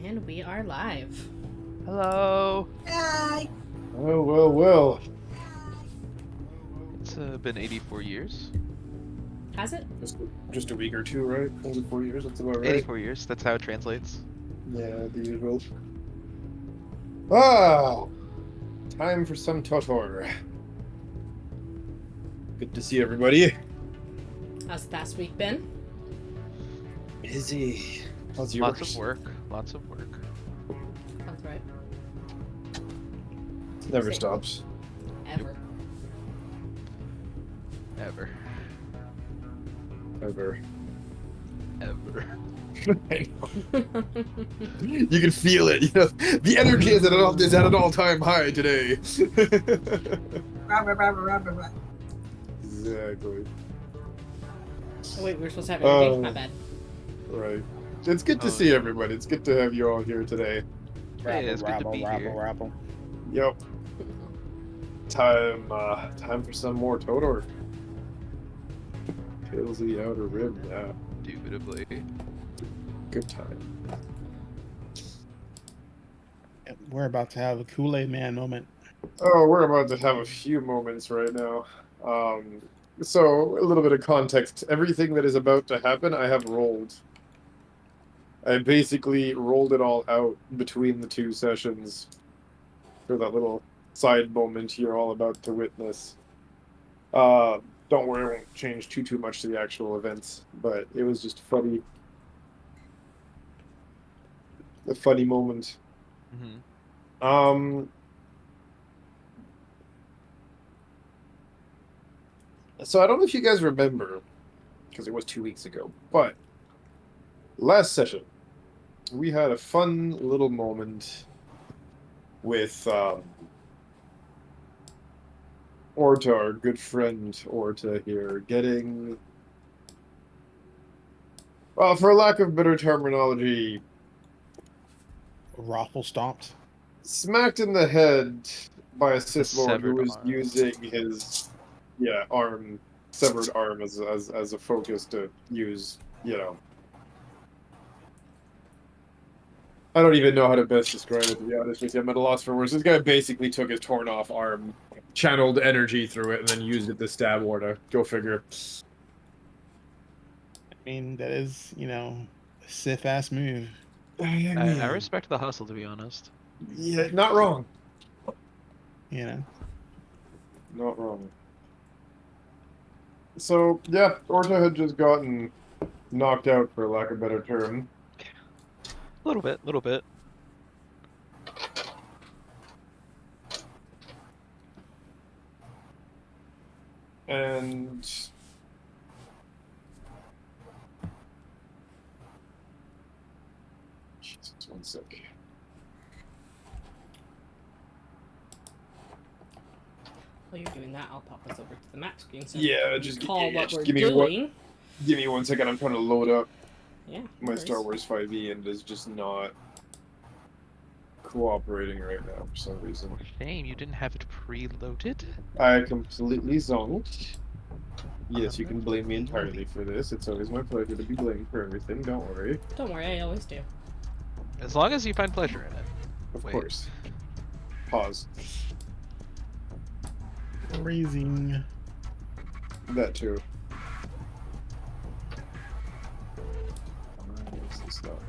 And we are live. Hello. Hi. Well. It's been 84 years. Has it? Just a week or two, right? Only 4 years, that's about right. 84 years. That's how it translates. Yeah, the usual. Ah! Time for some TOTOR. Good to see everybody. How's the past week been? Busy. How's yours? Lots of work. Lots of work. That's right. Never Same. stops. Ever. Ever. Ever. Ever. I know. You can feel it. You know, the energy is at an all-time high today. Exactly. Oh wait, we were supposed to have energy? My Oh. bad. Right. It's good to Oh, see yeah. everybody. It's good to have you all here today. Hey, it's good to be here. Yep. Time for some more TOTOR. Tales of the Outer Rim, yeah. Indubitably. Good time. We're about to have a Kool-Aid Man moment. Oh, we're about to have a few moments right now. So, a little bit of context. Everything that is about to happen, I have rolled. I basically rolled it all out between the two sessions for that little side moment you're all about to witness. Don't worry, it won't change too much to the actual events, but it was just funny. A funny moment. Mm-hmm. So I don't know if you guys remember, because it was 2 weeks ago, but last session, we had a fun little moment with Orta, our good friend Orta here, getting, well, for lack of better terminology, Raffle stomped. smacked in the head by a Sith Lord who severed was arm. using his, severed arm as a focus to use, I don't even know how to best describe it, to be honest with you. I'm at a loss for words. This guy basically took his torn off arm, channeled energy through it, and then used it to stab Orta. Go figure. I mean, that is, a Sith-ass move. I respect the hustle, to be honest. Yeah, not wrong. Not wrong. So, yeah, Orta had just gotten knocked out, for lack of a better term. A little bit. And Jesus, one sec. While you're doing that, I'll pop us over to the map screen so Yeah, we just can call what we're give me doing. Give me 1 second. I'm trying to load up Yeah. my Star Wars 5e, and it's just not cooperating right now for some reason. Shame you didn't have it preloaded. I completely zonked. Yes, you can blame me entirely for this. It's always my pleasure to be blamed for everything. Don't worry. Don't worry, I always do. As long as you find pleasure in it. Of Wait. course. Pause. Raising. That too. Why is this not working?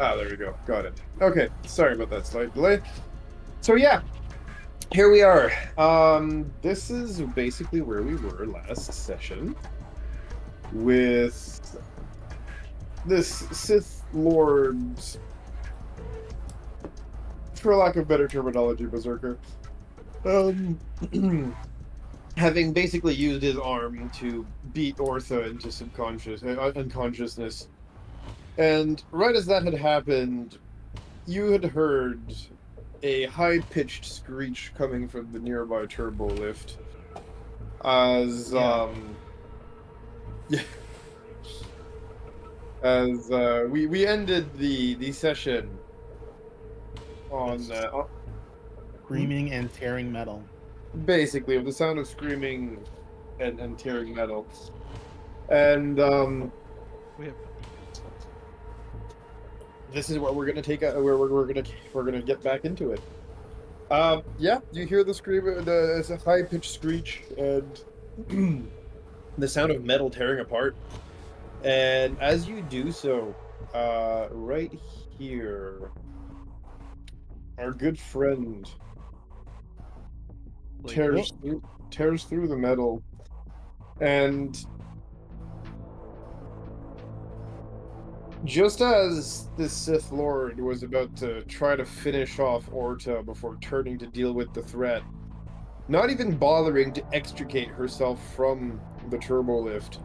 Ah, there we go. Got it. Okay, sorry about that slight delay. So yeah, here we are. This is basically where we were last session with this Sith Lord, for lack of better terminology, Berserker. Having basically used his arm to beat Ortha into unconsciousness. And right as that had happened, you had heard a high-pitched screech coming from the nearby turbo lift as Yeah. As we ended the session on Screaming and tearing metal. basically with the sound of screaming and tearing metal, and We have this is what we're gonna take. We're gonna get back into it. Yeah, you hear the scream. It's a high pitched screech and the sound of metal tearing apart. And as you do so, right here, our good friend like, tears through the metal, and just as the Sith Lord was about to try to finish off Orta before turning to deal with the threat, not even bothering to extricate herself from the turbo lift,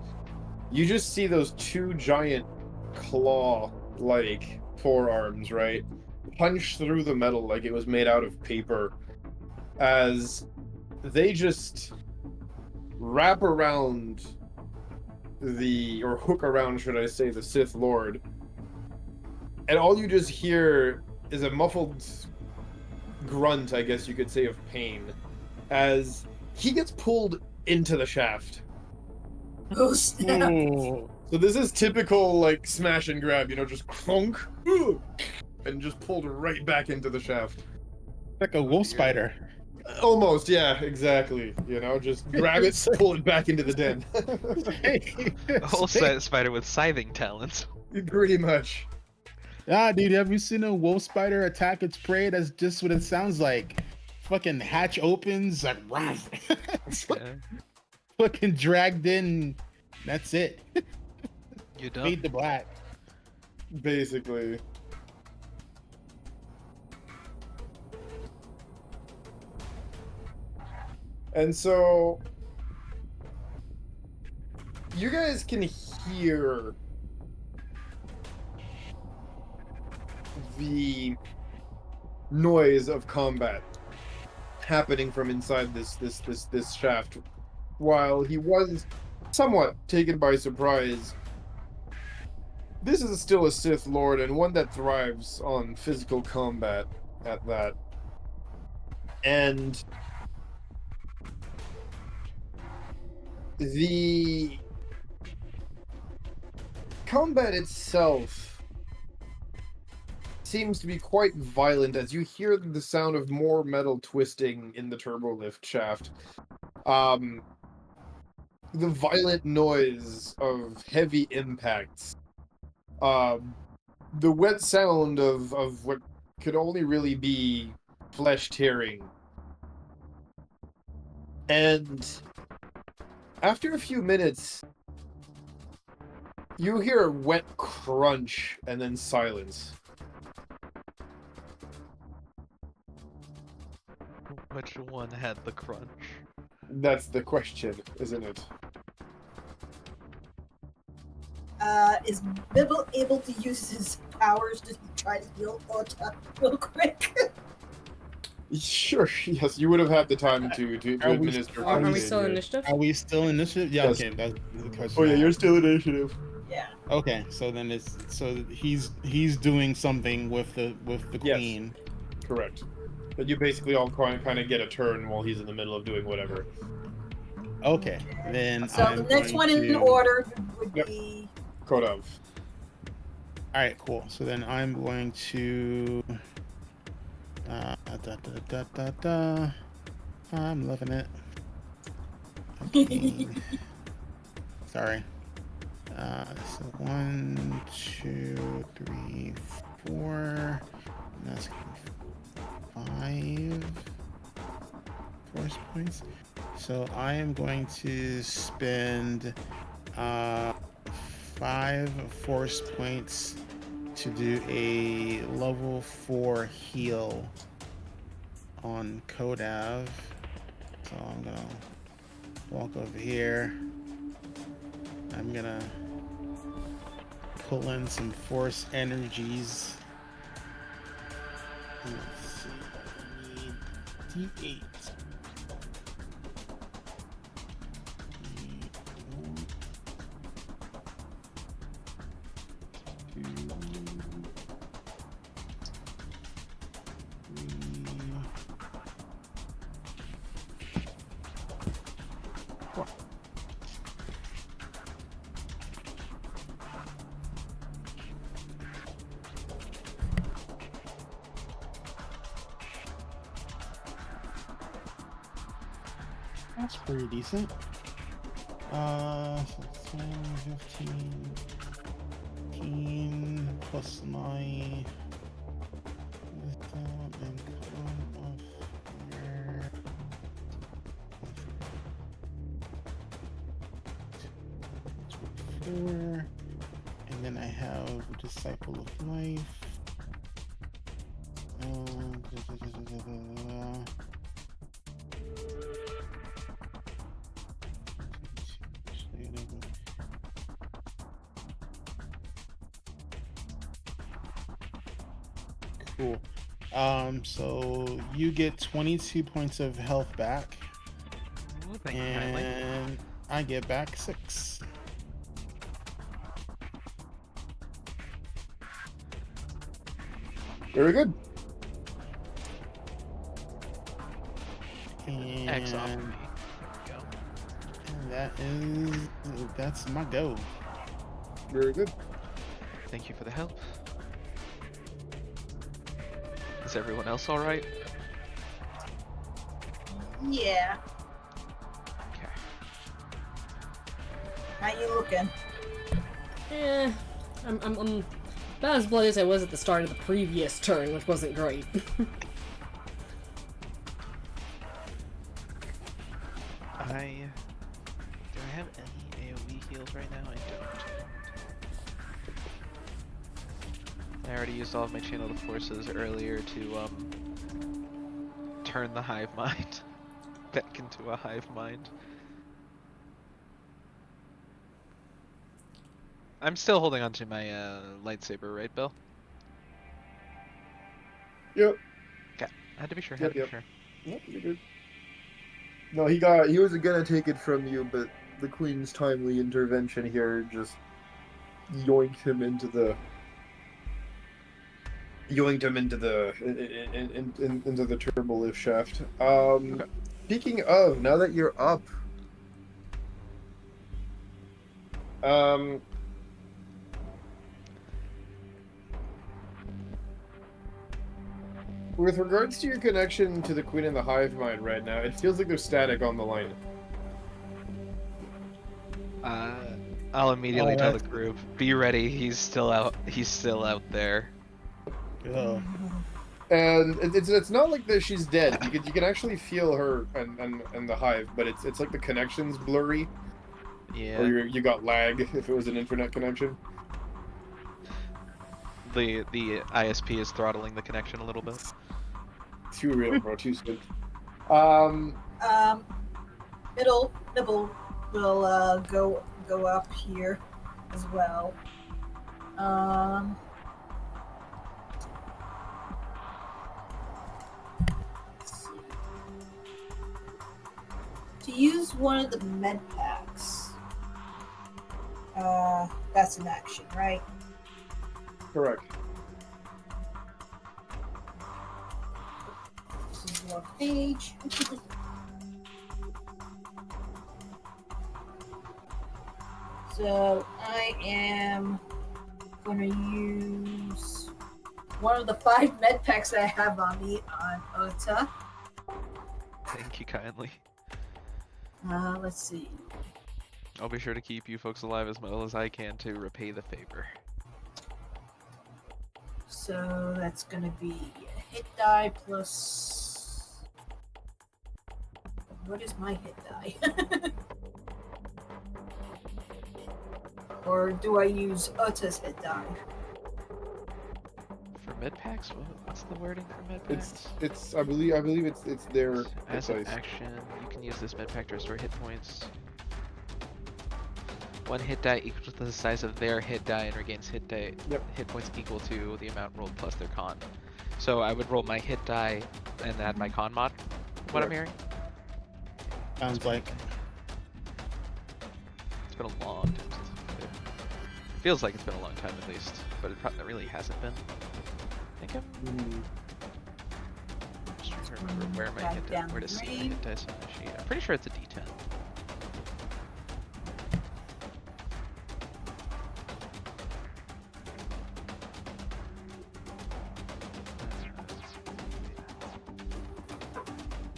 you just see those two giant claw-like forearms, right? Punch through the metal like it was made out of paper as they just wrap around or hook around, should I say, the Sith Lord. And all you just hear is a muffled grunt, I guess you could say, of pain as he gets pulled into the shaft. Oh snap! Ooh. So this is typical, like, smash and grab, just clunk, and just pulled right back into the shaft. Like a wolf spider. Almost, yeah, exactly. Just grab it, pull it back into the den. a whole spider with scything talents. Pretty much. Ah, dude, have you seen a wolf spider attack its prey? That's just what it sounds like. Fucking hatch opens, like, Yeah. fucking dragged in. That's it. You done? Fade to black. Basically. And so you guys can hear the noise of combat happening from inside this shaft. While he was somewhat taken by surprise, this is still a Sith Lord, and one that thrives on physical combat at that. And the combat itself seems to be quite violent as you hear the sound of more metal twisting in the turbo lift shaft. The violent noise of heavy impacts. The wet sound of what could only really be flesh tearing. And after a few minutes, you hear a wet crunch and then silence. Which one had the crunch? That's the question, isn't it? Is Bibble able to use his powers to try to heal Ota real quick? Sure, yes, you would have had the time to Are we- administer. Are we first still aid in here. initiative? Are we still in initiative? Yeah, Yes. okay, that's the question. Oh yeah, I you're have. still initiative. Yeah. Okay, so then he's doing something with the Yes. queen. Correct. But you basically all kind of get a turn while he's in the middle of doing whatever. Okay, then So I'm the next going one in to- order would Yep. be. Kodav. All right, cool. So then I'm going to. I'm loving it. Okay. Sorry. So 1, 2, 3, 4. And that's 5 force points. So I am going to spend 5 force points to do a level 4 heal on Kodav. So I'm gonna walk over here. I'm gonna pull in some force energies. Let's see. I need D8. That's pretty decent. So 10, 15, 15 plus my wisdom and con of fear. 24. And then I have Disciple of Life. Cool. So you get 22 points of health back, Ooh, thank you kindly. and I get back 6. Very good. X off of And me. There that's my go. Very good. we go. Thank you for the help. Is everyone else alright? Yeah. Okay. How you looking? I'm about as bloody as I was at the start of the previous turn, which wasn't great. Do I have any AoE heals right now? I don't. I already used all of my Channel of Forces earlier to turn the hive mind back into a hive mind. I'm still holding on to my lightsaber, right, Bill? Yep. Okay, I had to be sure. Yep, Had to yep. be sure. Yep, you're good. No, he wasn't gonna take it from you, but the Queen's timely intervention here just yoinked him into the into the turbo lift shaft. Okay. Speaking of, now that you're up, with regards to your connection to the Queen and the Hive Mind right now, it feels like there's static on the line. I'll immediately Oh, tell the that's- group, be ready, he's still out there. Oh. And it's not like that she's dead. You can actually feel her and the Hive, but it's like the connection's blurry, Yeah. or you got lag if it was an internet connection. The ISP is throttling the connection a little bit. Too real, bro. Too soon. Nibble will go up here as well. Let's see. To use one of the med packs. That's an action, right? Correct. This is your page. So I am going to use one of the 5 med packs that I have on me on Ota. Thank you kindly. Let's see. I'll be sure to keep you folks alive as well as I can to repay the favor. So that's going to be a hit die plus. What is my hit die? Or do I use Ota's hit die? For mid packs, what's the wording for mid packs? It's I believe it's their As an dice. action, you can use this med pack to restore hit points. One hit die equals to the size of their hit die and regains hit points equal to the amount rolled plus their con. So I would roll my hit die and add my con mod. What I'm hearing? Sounds like. It's been a long time since I've played. Feels like it's been a long time at least, but it really hasn't been. I think I'm just trying to remember where my hit die, where to see my hit dice on the sheet. I'm pretty sure it's a D10.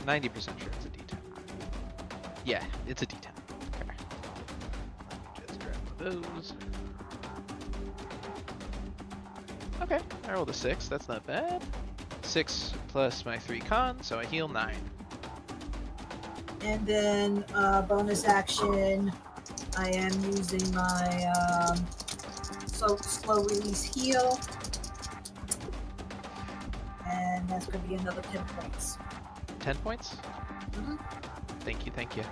$90% sure it's a D10. Yeah, it's a D10. Okay. Just grab those. Okay, I rolled a 6. That's not bad. 6 plus my 3 con, so I heal 9. And then bonus action, I am using my slow release heal. And that's going to be another 10 points. 10 points? Mm-hmm. Thank you, thank you.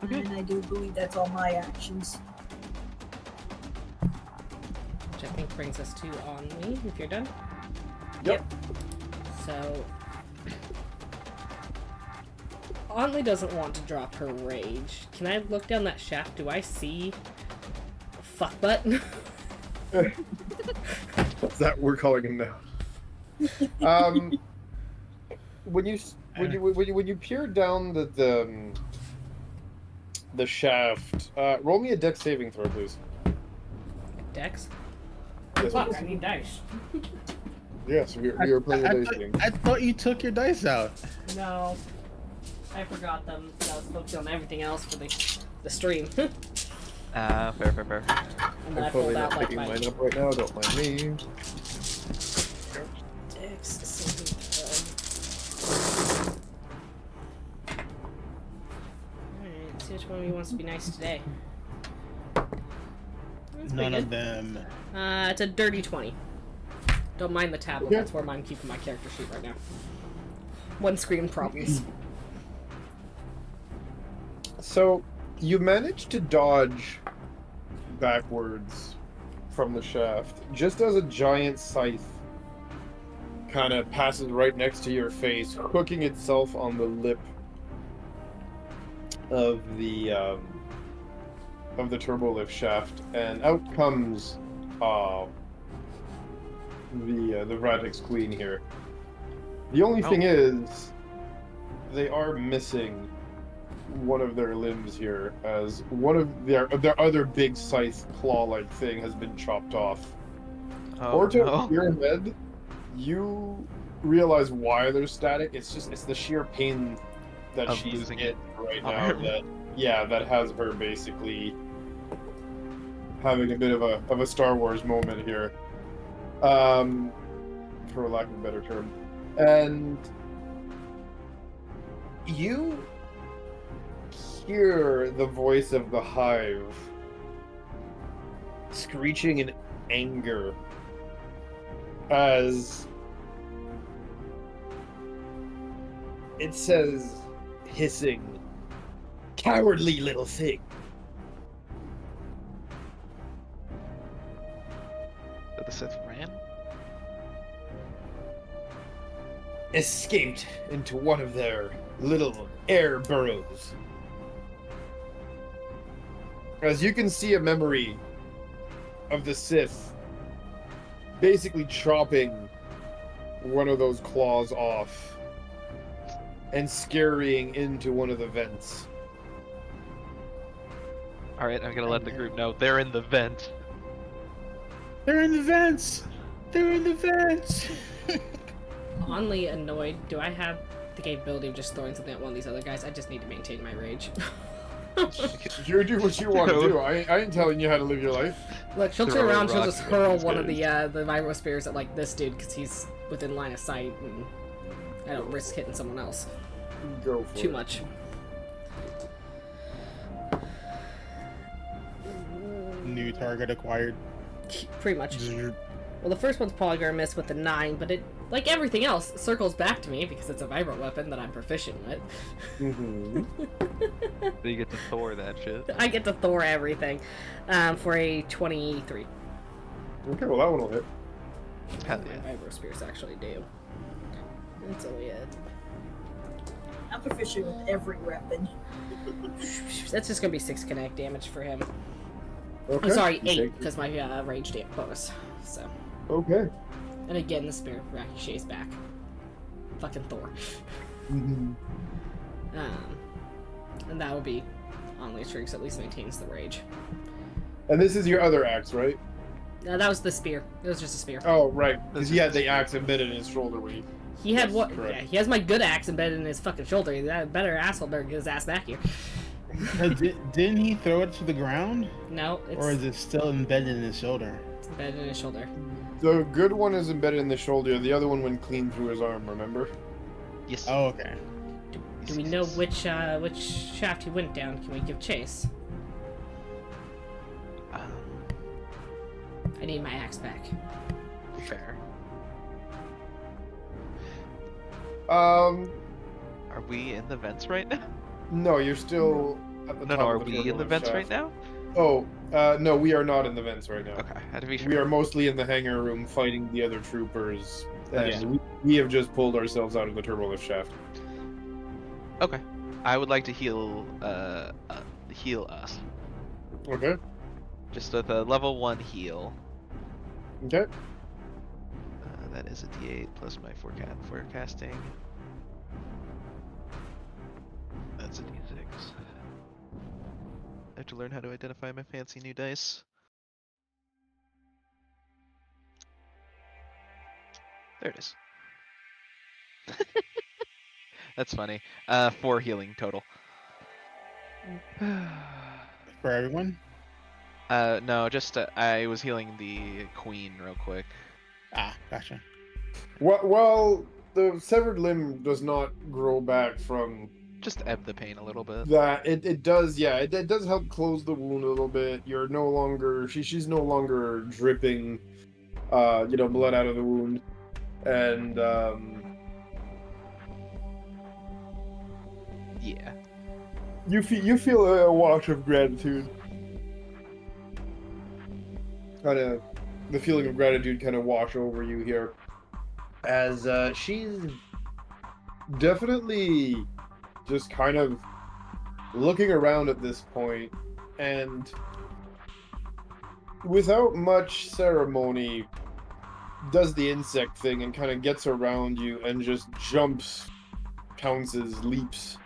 Okay. And I do believe that's all my actions. Which I think brings us to on me, if you're done. Yep. So Onley doesn't want to drop her rage. Can I look down that shaft? Do I see a fuck butt? What's that we're calling him now? When you peer down the shaft, roll me a dex saving throw, please. Dex? Yes, Fuck, please. I need dice. Yes, we were playing a dice game. I thought you took your dice out. No. I forgot them. I was focused on everything else for the stream. Fair. And then I'm I totally pulled out not like picking my mine up right now, don't mind me. Dex saving throw. Alright, see which one of you wants to be nice today. That's pretty None of good. them. It's a dirty 20. Don't mind the tablet, Okay. that's where I'm keeping my character sheet right now. One screen problems. So, you managed to dodge backwards from the shaft, just as a giant scythe kind of passes right next to your face, hooking itself on the lip of the turbolift shaft, and out comes the Radix Queen here. The only thing is, they are missing one of their limbs here, as one of their other big scythe claw-like thing has been chopped off. Oh, Orto, no. you're in bed. You realize why there's static. It's the sheer pain that Of she's losing in it. right Arm. now. That has her basically having a bit of a Star Wars moment here, for lack of a better term. And you hear the voice of the hive screeching in anger as it says, hissing, "Cowardly little thing." That the Sith ran? Escaped into one of their little air burrows. As you can see a memory of the Sith basically chopping one of those claws off and scurrying into one of the vents. Alright, I'm gonna let the group know they're in the vent. They're in the vents. They're in the vents. Only annoyed. Do I have the capability of just throwing something at one of these other guys? I just need to maintain my rage. You do what you want to do. I ain't telling you how to live your life. Look, she'll Throw turn a around, she'll rock just at hurl these one of guys. the vibro spears at like this dude because he's within line of sight, and I don't risk hitting someone else Go for too it. much. New target acquired. Pretty much. Well, the first one's probably gonna miss with the 9, but it, like everything else, circles back to me because it's a vibro weapon that I'm proficient with. Mm-hmm. So you get to Thor that shit. I get to Thor everything for a 23. Okay, well that one will hit. Hell My yeah. vibro spears actually do. That's all we had. I'm proficient with every weapon. That's just gonna be 6 kinetic damage for him. Okay. I'm sorry, You 8 take- because my rage damage bonus. So, Okay. and again, the spear ricochets back. Fucking Thor. Mm-hmm. And that will be on Shrieks, at least maintains the rage. And this is your other axe, right? That was the spear. It was just a spear. Oh, right. Because he had the axe embedded in his shoulder when he... He had Yes, what? correct. Yeah, he has my good axe embedded in his fucking shoulder. That better asshole better get his ass back here. Didn't he throw it to the ground? No, Or is it still embedded in his shoulder? it's embedded in his shoulder. The good one is embedded in the shoulder. The other one went clean through his arm, remember? Yes. Oh, okay. Do we know which shaft he went down? Can we give chase? I need my axe back. Fair. Are Are we in the vents right now? No, you're still at the No, top no, are of the we in the turbulent vents shaft. right now? Oh, no, we are not in the vents right now. Okay, had to be sure. We are mostly in the hangar room fighting the other troopers. And Understood. we have just pulled ourselves out of the turbolift shaft. Okay. I would like to heal us. Okay. Just with a level 1 heal. Okay. That is a D8 plus my forecasting. That's a D6. I have to learn how to identify my fancy new dice. There it is. That's funny. 4 healing total. For everyone? No, just I was healing the queen real quick. Ah, gotcha. Well, the severed limb does not grow back from Just ebb the pain a little bit. that. It does, yeah. It does help close the wound a little bit. You're no longer she's no longer dripping, blood out of the wound, and Yeah. you feel a wash of gratitude. The feeling of gratitude kind of wash over you here, as she's definitely just kind of looking around at this point, and without much ceremony does the insect thing and kind of gets around you and just jumps, pounces, leaps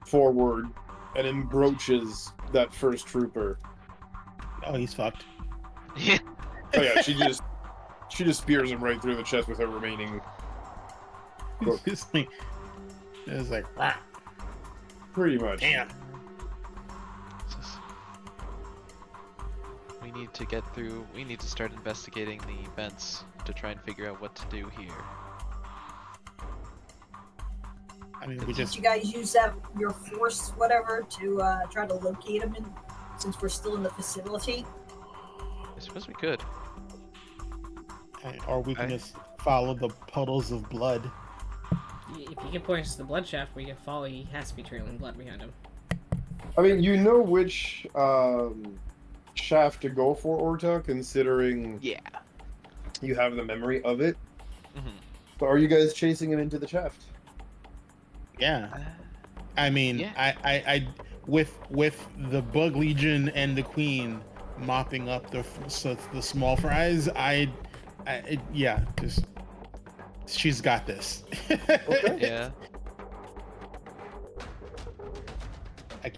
forward and embroaches that first trooper. Oh, he's fucked. Yeah. Oh yeah, she just spears him right through the chest with her remaining. It's like, ah, Pretty much. damn. We need to get through. We need to start investigating the vents to try and figure out what to do here. I mean, we Did just you guys use your force, whatever, to try to locate him since we're still in the facility? I suppose we could. or we can just follow the puddles of blood. If you can point us to the blood shaft we can follow, he has to be trailing blood behind him. I mean, you know which shaft to go for, Orta, considering Yeah. you have the memory of it. Mm-hmm. So are you guys chasing him into the shaft? Yeah. I mean, yeah. I with the Bug Legion and the Queen mopping up the small fries, yeah, just she's got this. Okay. Yeah.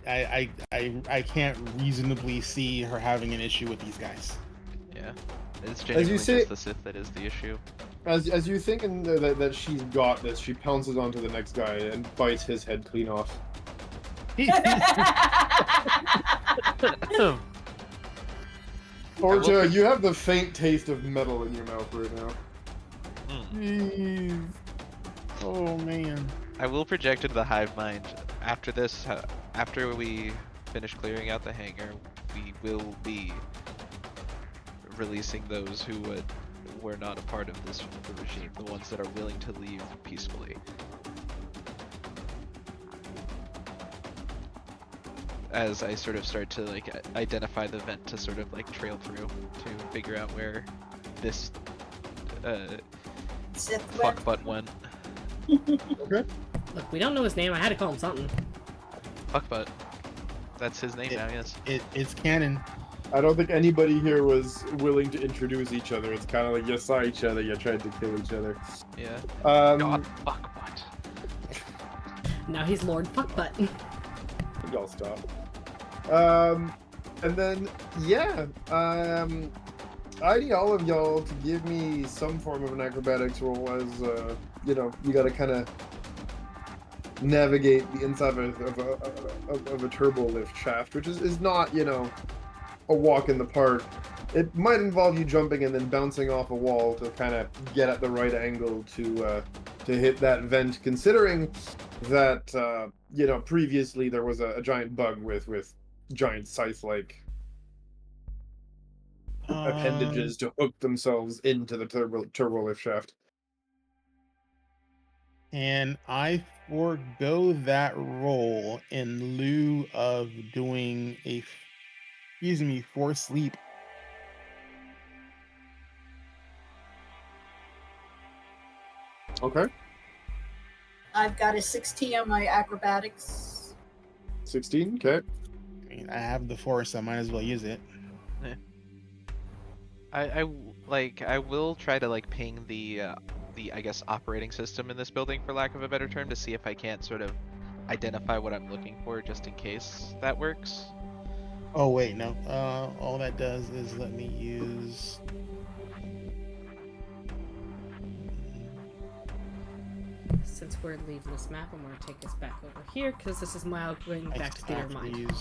I can't reasonably see her having an issue with these guys. Yeah. It's genuinely say- just the Sith that is the issue. As you think that she's got this, she pounces onto the next guy and bites his head clean off. Orta, you have the faint taste of metal in your mouth right now. Jeez. Oh man. I will project into the hive mind after this. After we finish clearing out the hangar, we will be releasing those who were not a part of this regime, the ones that are willing to leave peacefully. As I sort of start to identify the vent to sort of trail through to figure out where this Sith fuck butt went. Okay. Look, we don't know his name. I had to call him something. Fuck butt. That's his name now, yes. It's canon. I don't think anybody here was willing to introduce each other. It's kind of like you saw each other, you tried to kill each other. Yeah. Um, God, fuck butt. Now he's Lord Fuckbutt. Y'all stop. And then, yeah, I need all of y'all to give me some form of an acrobatics roll as, you know, you gotta kind of navigate the inside of a turbo lift shaft, which is not, you know, a walk in the park. It might involve you jumping and then bouncing off a wall to kind of get at the right angle to hit that vent, considering that, you know, previously there was a giant bug with giant scythe-like appendages to hook themselves into the turbo lift shaft. And I forego that roll in lieu of doing a, excuse me, force leap. Okay. I've got a 16 on my acrobatics. 16, okay. I mean, I have the force, I might as well use it. I will try to like ping the I guess operating system in this building, for lack of a better term, to see if I can't sort of identify what I'm looking for, just in case that works. Oh wait, no. All that does is let me use. Since we're leaving this map, I'm going to take us back over here, because this is my going back to theater of mind.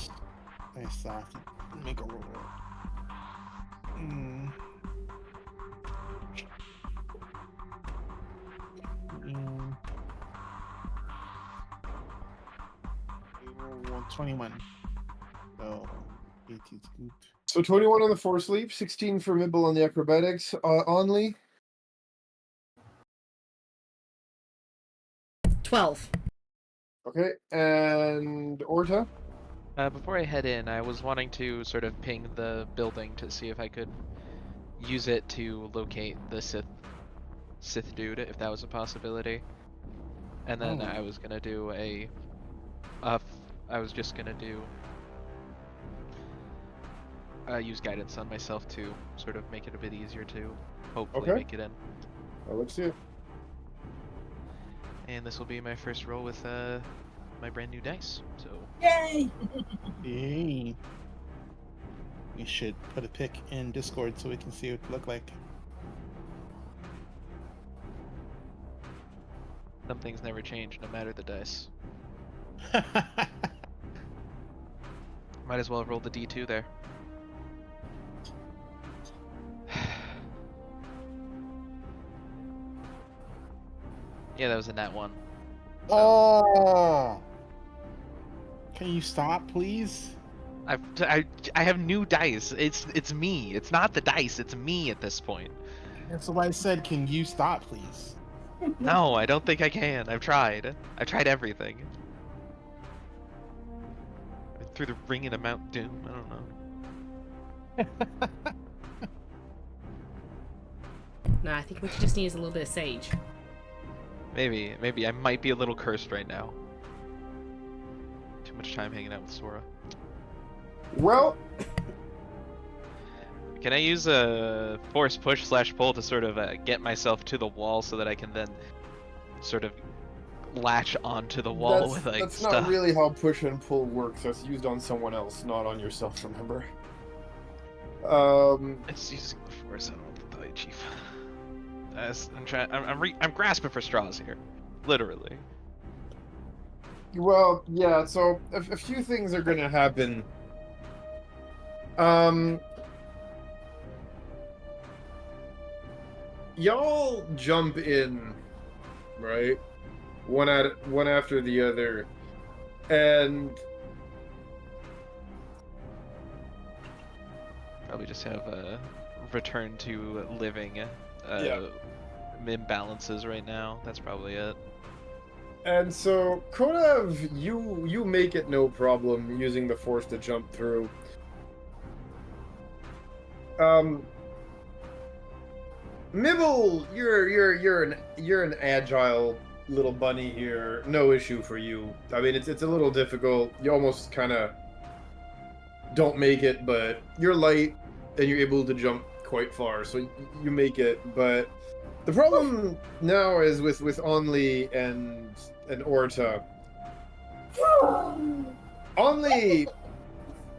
I still have to make a roll. Well, 21. So, 18 is good. So 21 on the force leap, 16 for Mibble on the acrobatics. Only 12. okay, and Orta. Before I head in, I was wanting to sort of ping the building to see if I could use it to locate the Sith dude, if that was a possibility. And then I was gonna do use guidance on myself to sort of make it a bit easier to hopefully make it in. Well, let's see it. And this will be my first roll with my brand new dice. So Yay! Yay. We should put a pic in Discord so we can see what it look like. some things never change, no matter the dice. Might as well roll the D2 there. Yeah, that was a nat 1. So, Oh! Can you stop, please? I have new dice. It's me. It's not the dice. It's me at this point. That's what I said. Can you stop, please? No, I don't think I can. I've tried. I've tried everything. Through the ringing of Mount Doom. I don't know. No, I think what you just need is a little bit of sage. Maybe I might be a little cursed right now. Too much time hanging out with Sora. Well, Can I use a force push / pull to sort of get myself to the wall so that I can then sort of latch onto the wall with like that's stuff? not really how push and pull works. That's used on someone else, not on yourself. Remember. It's using the force. I don't know what to tell you, Chief. I'm grasping for straws here, literally. Well, yeah. So a few things are gonna happen. Y'all jump in, right? One after the other, and Probably just have a return to living imbalances right now. That's probably it. And so, Kodav, you make it no problem using the force to jump through. Mibble, you're an agile little bunny here. No issue for you. I mean, it's a little difficult. You almost kind of don't make it, but you're light and you're able to jump quite far, so you make it. But the problem now is with Only and Orta. Only,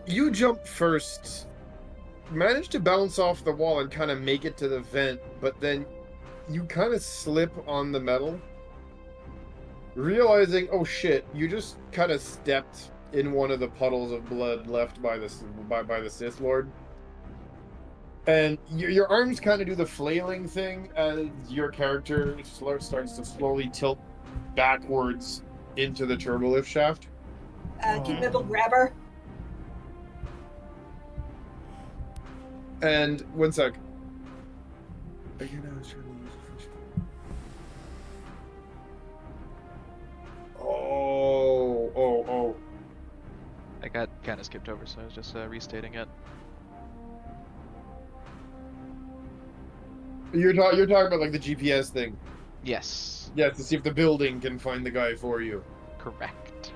you jump first, manage to bounce off the wall and kind of make it to the vent, but then you kind of slip on the metal, realizing, oh shit, you just kind of stepped in one of the puddles of blood left by the Sith Lord. And your arms kind of do the flailing thing as your character starts to slowly tilt backwards into the turbolift shaft. Can Mibble grab her? And one sec. Oh. I got kind of skipped over, so I was just restating it. You're talking about like the GPS thing. Yes. Yeah, to see if the building can find the guy for you. Correct.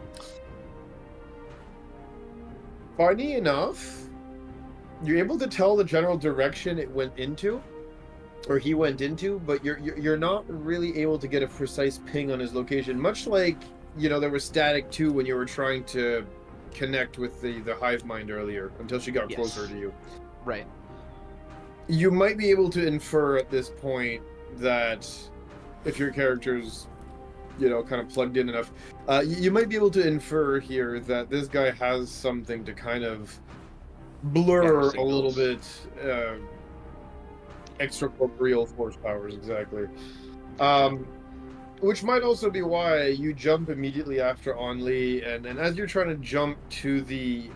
Funny enough, you're able to tell the general direction it went into, or he went into, but you're not really able to get a precise ping on his location. Much like, you know, there was static too when you were trying to connect with the hive mind earlier until she got closer to you. Right. You might be able to infer at this point that if your character's, you know, kind of plugged in enough, you might be able to infer here that this guy has something to kind of blur a little bit extracorporeal force powers, exactly. Which might also be why you jump immediately after Only, and as you're trying to jump to the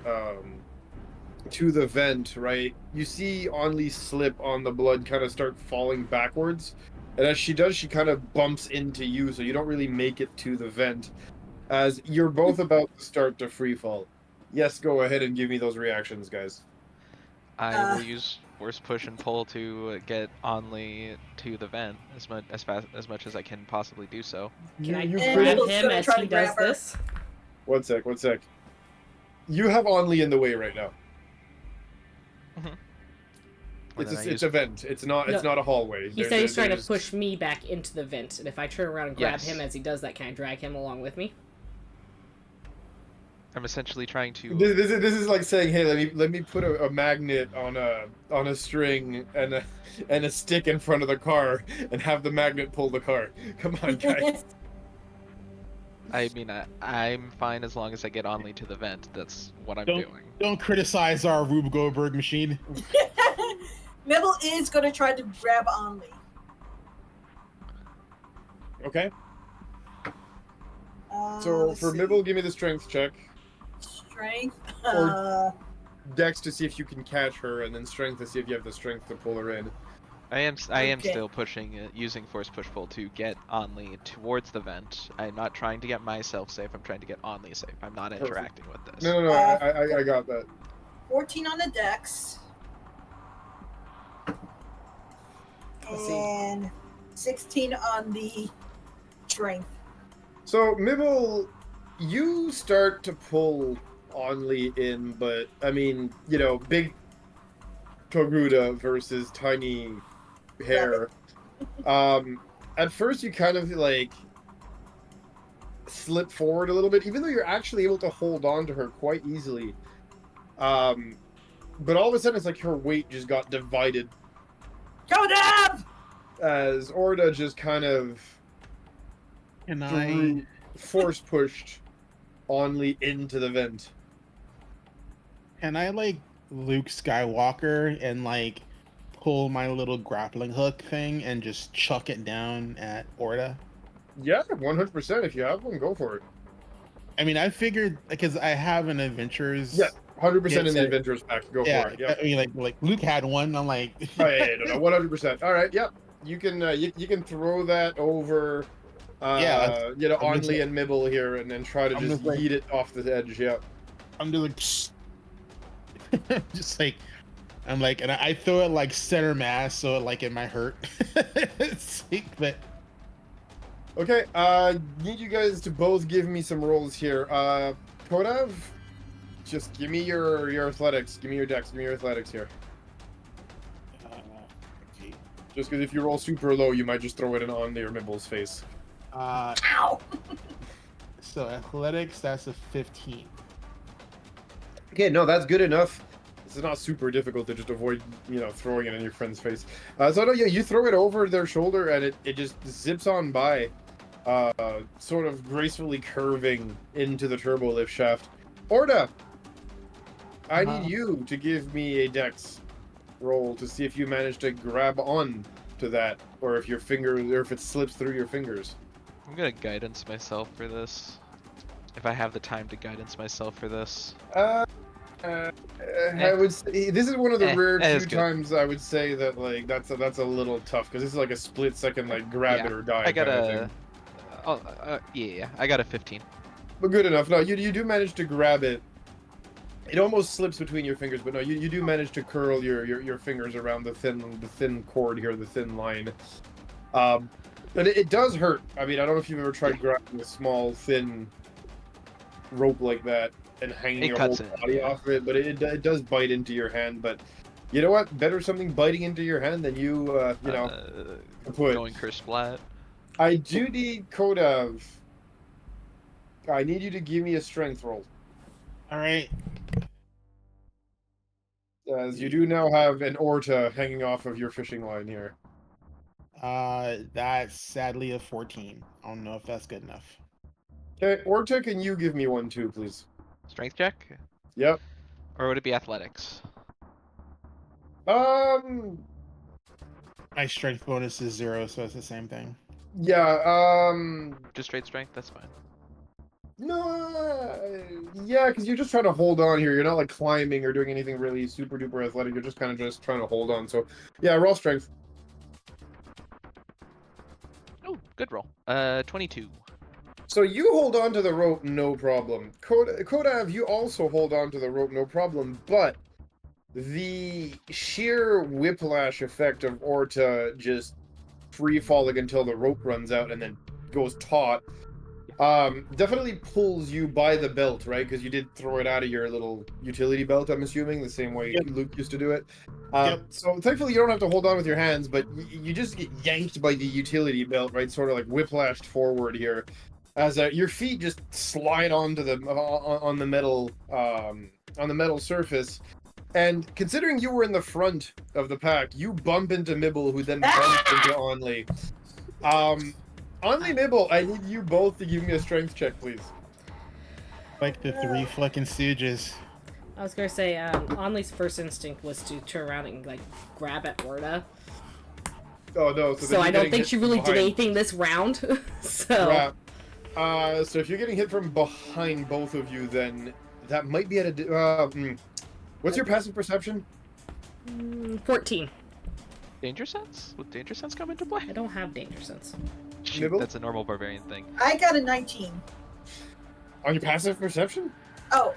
vent, right, you see Only slip on the blood, kind of start falling backwards, and as she does, she kind of bumps into you, so you don't really make it to the vent, as you're both about to start to free fall. Yes, go ahead and give me those reactions, guys. I will use force push and pull to get Only to the vent as much as I can possibly do so. Can I you grab Mibel's him gonna as try he to grab does her. this? One sec. You have Only in the way right now. It's a vent. It's not a hallway. He said he's trying to push me back into the vent, and if I turn around and grab him as he does that, can I drag him along with me? I'm essentially trying to. This is like saying, hey, let me put a magnet on a string and a stick in front of the car and have the magnet pull the car. Come on, guys. I mean, I'm fine as long as I get Only to the vent. That's what I'm doing. Don't criticize our Rube Goldberg machine. Mibble is going to try to grab Only. Okay. So Let's for see. Mibble, give me the strength check. Strength. Or Dex to see if you can catch her, and then strength to see if you have the strength to pull her in. I am Okay. still pushing, using force push pull to get Only towards the vent. I'm not trying to get myself safe. I'm trying to get Only safe. I'm not interacting with this. No, I got that. 14 on the Dex. And 16 on the strength. So Mibble, you start to pull Only in, but I mean, you know, big Toruda versus tiny hair. At first you kind of like slip forward a little bit, even though you're actually able to hold on to her quite easily. But all of a sudden it's like her weight just got divided. Go down! As Orda just kind of force pushed Only into the vent. Can I like Luke Skywalker and like pull my little grappling hook thing and just chuck it down at Orda? Yeah, 100%. If you have one, go for it. I mean, I figured because I have an adventurers. Yeah, 100% Yeah, in the so- adventurers pack. Go Yeah, for it. Yeah. I mean, like Luke had one. I'm like, Oh, yeah, no, 100%. All right, yep. You can you can throw that over, Yeah, you know, I'm just Only like- and Mibble here, and then try to I'm just just like- yeet it off the edge. Yeah. I'm just like, just like, I'm like, and I throw it like center mass, so like it might hurt. It's like, but Okay. Need you guys to both give me some rolls here. Kodav, just give me your athletics. Give me your dex. Give me your athletics here. okay. Just because if you roll super low, you might just throw it on your Mibble's face. Ow! So athletics, that's a 15. Okay, no, that's good enough. It's not super difficult to just avoid, throwing it in your friend's face. So no, yeah, you throw it over their shoulder and it just zips on by, sort of gracefully curving into the turbo lift shaft. Orda, I need you to give me a dex roll to see if you manage to grab on to that, or if it slips through your fingers. I'm gonna guidance myself for this. If I have the time to guidance myself for this. I would say this is one of the rare it's two good. times I would say that like that's a little tough, because this is like a split second, like grab it or die. I got kind of a thing. yeah, I got a 15. But good enough. No, you do manage to grab it. It almost slips between your fingers, but no, you do manage to curl your fingers around the thin cord here, the thin line. But it does hurt. I mean, I don't know if you've ever tried grabbing a small, thin rope like that and hanging your whole body off of it, but it does bite into your hand. But you know what? Better something biting into your hand than you going curse flat. I do need Kodav. I need you to give me a strength roll. All right. As you do now have an Orta hanging off of your fishing line here. That's sadly a 14. I don't know if that's good enough. Okay, Orta, can you give me one too, please? Strength check? Yep. Or would it be athletics? My strength bonus is 0, so it's the same thing. Yeah, Just straight strength, that's fine. No, yeah, because you're just trying to hold on here. You're not like climbing or doing anything really super duper athletic. You're just kind of just trying to hold on. So, yeah, roll strength. Oh, good roll. 22. So you hold on to the rope, no problem. Kodav, you also hold on to the rope, no problem. But the sheer whiplash effect of Orta just free falling until the rope runs out and then goes taut. Definitely pulls you by the belt, right? Because you did throw it out of your little utility belt, I'm assuming, the same way Luke used to do it. So thankfully you don't have to hold on with your hands, but you just get yanked by the utility belt, right? Sort of like whiplashed forward here, as your feet just slide onto the on the metal surface. And considering you were in the front of the pack, you bump into Mibble, who then bumps into Onley. Only Mibble, I need you both to give me a strength check, please. Like the 3 fucking stooges. I was gonna say, Onley's first instinct was to turn around and like grab at Orta. Oh no! So I don't think she really did anything this round. So. Right. So if you're getting hit from behind both of you, then that might be at a. What's your passive perception? 14. Danger sense? Would danger sense come into play? I don't have danger sense. Shoot, that's a normal barbarian thing. I got a 19. On your passive perception? Oh,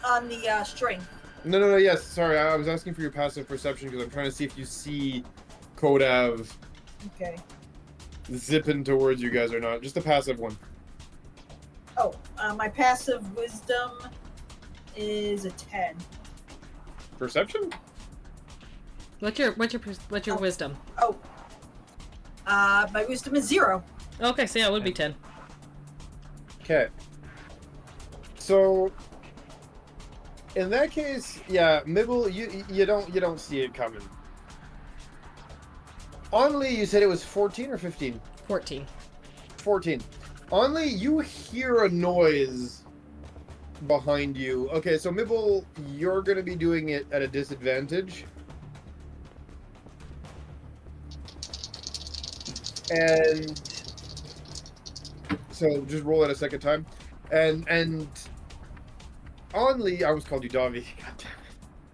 on the strength. No, yes, sorry, I was asking for your passive perception because I'm trying to see if you see Kodav zipping towards you guys or not. Just the passive one. Oh, my passive wisdom is a 10. Perception? What's your wisdom? Oh, my wisdom is 0. Okay, so yeah, it would be 10. Okay. So, in that case, yeah, Mibble, you don't see it coming. Only, you said it was 14 or 15? 14. 14. Only, you hear a noise behind you. Okay, so Mibble, you're going to be doing it at a disadvantage. And so just roll it a second time. And Only, I almost called you Davi.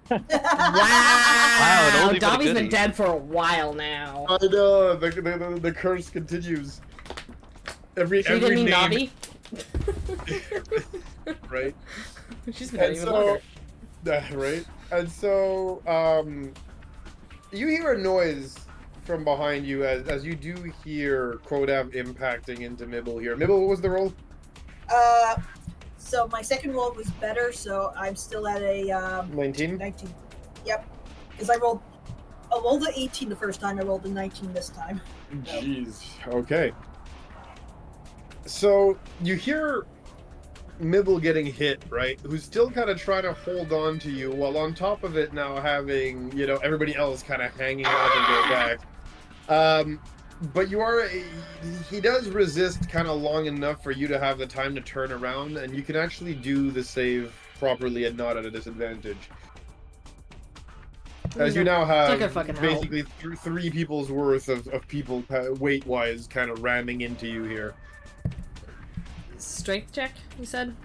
Wow, Davi's been dead for a while now. I know, the curse continues. Every name. Navi? Right? She's been dead even longer. Right? And so, you hear a noise from behind you as you do hear Kodav impacting into Mibble here. Mibble, what was the roll? So my second roll was better, so I'm still at a 19. 19. Yep. Because I rolled an 18 the first time. I rolled a 19 this time. Jeez. Okay. So you hear Mibble getting hit, right? Who's still kind of trying to hold on to you, while on top of it now having, you know, everybody else kind of hanging on to their back. But he does resist kind of long enough for you to have the time to turn around, and you can actually do the save properly and not at a disadvantage. As you now have basically three people's worth of people weight-wise kind of ramming into you here. Strength check, you said?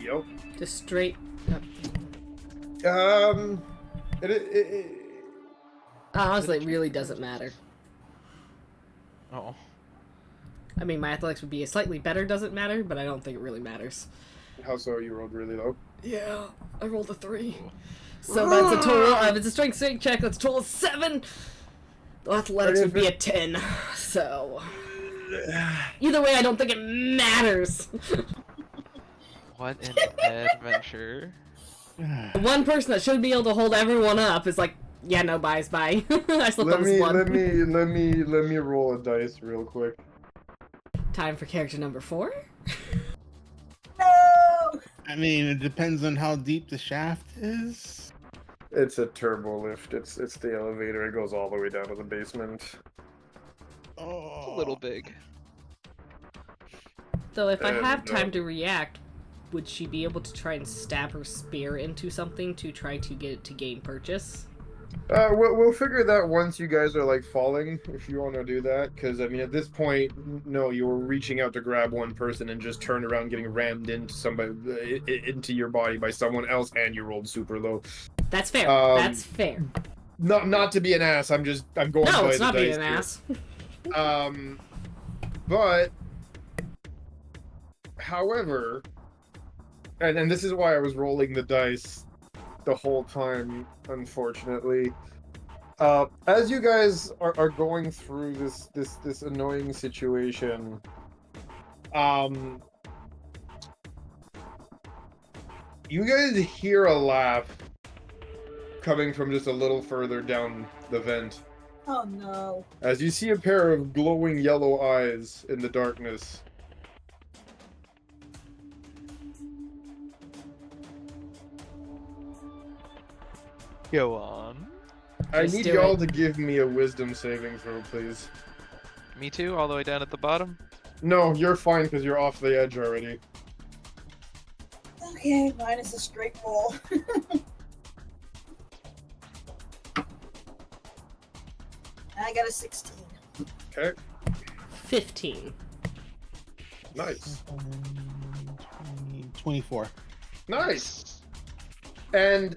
Yep. Just straight up. Honestly, it really doesn't matter. Oh. I mean, my athletics would be a slightly better doesn't matter, but I don't think it really matters. How so? You rolled really low? Yeah, I rolled a 3. So that's a total of, it's a strength check, that's a total of 7! The athletics would be a 10, so... Either way, I don't think it matters! What an adventure. The one person that should be able to hold everyone up is like, yeah, no, bye. I slipped on this one. Let me roll a dice real quick. Time for character number 4? No! I mean, it depends on how deep the shaft is. It's a turbo lift. It's the elevator. It goes all the way down to the basement. Oh. It's a little big. Though if I have time to react, would she be able to try and stab her spear into something to try to get it to gain purchase? We'll figure that once you guys are like falling, if you want to do that. Because I mean, at this point, no, you were reaching out to grab one person and just turned around, getting rammed into somebody, into your body by someone else, and you rolled super low. That's fair. That's fair. Not to be an ass. I'm going. No, by it's the not being dice an here. ass. But however, and this is why I was rolling the dice the whole time, unfortunately. As you guys are going through this annoying situation, you guys hear a laugh coming from just a little further down the vent. Oh no. As you see a pair of glowing yellow eyes in the darkness. Go on. I Just need do y'all it. to give me a wisdom saving throw, please. Me too, all the way down at the bottom. No, you're fine because you're off the edge already. Okay, mine is a straight roll. I got a 16. Okay, 15. nice. 24. Nice! And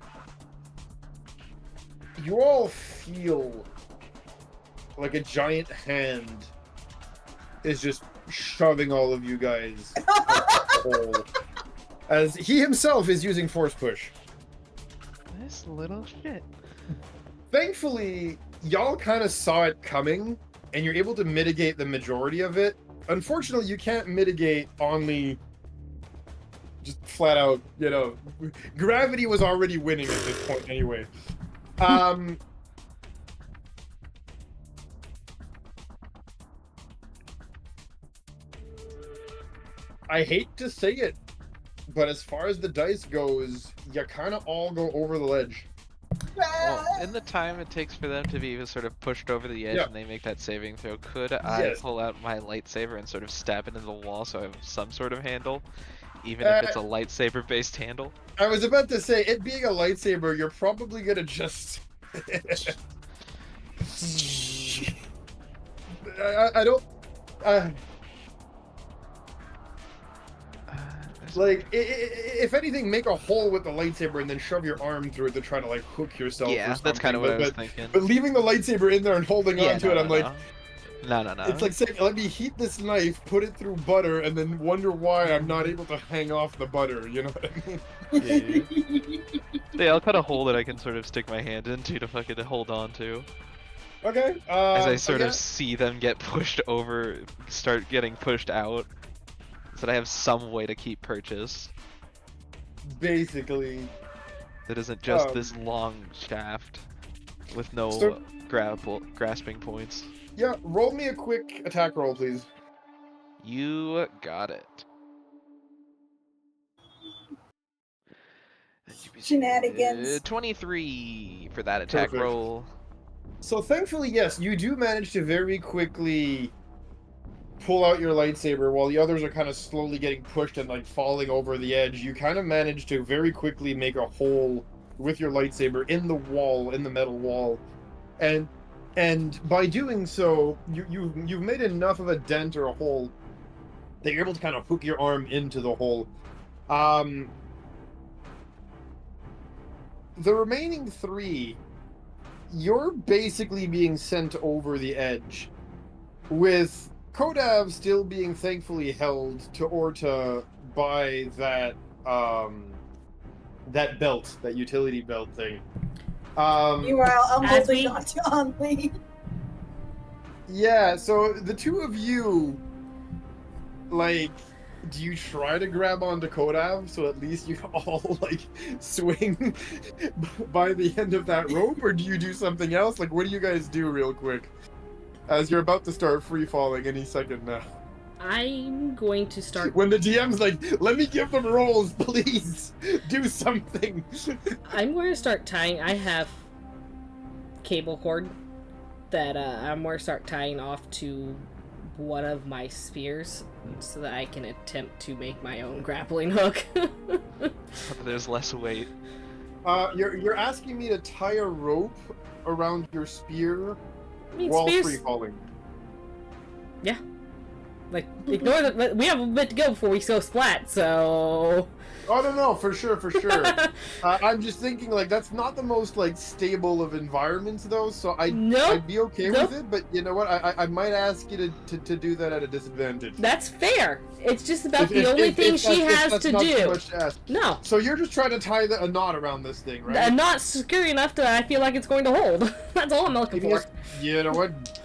you all feel like a giant hand is just shoving all of you guys up the hole. As he himself is using force push. This little shit. Thankfully, y'all kind of saw it coming, and you're able to mitigate the majority of it. Unfortunately, you can't mitigate only just flat out, you know, gravity was already winning at this point anyway. I hate to say it, but as far as the dice goes, you kind of all go over the ledge. Well, in the time it takes for them to be sort of pushed over the edge and they make that saving throw, could I pull out my lightsaber and sort of stab it into the wall so I have some sort of handle? Even if it's a lightsaber-based handle? I was about to say, it being a lightsaber, you're probably gonna just... I don't... Like, if anything, make a hole with the lightsaber and then shove your arm through it to try to, like, hook yourself or something. That's kind of what I was thinking. But leaving the lightsaber in there and holding on to it, I'm like... No. It's like saying, let me heat this knife, put it through butter, and then wonder why I'm not able to hang off the butter, you know what I mean? Yeah, I'll cut a hole that I can sort of stick my hand into to fucking hold on to. Okay, As I sort of see them get pushed over, start getting pushed out, so that I have some way to keep purchase. Basically. That isn't just this long shaft with no grasping points. Yeah, roll me a quick attack roll, please. You got it. shenanigans. 23 for that attack Perfect. roll. So thankfully, yes, you do manage to very quickly pull out your lightsaber while the others are kind of slowly getting pushed and like falling over the edge. You kind of manage to very quickly make a hole with your lightsaber in the wall, in the metal wall, and by doing so, you've made enough of a dent or a hole that you're able to kind of hook your arm into the hole. The remaining 3, you're basically being sent over the edge, with Kodav still being thankfully held to Orta by that that belt, that utility belt thing. Meanwhile, I'm As holding we- on to Anli. Yeah, so the two of you, like, do you try to grab onto Kodav so at least you all, like, swing by the end of that rope, or do you do something else? Like, what do you guys do real quick? As you're about to start free falling any second now. I'm going to start. When the DM's like, let me give them rolls, please! Do something! I'm going to start tying. I have cable cord that I'm going to start tying off to one of my spears so that I can attempt to make my own grappling hook. There's less weight. You're asking me to tie a rope around your spear I mean, while spears. free falling. Yeah. Like, ignore the. We have a bit to go before we go splat, so. Oh, no, for sure. I'm just thinking, like, that's not the most, like, stable of environments, though, so I'd be okay with it, but you know what? I might ask you to do that at a disadvantage. That's fair. It's just about the only thing she has to That's not too do. much to ask. No. So you're just trying to tie a knot around this thing, right? Not secure enough that I feel like it's going to hold. That's all I'm looking for. You know what?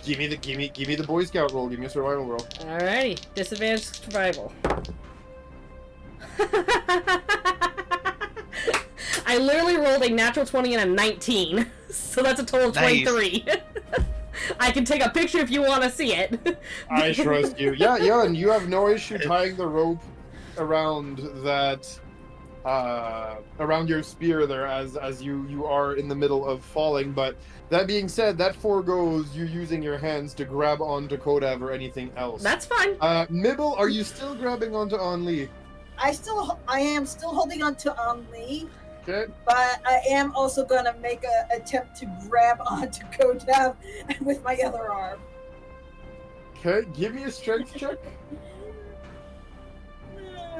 Give me the Boy Scout roll. Give me a survival roll. Alrighty. Disadvantage survival. I literally rolled a natural 20 and a 19. So that's a total of Nice. 23. I can take a picture if you want to see it. I trust you. Yeah, and you have no issue tying the rope around that, around your spear there as you are in the middle of falling. But that being said, that foregoes you using your hands to grab onto Kodav or anything else. That's fine. Mibble, are you still grabbing onto Anli? I am still holding on to Anli, Okay. but I am also gonna make an attempt to grab onto Kodav with my other arm. Okay, give me a strength check.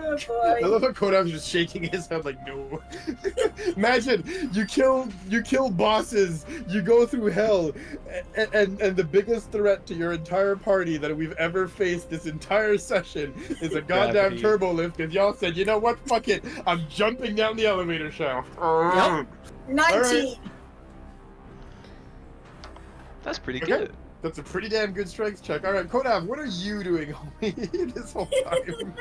Oh, I boy. love how Kodav's just shaking his head like, no. Imagine you kill bosses, you go through hell, and the biggest threat to your entire party that we've ever faced this entire session is a goddamn Gravity. turbo lift, because y'all said, you know what, fuck it, I'm jumping down the elevator shaft. Yep. 19. That's pretty Okay. good. That's a pretty damn good strength check. Alright, Kodav, what are you doing this whole time?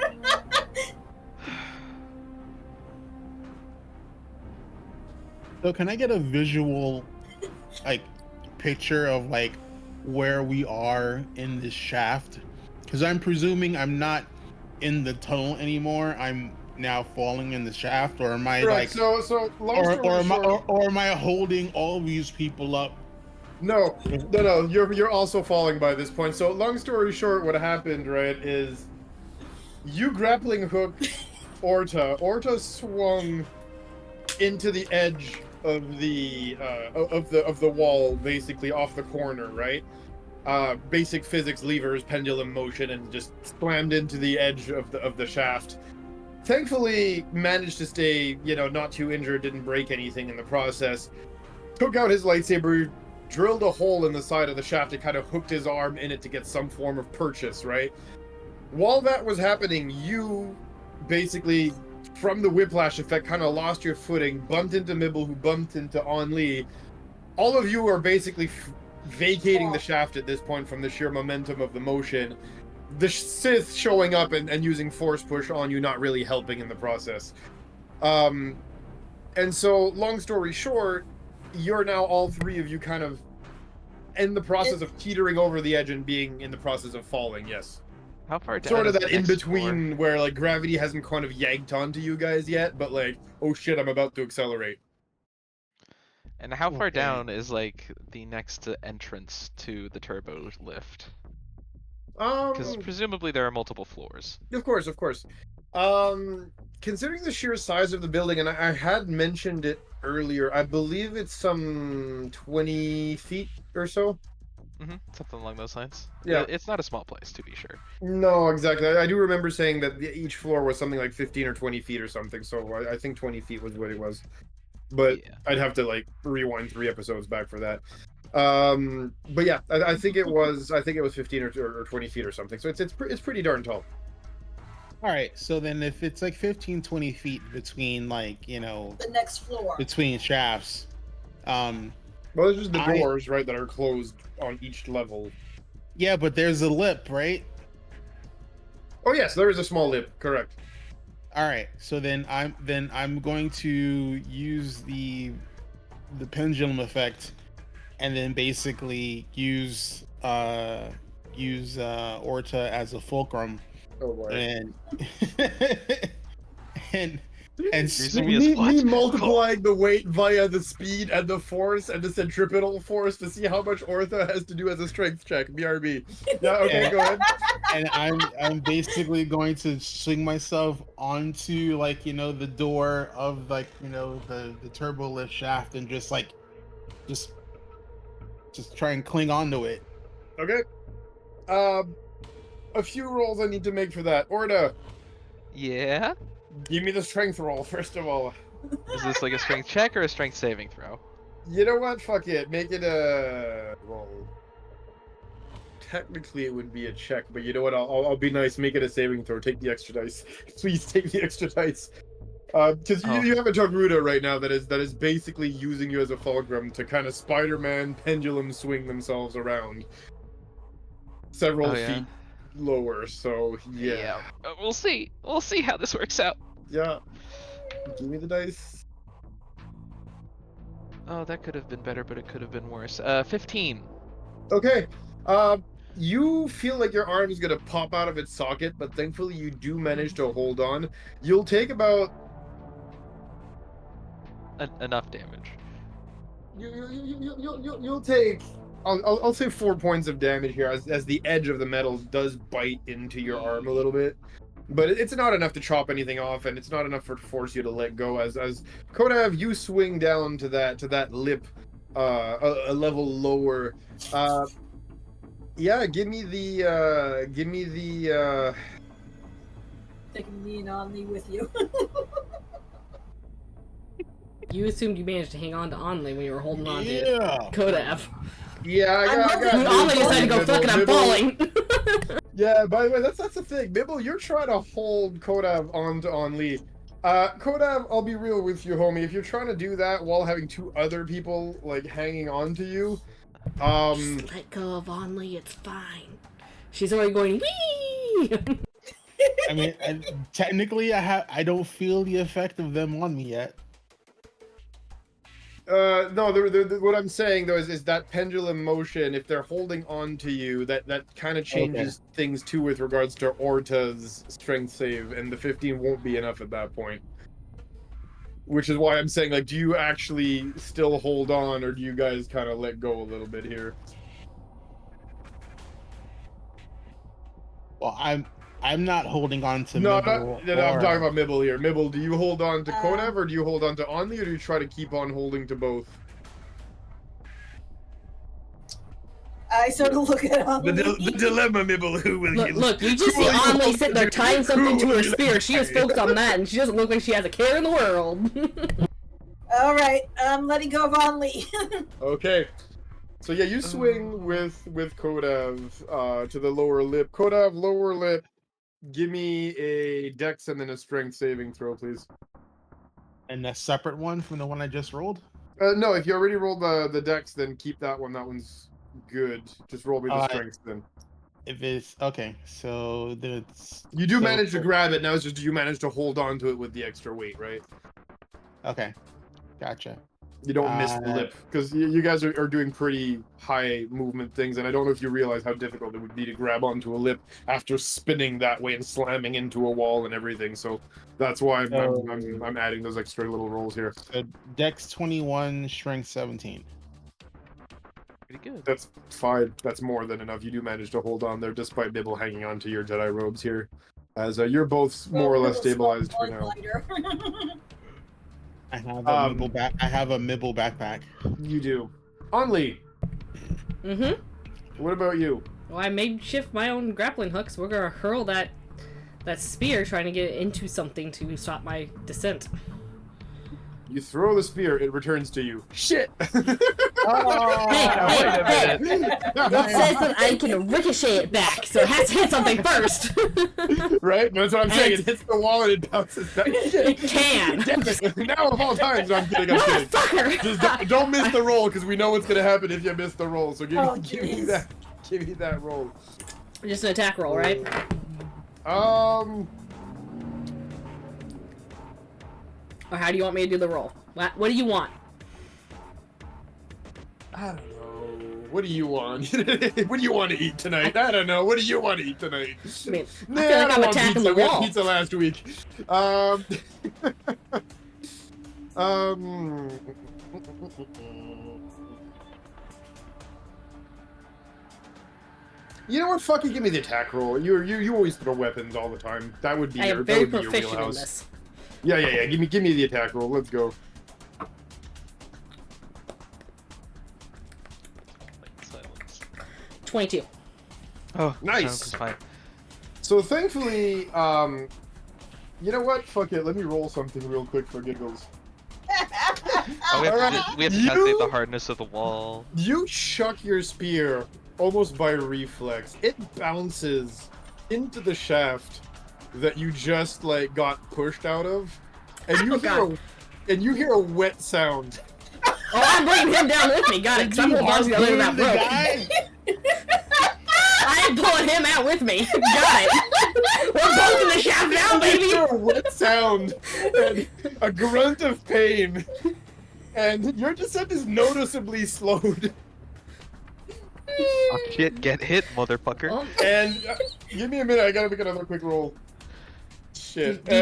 So can I get a visual, like, picture of like where we are in this shaft? Because I'm presuming I'm not in the tunnel anymore. I'm now falling in the shaft, or am I Right, like, so long story short, or am I holding all these people up? No, you're also falling by this point. So long story short, what happened, right, is you grappling hooked Orta. Orta swung into the edge of the wall, basically off the corner, right? Basic physics levers, pendulum motion, and just slammed into the edge of the shaft. Thankfully, managed to stay, not too injured, didn't break anything in the process. Took out his lightsaber, drilled a hole in the side of the shaft, and kind of hooked his arm in it to get some form of purchase, right? While that was happening, you basically, from the whiplash effect, kind of lost your footing, bumped into Mibble, who bumped into Anli. All of you are basically vacating the shaft at this point from the sheer momentum of the motion. The Sith showing up and using force push on you, not really helping in the process. And so, long story short, you're now, all three of you, kind of in the process of teetering over the edge and being in the process of falling, yes. How far down? Sort of is that the in next between floor? where like gravity hasn't kind of yanked onto you guys yet, but like, oh shit, I'm about to accelerate. And how far Okay. down is like the next entrance to the turbo lift? Because presumably there are multiple floors. Of course, of course. Considering the sheer size of the building, and I had mentioned it earlier, I believe it's some 20 feet or so. Something along those lines. Yeah. It's not a small place, to be sure. No, exactly. I do remember saying that each floor was something like 15 or 20 feet or something, so I think 20 feet was what it was. But Yeah. I'd have to like rewind 3 episodes back for that. But yeah, I think it was 15 or 20 feet or something. So it's pretty darn tall. All right, so then if it's like 15, 20 feet between like, you know, The next floor. between shafts, Well, there's just the doors, right, that are closed on each level. yeah, but there's a lip, right? Oh yes, there is a small lip, correct. All right, so then I'm going to use the pendulum effect, and then basically use Orta as a fulcrum, Oh boy. and and Using me as me what? multiplying the weight via the speed and the force and the centripetal force to see how much Ortha has to do as a strength check. BRB. Yeah, okay, go ahead. and I'm basically going to swing myself onto, like, you know, the door of, like, you know, the turbo lift shaft, and just try and cling onto it. Okay. A few rolls I need to make for that. Orta, Yeah? give me the strength roll, first of all. Is this like a strength check or a strength saving throw? You know what? Fuck it. Make it a... Well, technically it would be a check, but you know what? I'll be nice. Make it a saving throw. Take the extra dice. Please take the extra dice. Because you have a Togruta right now that is basically using you as a fulcrum to kind of Spider-Man pendulum swing themselves around several feet lower. So yeah. We'll see. We'll see how this works out. Yeah. Give me the dice. Oh, that could have been better, but it could have been worse. 15. Okay. You feel like your arm is gonna pop out of its socket, but thankfully you do manage to hold on. You'll take about Enough damage. you'll take I'll say 4 points of damage here as the edge of the metal does bite into your arm a little bit, but it's not enough to chop anything off, and it's not enough to force you to let go. As Kodav, you swing down to that lip, a level lower. Yeah, give me the Taking me and Omni with you. You assumed you managed to hang on to Onley when you were holding on to Yeah. Kodav. Yeah, I got Dude, Onley decided to go, fuck it, I'm falling. Yeah, by the way, that's the thing. Mibble, you're trying to hold Kodav onto Only. Kodav, I'll be real with you, homie. If you're trying to do that while having 2 other people like hanging on to you, Just let go of Onley, it's fine. She's already going, wee! I mean, technically, I don't feel the effect of them on me yet. no, what I'm saying though is that pendulum motion, if they're holding on to you, that kind of changes things too with regards to Orta's strength save, and the 15 won't be enough at that point. Which is why I'm saying, like, do you actually still hold on, or do you guys kind of let go a little bit here? Well, I'm not holding on to No, Mibble I'm talking about Mibble here. Mibble, do you hold on to Kodav, or do you hold on to Only, or do you try to keep on holding to both? I sort of look at Omni. The dilemma, Mibble, who will you... Look, you just see Onley sitting there tying something to her spear. She is focused on that, and she doesn't look like she has a care in the world. Alright, I'm letting go of Only. Okay. So yeah, you swing with Kodav to the lower lip. Kodav, lower lip. Give me a dex and then a strength saving throw, please. And a separate one from the one I just rolled? No, if you already rolled the dex, then keep that one. That one's good. Just roll me the strength then. If it's okay, so that's You do manage to grab it. Now it's just, do you manage to hold on to it with the extra weight, right? Okay, gotcha. You don't miss the lip, because you guys are doing pretty high movement things, and I don't know if you realize how difficult it would be to grab onto a lip after spinning that way and slamming into a wall and everything. So that's why I'm adding those extra little rolls here. Dex 21, Strength 17. Pretty good. That's fine. That's more than enough. You do manage to hold on there, despite Bibble hanging on to your Jedi robes here, as you're both more or less stabilized for now. I have a Mibble back. I have a Mibble backpack. You do. Only. Mm-hmm. What about you? Well, I made shift my own grappling hooks. We're gonna hurl that spear, trying to get it into something to stop my descent. You throw the spear, it returns to you. Shit! Hey! It says that I can ricochet it back, so it has to hit something first. Right? That's what I'm saying. It hits the wall and it bounces back. It can. Now of all times, I'm kidding. Motherfucker! Just don't miss the roll, because we know what's gonna happen if you miss the roll. So give me that roll. Just an attack roll, right? Or how do you want me to do the roll? What do you want? I don't know. What do you want? What do you want to eat tonight? I don't know. What do you want to eat tonight? I mean, I feel like I'm attacking the We wall. had pizza last week. You know what? Fuck it, give me the attack roll. You always throw weapons all the time. That would be I your am very that would be your proficient in wheelhouse. this. Yeah. Give me the attack roll. Let's go. Silence. 22. Oh, Nice. That's fine. So thankfully, you know what? Fuck it. Let me roll something real quick for giggles. Oh, we have Alright, to calculate the hardness of the wall. You chuck your spear almost by reflex. It bounces into the shaft that you just like got pushed out of, and you hear a wet sound. Oh, I'm bringing him down with me. Got it. 'Cause I'm holding on to the other end of that rope. I am pulling him out with me. Got it. We're both in the shaft now, You baby. hear a wet sound and a grunt of pain, and your descent is noticeably slowed. Oh shit, get hit, motherfucker. Well, And give me a minute, I gotta make another quick roll. Shit. Do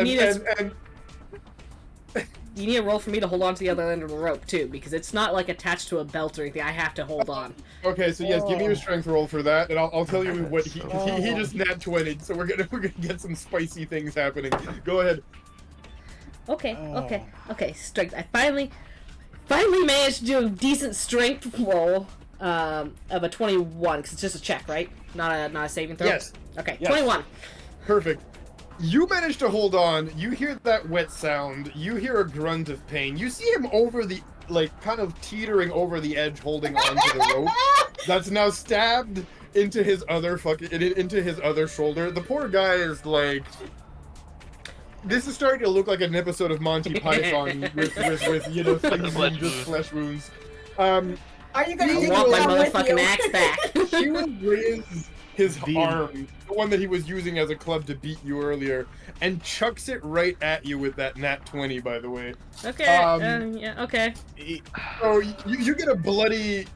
you need a roll for me to hold on to the other end of the rope too, because it's not like attached to a belt or anything. I have to hold on. Okay, so yes, give me your strength roll for that, and I'll tell you what he just nat 20'd, so we're gonna get some spicy things happening. Go ahead. Okay. Strength. I finally managed to do a decent strength roll of a 21, because it's just a check, right? Not a saving throw. Yes. Okay, Yes. 21. Perfect. You manage to hold on. You hear that wet sound. You hear a grunt of pain. You see him over the, kind of teetering over the edge, holding onto the rope. That's now stabbed into his other shoulder. The poor guy is like. This is starting to look like an episode of Monty Python with things and just flesh wounds. Are you gonna I take want it my down with motherfucking you? axe back. He would raise his arm, the one that he was using as a club to beat you earlier, and chucks it right at you with that nat 20, by the way. Okay. Yeah. Okay. So you get a bloody,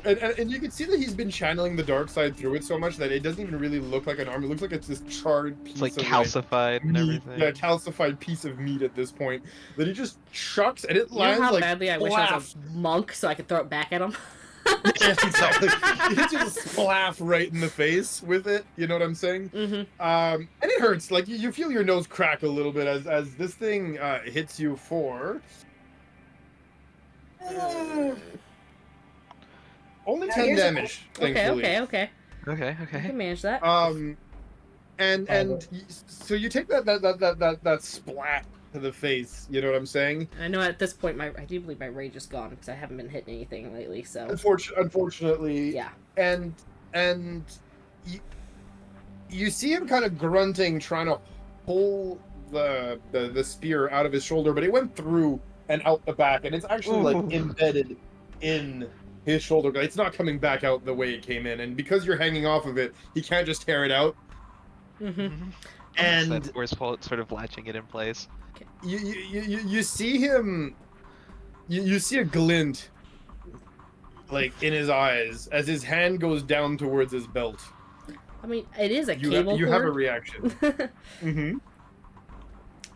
and you can see that he's been channeling the dark side through it so much that it doesn't even really look like an arm. It looks like it's this charred piece It's like of calcified and meat, everything. yeah, calcified piece of meat at this point that he just chucks, and it You lands know how like badly I wish I was a monk so I could throw it back at him? Yeah, exactly. He hits you a splaff right in the face with it. You know what I'm saying? Mm-hmm. And it hurts. Like you feel your nose crack a little bit as this thing hits you for only Now 10 here's a- damage. Thankfully. Okay. I Okay. can manage that. So you take that splat to the face. You know what I'm saying? I know at this point I do believe my rage is gone because I haven't been hitting anything lately. So Unfortunately, yeah. and you see him kind of grunting, trying to pull the spear out of his shoulder, but it went through and out the back, and it's actually like embedded in his shoulder. It's not coming back out the way it came in, and because you're hanging off of it, he can't just tear it out. Mm-hmm. And That's sort of latching it in place. you see him you see a glint, like, in his eyes as his hand goes down towards his belt. I mean, it is a You cable have, you have a cord. reaction. Mm-hmm.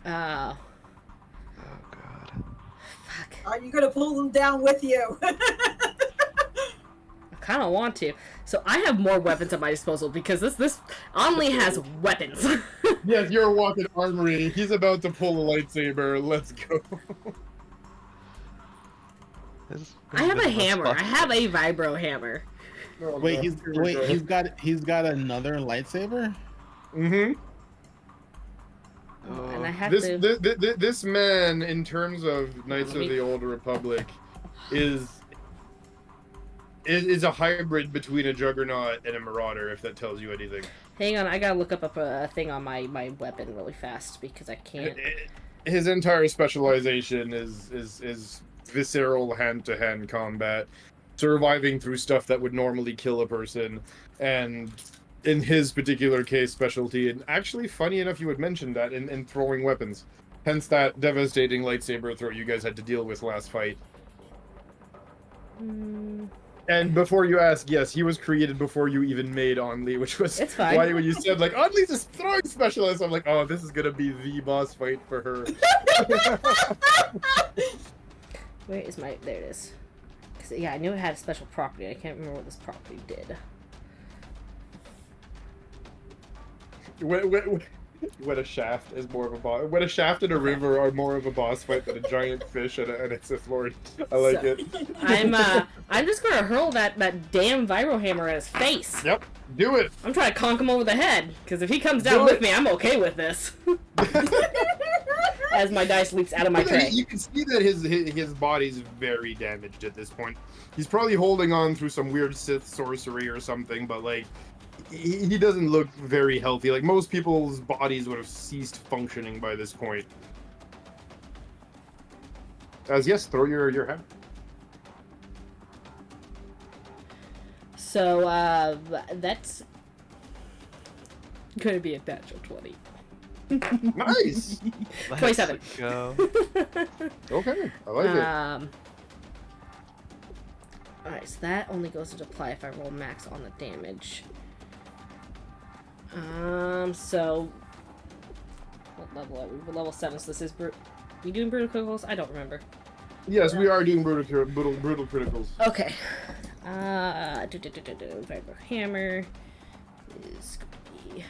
Oh, Oh god. fuck. Are you gonna pull them down with you? I kind of want to. So I have more weapons at my disposal because this Only has weapons. Yes, you're a walking armory. He's about to pull a lightsaber. Let's go. I have a This is hammer. I have a vibro hammer. Oh, Wait, no. Here we go. he's got another lightsaber? Mm-hmm. And I have This, to. this man, in terms of Knights of the Old Republic, is a hybrid between a Juggernaut and a Marauder, if that tells you anything. Hang on, I gotta look up a thing on my weapon really fast because I can't. His entire specialization is visceral hand-to-hand combat, surviving through stuff that would normally kill a person, and in his particular case, specialty, and actually, funny enough, you would mention that in throwing weapons. Hence that devastating lightsaber throw you guys had to deal with last fight. And before you ask, yes, he was created before you even made Only, which was It's fine. why when you said, like, Only's a throwing specialist, I'm like, oh, this is gonna be the boss fight for her. Where is my? There it is. 'Cause, yeah, I knew it had a special property. I can't remember what this property did. When a shaft is more of a boss. When a shaft and a river are more of a boss fight than a giant fish and a Sith Lord. I like So, it. I'm just gonna hurl that damn vibro hammer at his face. Yep, do it. I'm trying to conk him over the head, because if he comes Do down with it. me, I'm okay with this. As my dice leaps out of my tray. You can see that his body's very damaged at this point. He's probably holding on through some weird Sith sorcery or something, but like he doesn't look very healthy. Like most people's bodies would have ceased functioning by this point. As yes, throw your hammer. So, that's gonna be a natural 20. Nice. 27. Go. Okay, I like it. Alright, so that only goes into play if I roll max on the damage. So what level are we? We're level 7, so this is we doing brutal criticals? I don't remember. Yes, we are doing brutal criticals. Okay. Vibro hammer is gonna be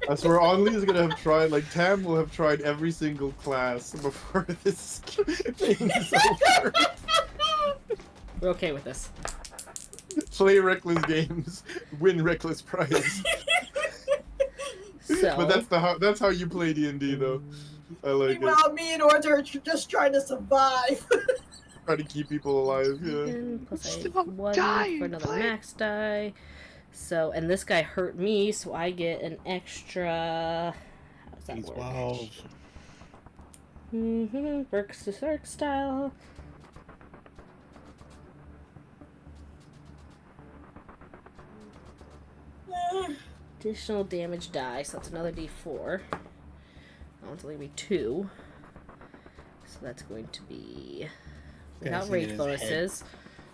I swear, Only is gonna have tried, like, Tam will have tried every single class before this thing is over. We're okay with this. Play reckless games, win reckless prize. So, But that's how you play D&D, though. I like it. Meanwhile, me and Order are just trying to survive. Try to keep people alive, yeah. and plus I Stop 1 dying, for another play. max die. So, and this guy hurt me, so I get an extra. How does that work? 12. Works to Cirque style. Additional damage die, so that's another d4. That one's only be 2. So that's going to be without gonna rage get his bonuses.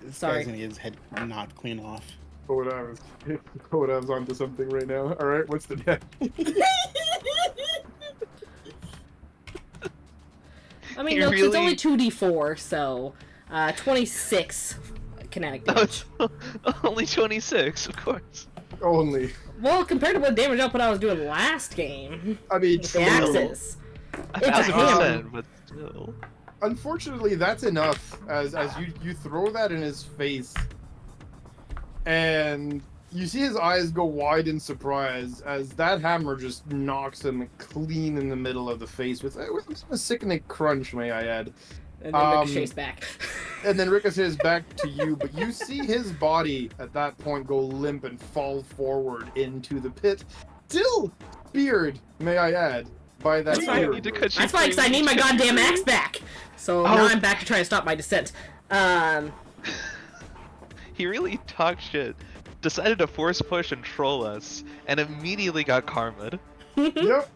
This Sorry. guy's gonna get his head knocked clean off. Kodav's onto something right now. Alright, what's the death? I mean, You're no, 'cause it's really- only 2d4, so 26 kinetic Oh, damage. it's only 26, of course. Only. Well, compared to what damage output I was doing last game, I mean, with the true. axes. It's a 1,000%, but still. Unfortunately, that's enough. As you throw that in his face, and you see his eyes go wide in surprise as that hammer just knocks him clean in the middle of the face with a sickening crunch, may I add. And then ricochets back. And then ricochets back to you, but you see his body at that point go limp and fall forward into the pit. Still speared, may I add, by that That's fine. spear. Need to cut you That's why, 'cause I free. need my goddamn axe back. So now I'm back to try to stop my descent. He really talked shit decided to force push and troll us, and immediately got karma'd. Yep.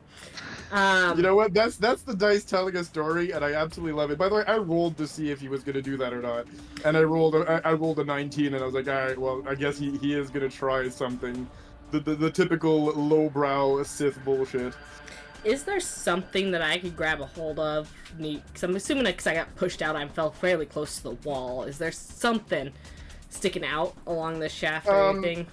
Um, You know what? That's the dice telling a story, and I absolutely love it. By the way, I rolled to see if he was gonna do that or not, and I rolled a 19, and I was like, all right, well, I guess he is gonna try something. The typical lowbrow Sith bullshit. Is there something that I could grab a hold of? Because I'm assuming that because I got pushed out, I fell fairly close to the wall. Is there something sticking out along the shaft or anything?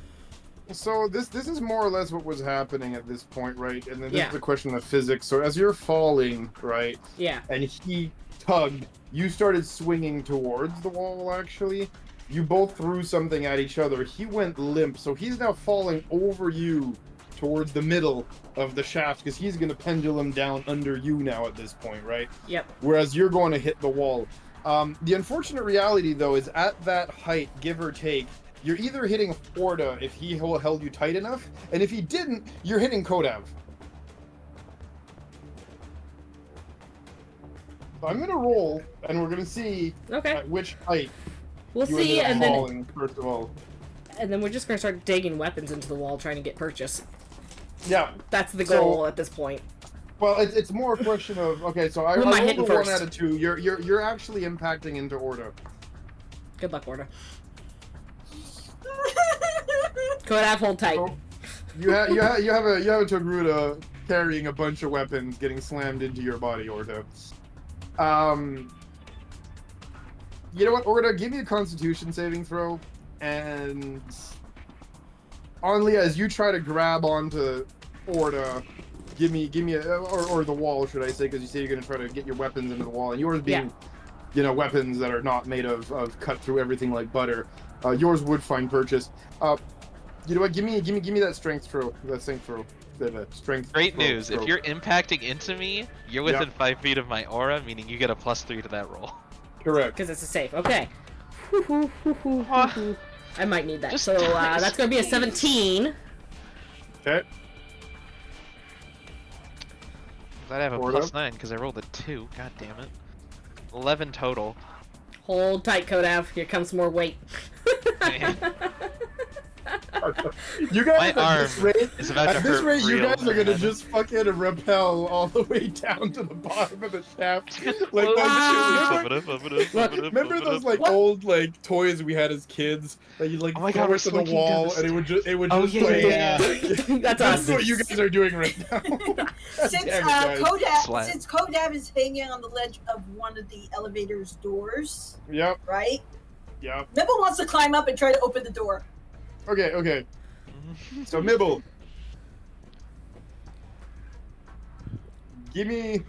So this is more or less what was happening at this point, right? And then this Yeah. is a question of physics. So as you're falling, right, Yeah. and he tugged, you started swinging towards the wall, actually. You both threw something at each other. He went limp, so he's now falling over you towards the middle of the shaft, because he's going to pendulum down under you now at this point, right? Yep. Whereas you're going to hit the wall. The unfortunate reality, though, is at that height, give or take, you're either hitting Horda if he held you tight enough, and if he didn't, you're hitting Kodav. So I'm gonna roll, and we're gonna see Okay. at which height We'll you see, ended and up then falling, first of all. we're just gonna start digging weapons into the wall, trying to get purchase. Yeah. That's the So- goal at this point. Well, it's more a question of, okay, so I Who am I rolled hitting a 1 first? out of 2. You're actually impacting into Orda. Good luck, Orda. Kodav, hold tight. So, you have a Togruta carrying a bunch of weapons getting slammed into your body, Orda. You know what, Orda? Give me a Constitution saving throw, and Only as you try to grab onto Orda, give me or the wall, should I say? Because you say you're gonna try to get your weapons into the wall, and yours being, weapons that are not made of cut through everything like butter. Yours would find purchase. You know what? Give me that strength throw. That strength throw. That strength. Great throw, news. throw. If you're impacting into me, you're within 5 feet of my aura, meaning you get a +3 to that roll. Correct. Because it's a safe. Okay. I might need that. Just So dice, that's going to be a 17. Okay. Glad I have a Order. +9 because I rolled a 2. God damn it. 11 total. Hold tight, Kodav. Here comes more weight. You guys My at arm this rate, is about to at this hurt rate, you real guys are gonna bad. just fucking rappel all the way down to the bottom of the shaft. Like Ah! remember those like What? old like toys we had as kids that you like Oh my throw God, we're it to the slinking down wall the and it would Oh, just yeah, like yeah. That's That's awesome. what you guys are doing right now. Since Damn it, guys. Slap. since Kodav is hanging on the ledge of one of the elevator's doors, Yep, right? yep. Mibble wants to climb up and try to open the door. Okay. So Mibble, give me.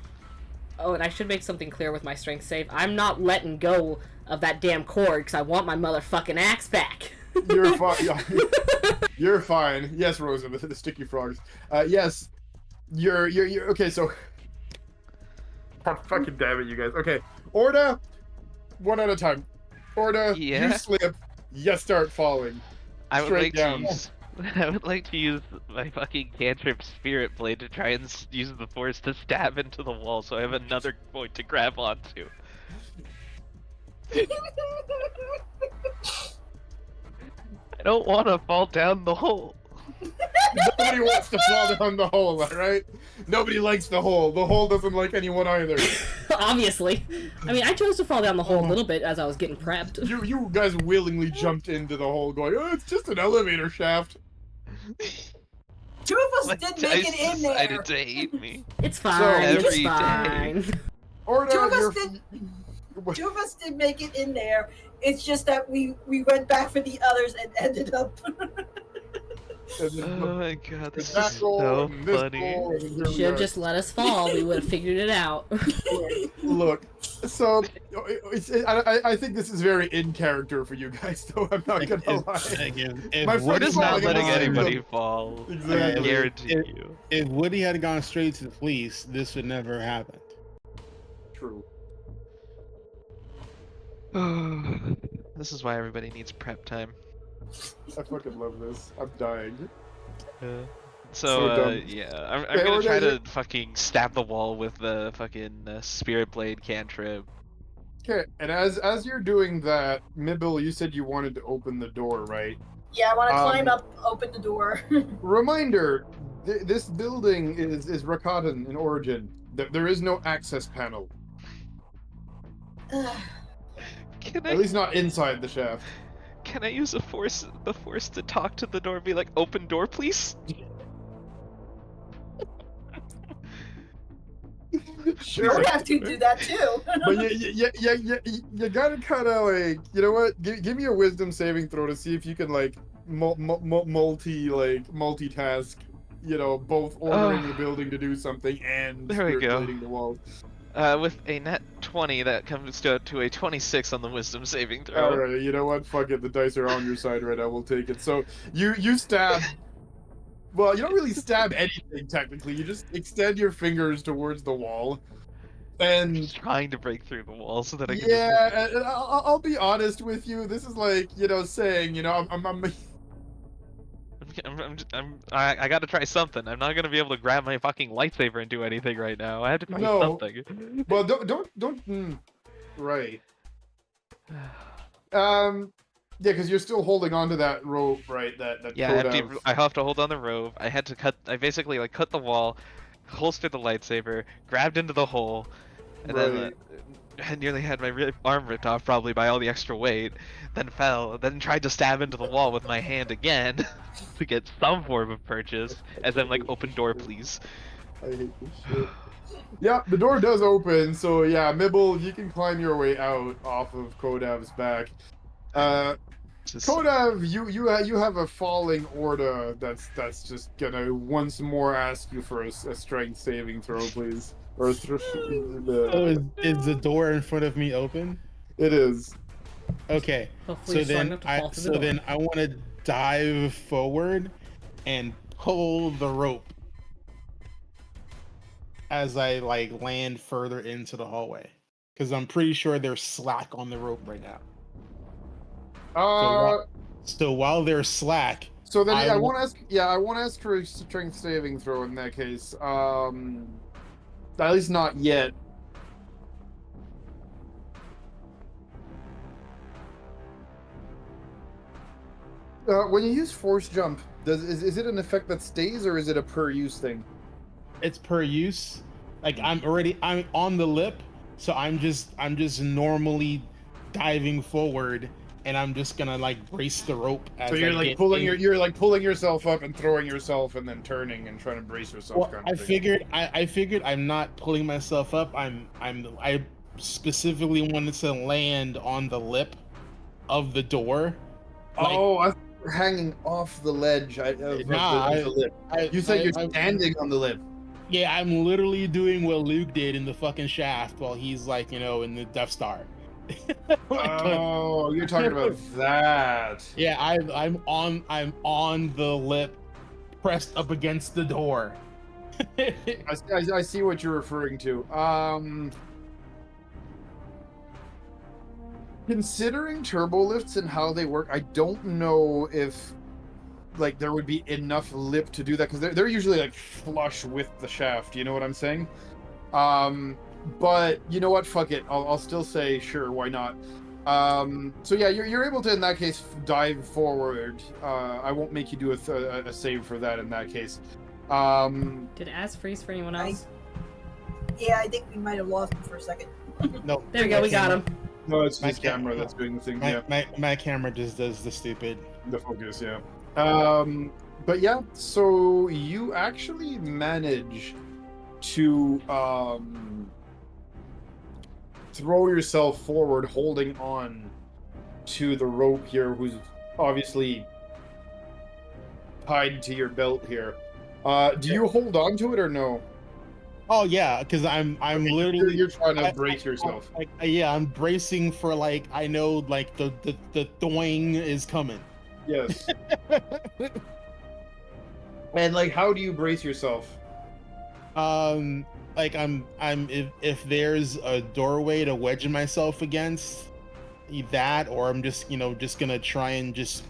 Oh, and I should make something clear with my strength save. I'm not letting go of that damn cord because I want my motherfucking axe back. You're fine. You're fine. Yes, Rosa, the sticky frogs. Yes, you're okay. So, oh, fucking damn it, you guys. Okay, Orda, one at a time. Orda, Yeah? you slip, you start falling. I would Straight like down. to use. I would like to use my fucking cantrip Spirit Blade to try and use the force to stab into the wall, so I have another point to grab onto. I don't want to fall down the hole. Nobody wants to fall down the hole, all right? Nobody likes the hole. The hole doesn't like anyone either. Obviously. I mean, I chose to fall down the hole a little bit as I was getting prepped. You guys willingly jumped into the hole, going, "Oh, it's just an elevator shaft." Two of My us did make dice it in there. decided to hate me. It's fine. every It's day. fine. Orda, Two of us you're. did. Two of us did make it in there. It's just that we went back for the others and ended up. Oh my god, this is That roll, so and this funny. roll, and here You we should have are. just let us fall. We would have figured it out. Look, so I think this is very in character for you guys, though. I'm not gonna lie. If My We're friend just is not falling letting behind anybody them. fall. Exactly. I guarantee you. if Woody had gone straight to the police, this would never have happened. True. This is why everybody needs prep time. I fucking love this. I'm dying. So, dumb. yeah, I'm Okay, gonna we're try gonna- to fucking stab the wall with the fucking Spirit Blade cantrip. Okay, and as you're doing that, Mibble, you said you wanted to open the door, right? Yeah, I want to climb up, open the door. Reminder: this building is Rakatan in origin. There is no access panel. Can At least not inside the shaft. Can I use the force to talk to the door and be like, open door, please? Sure, I would have to do that too. But you gotta kind of like, you know what? Give me a wisdom saving throw to see if you can like multitask. You know, both ordering the building to do something and There we go. blading the walls. With a net 20, that comes to a 26 on the wisdom saving throw. All right, you know what? Fuck it. The dice are on your side right now. We'll take it. So you stab. Well, you don't really stab anything technically. You just extend your fingers towards the wall, and Just trying to break through the wall so that I can. yeah, and I'll be honest with you. This is like, you know, saying, you know, I gotta try something. I'm not gonna be able to grab my fucking lightsaber and do anything right now. I have to try something. Well, don't. Right. Yeah, because you're still holding onto that rope, right? That Yeah, I have to hold on the rope. I had to cut. I basically like cut the wall, holstered the lightsaber, grabbed into the hole, and then I nearly had my arm ripped off, probably by all the extra weight. Then fell. Then tried to stab into the wall with my hand again to get some form of purchase. As I'm like, open door, please. I hate this shit. Yeah, the door does open, so yeah, Mibble, you can climb your way out off of Kodav's back. Kodav, you have a falling order that's just gonna once more ask you for a strength saving throw, please. Or is the door in front of me open? It is. Okay. Hopefully then I want to dive forward and pull the rope as I like land further into the hallway, because I'm pretty sure there's slack on the rope right now. So while they're slack, so then I won't ask for a strength saving throw in that case. At least not yet. When you use force jump, is it an effect that stays, or is it a per use thing? It's per use. Like I'm on the lip, so I'm just normally diving forward, and I'm just gonna like brace the rope. So you're like pulling yourself up and throwing yourself, and then turning and trying to brace yourself. Well, I figured I'm not pulling myself up. I specifically wanted to land on the lip of the door. Like, you're hanging off the ledge of the lip. You said you're standing on the lip. Yeah, I'm literally doing what Luke did in the fucking shaft while he's like, you know, in the Death Star. Oh, you're talking about that. Yeah, I'm on the lip, pressed up against the door. I see what you're referring to. Considering turbo lifts and how they work, I don't know if like there would be enough lip to do that, because they're usually like flush with the shaft. You know what I'm saying? But you know what? Fuck it. I'll still say sure. Why not? So yeah, you're able to in that case dive forward. I won't make you do a save for that in that case. Did Az freeze for anyone else? Yeah, I think we might have lost him for a second. No. There we go. We got him. No, it's his camera that's doing the thing. My camera just does the stupid. The focus, yeah. But yeah, so you actually manage to throw yourself forward, holding on to the rope here, who's obviously tied to your belt here. Do you hold on to it or no? Oh yeah, because I'm literally you're trying to brace yourself. I'm bracing for like I know like the doing is coming. Yes. And like, how do you brace yourself? Like I'm if there's a doorway to wedge myself against that, or I'm just gonna try and just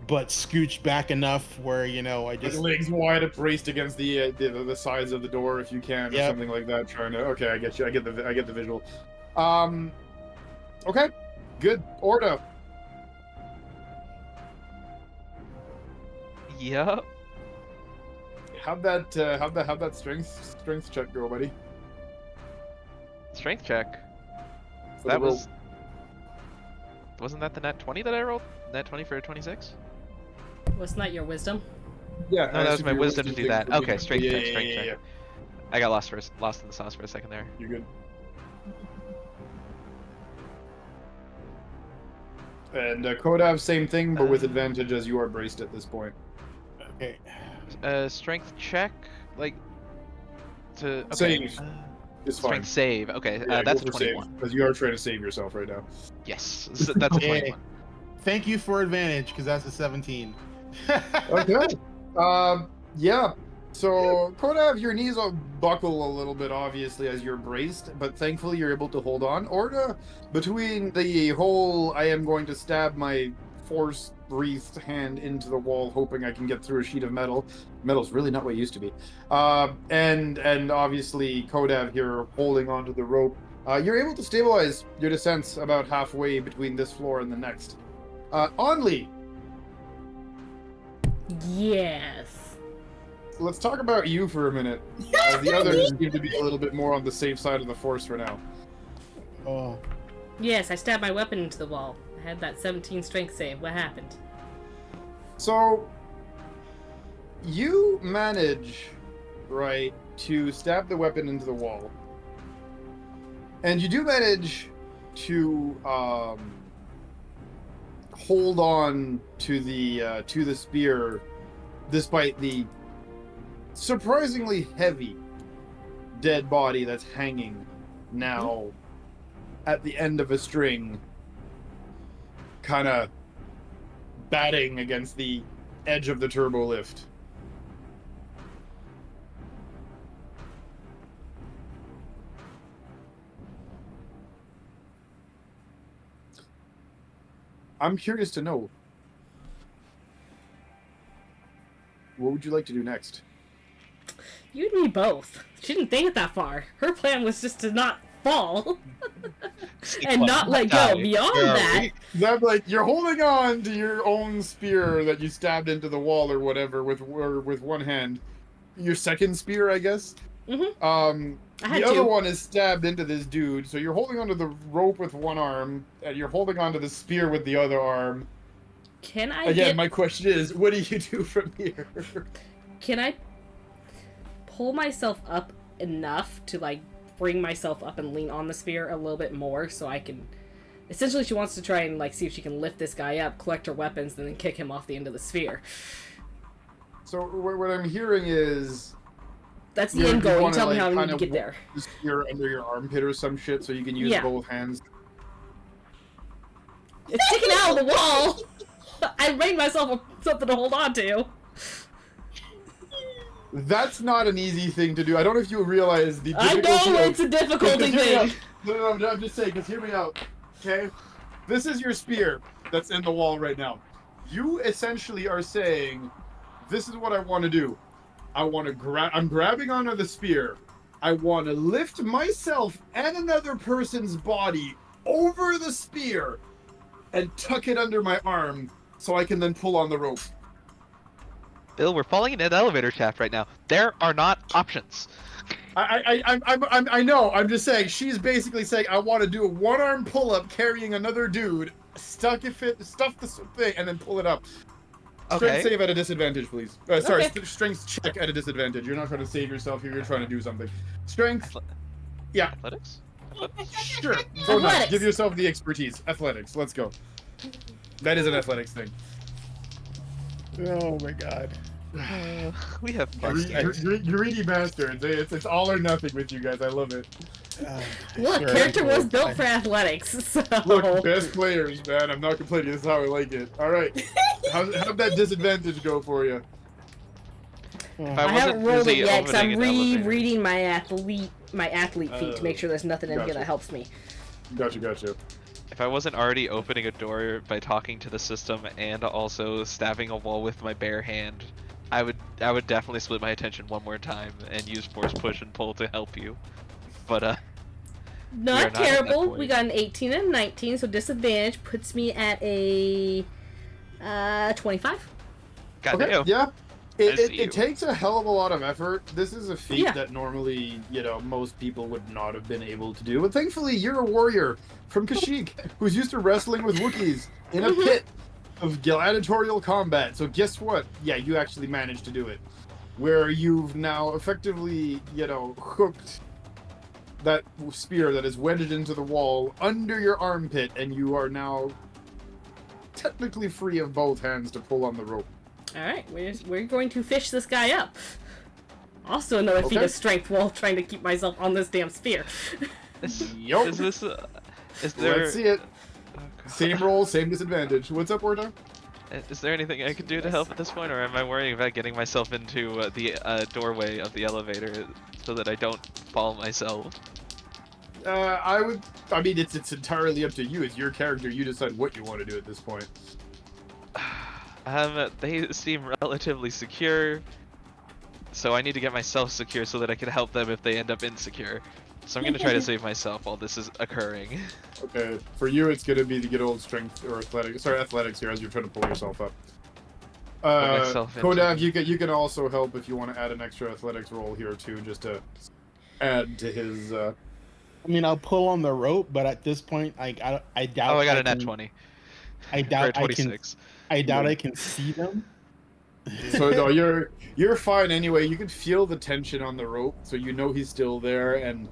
but scooch back enough where I just legs wide braced against the sides of the door if you can, or something like that. Trying to I get you. I get the visual. Okay, good. Order. Yep. How'd that strength check go, buddy? Strength check. For That the rope. was. Wasn't that the nat 20 that I rolled? Nat 20 for a 26? Wasn't that your wisdom? Yeah, No, that was my wisdom to do that. thing. Okay, strength check, Yeah, strength yeah, check. I got lost in the sauce for a second there. You're good. And Kodav, same thing, but with advantage as you are braced at this point. Okay. Strength check, like to okay. Save. It's fine. Strength save. Okay, Yeah, that's a go for save, 21. because you are trying to save yourself right now. Yes, that's a 21. Thank you for advantage, because that's a 17. Okay. Yeah. So, Kodav, your knees will buckle a little bit, obviously, as you're braced, but thankfully you're able to hold on. Orda, between the whole, I am going to stab my force-breathed hand into the wall, hoping I can get through a sheet of metal. Metal's really not what it used to be. And obviously, Kodav here holding onto the rope. You're able to stabilize your descents about halfway between this floor and the next. Only, Yes. let's talk about you for a minute. The others seem to be a little bit more on the safe side of the force for now. Oh. Yes, I stabbed my weapon into the wall. I had that 17 strength save. What happened? So, you manage, right, to stab the weapon into the wall. And you do manage to hold on to the spear despite the surprisingly heavy dead body that's hanging now at the end of a string, kind of batting against the edge of the turbo lift. I'm curious to know, what would you like to do next? You and me both. She didn't think it that far. Her plan was just to not fall and not let go. Beyond that, That, like, you're holding on to your own spear that you stabbed into the wall or whatever with one hand. Your second spear, I guess. I had The other two. one is stabbed into this dude, so you're holding onto the rope with one arm, and you're holding onto the spear with the other arm. Can I Again, get... my question is, what do you do from here? Can I pull myself up enough to, like, bring myself up and lean on the spear a little bit more so I can... Essentially, she wants to try and, like, see if she can lift this guy up, collect her weapons, and then kick him off the end of the sphere. So what I'm hearing is... That's the end goal. You wanna, tell me like, how I need kind to of get there. the spear under your armpit or some shit so you can use Yeah. both hands. It's sticking out of the wall! I made myself something to hold on to. That's not an easy thing to do. I don't know if you realize the I difficulty know of- it's a difficulty Hear me thing. out. No, I'm just saying, because hear me out, okay? This is your spear that's in the wall right now. You essentially are saying, this is what I want to do. I'm grabbing onto the spear. I want to lift myself and another person's body over the spear and tuck it under my arm so I can then pull on the rope. Bill, we're falling into an elevator shaft right now. There are not options. I know. I'm just saying. She's basically saying, I want to do a one-arm pull-up carrying another dude, stuff the thing, and then pull it up. Strength Okay. save at a disadvantage, please. Sorry, Okay. strength check at a disadvantage. You're not trying to save yourself here. You're trying to do something. Strength. Yeah, Athletics? sure. Go nuts. Athletics. Give yourself the expertise. Athletics. Let's go. That is an athletics thing. Oh my god. We have fun. Greedy bastards. It's all or nothing with you guys. I love it. Look, Sure, character was cool. built for athletics, so... Look, best players, man. I'm not complaining. This is how I like it. All right. How'd that disadvantage go for you? If I haven't wasn't rolled it busy yet, because I'm opening an elevator- rereading my athlete feat to make sure there's nothing in here Gotcha. that helps me. Gotcha. If I wasn't already opening a door by talking to the system and also stabbing a wall with my bare hand, I would definitely split my attention one more time and use force push and pull to help you. But Not not at that terrible. point. We got an 18 and a 19, so disadvantage puts me at a 25. Goddamn. Yeah. I see you. It takes a hell of a lot of effort. This is a feat Yeah. that normally, most people would not have been able to do. But thankfully, you're a warrior from Kashyyyk who's used to wrestling with Wookiees in a pit of gladiatorial combat. So guess what? Yeah, you actually managed to do it. Where you've now effectively, hooked that spear that is wedded into the wall under your armpit, and you are now technically free of both hands to pull on the rope. Alright, we're going to fish this guy up. Also another feat of strength while trying to keep myself on this damn spear. Yup. Is this? Is there? Let's see it. Oh, God. Same roll, same disadvantage. What's up, Orta? Is there anything I can do to help at this point, or am I worrying about getting myself into the doorway of the elevator so that I don't fall myself? I mean, it's entirely up to you. It's your character. You decide what you want to do at this point. They seem relatively secure, so I need to get myself secure so that I can help them if they end up insecure. So I'm gonna try to save myself while this is occurring. Okay, for you, it's gonna be the good old strength or athletics here as you're trying to pull yourself up. myself into- Kodav, you can also help if you want to add an extra athletics roll here too, just to add to his. I mean, I'll pull on the rope, but at this point, I doubt. Oh, I got a nat 20. I doubt For I can. 26. I doubt I can see them. So no, you're fine anyway. You can feel the tension on the rope, so you know he's still there. And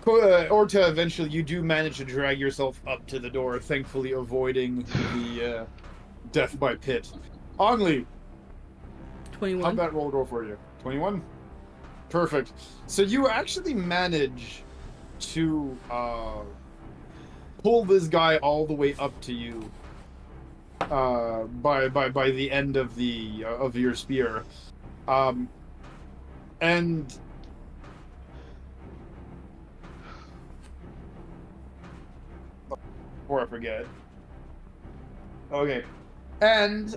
Orta, eventually, you do manage to drag yourself up to the door, thankfully avoiding the death by pit. Only 21. how'd that roll go for you? 21. Perfect. So you actually manage to pull this guy all the way up to you. By the end of the of your spear, and before I forget, okay, and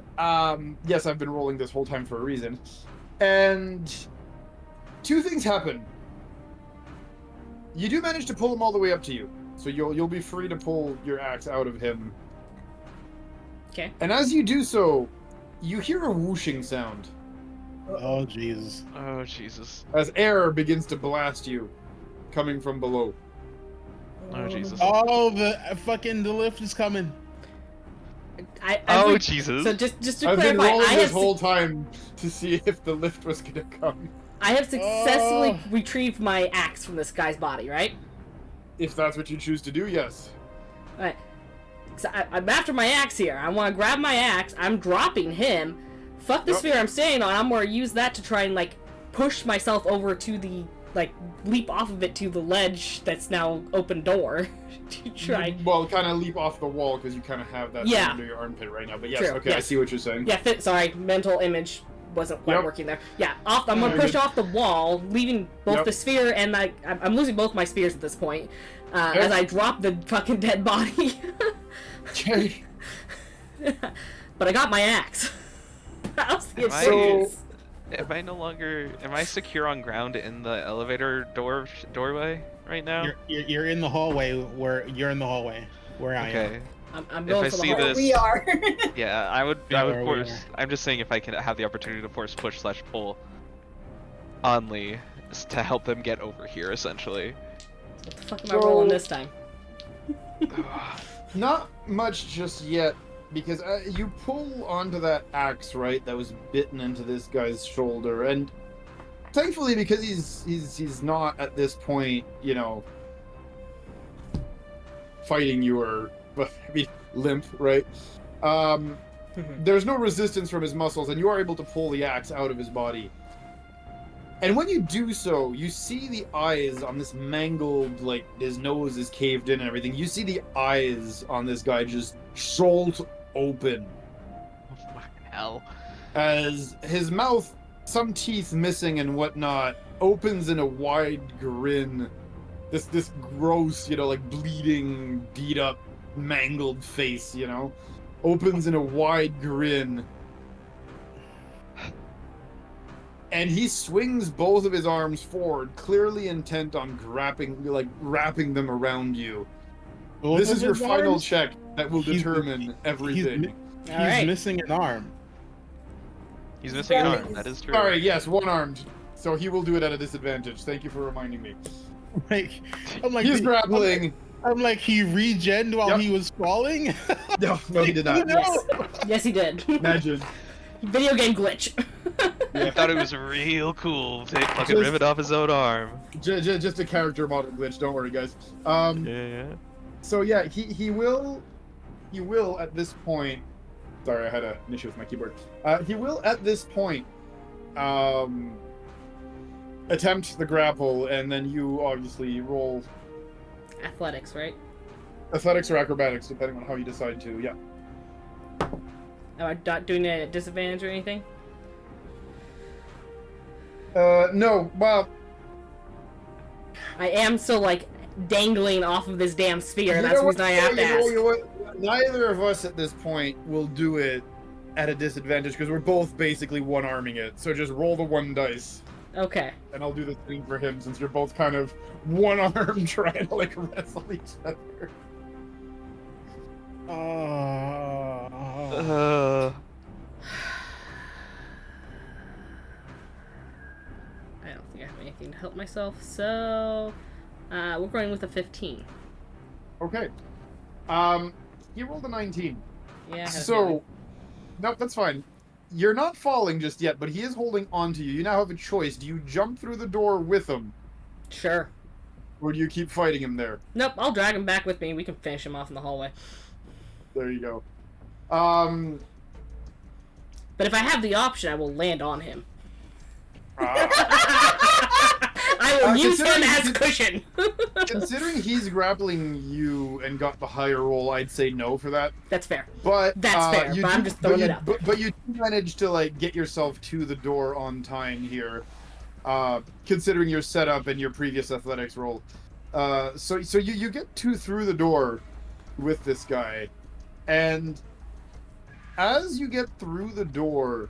yes, I've been rolling this whole time for a reason, and two things happen. You do manage to pull him all the way up to you, so you'll be free to pull your axe out of him. Okay. And as you do so, you hear a whooshing sound Oh Jesus! Oh, Jesus. as air begins to blast you, coming from below. Oh, Jesus. Oh, the lift is coming. Oh, Jesus. So just to I've been clarify, rolling I this have whole time to see if the lift was gonna come. I have successfully Oh. retrieved my axe from this guy's body, right? If that's what you choose to do, yes. Alright. So I'm after my axe here. I want to grab my axe. I'm dropping him. Fuck the Yep. sphere I'm standing on. I'm going to use that to try and, like, push myself over to the, like, leap off of it to the ledge that's now open door. To try. Well, kind of leap off the wall because you kind of have that Yeah. under your armpit right now. But yes, True, okay, I yes. see what you're saying. Yeah, sorry, mental image wasn't quite Yep. working there. Yeah, I'm going to Very push good. off the wall, leaving both Yep. the sphere and, like, I'm losing both my spears at this point. Yep. As I drop the fucking dead body. Okay. But I got my axe. How's the Am I- advantage? Am I secure on ground in the elevator doorway right now? You're in the hallway where I am. Okay. I'm If going I for the see hard- this- We are. Yeah, I would Yeah, where we force. are. I'm just saying if I can have the opportunity to force push/pull on Lee to help them get over here, essentially. What the fuck am I rolling this time? Not much just yet, because you pull onto that axe, right, that was bitten into this guy's shoulder, and thankfully, because he's not at this point, fighting you or, I mean, limp, right? There's no resistance from his muscles, and you are able to pull the axe out of his body. And when you do so, you see the eyes on this mangled, like, his nose is caved in and everything. You see the eyes on this guy just jolt open Oh, fucking hell. as his mouth, some teeth missing and whatnot, opens in a wide grin. This gross, like, bleeding, beat up, mangled face, opens in a wide grin. And he swings both of his arms forward, clearly intent on wrapping them around you. Both This of is your his final arms? check that will He's- determine everything. He's Alright. missing an arm. He's missing an Sorry. arm. That is true. Sorry, yes, one-armed. So he will do it at a disadvantage. Thank you for reminding me. Like, I'm like, He's grappling. I'm like, he regened while Yep. he was falling. No, he did not. Yes. Yes, he did. Imagine. Video game glitch. I thought it was real cool. Take fucking Just- rivet off his own arm. Just a character model glitch. Don't worry, guys. Yeah. So yeah, he will at this point. Sorry, I had an issue with my keyboard. He will at this point attempt the grapple, and then you obviously roll Athletics, right? athletics or acrobatics, depending on how you decide to. Yeah. Am I not doing it at disadvantage or anything? No. Well, I am still like dangling off of this damn sphere. you That's know the reason I have to ask. you know what? Neither of us at this point will do it at a disadvantage because we're both basically one-arming it. So just roll the 1 dice. Okay. And I'll do the same for him since you're both kind of one arm trying to like wrestle each other. I don't think I have anything to help myself, so we're going with a 15. Okay. He rolled a 19. Yeah. I had a So, feeling. nope, that's fine. You're not falling just yet, but he is holding on to you. You now have a choice. Do you jump through the door with him, Sure. or do you keep fighting him there? Nope. I'll drag him back with me. We can finish him off in the hallway. There you go. But if I have the option, I will land on him. uh, I will use him considering as he's- cushion. considering he's grappling you and got the higher roll, I'd say no for that. That's fair. But That's fair, you but I'm do- just throwing but it you- out But you do manage to like get yourself to the door on time here, considering your setup and your previous athletics roll. So you get through the door with this guy, and as you get through the door,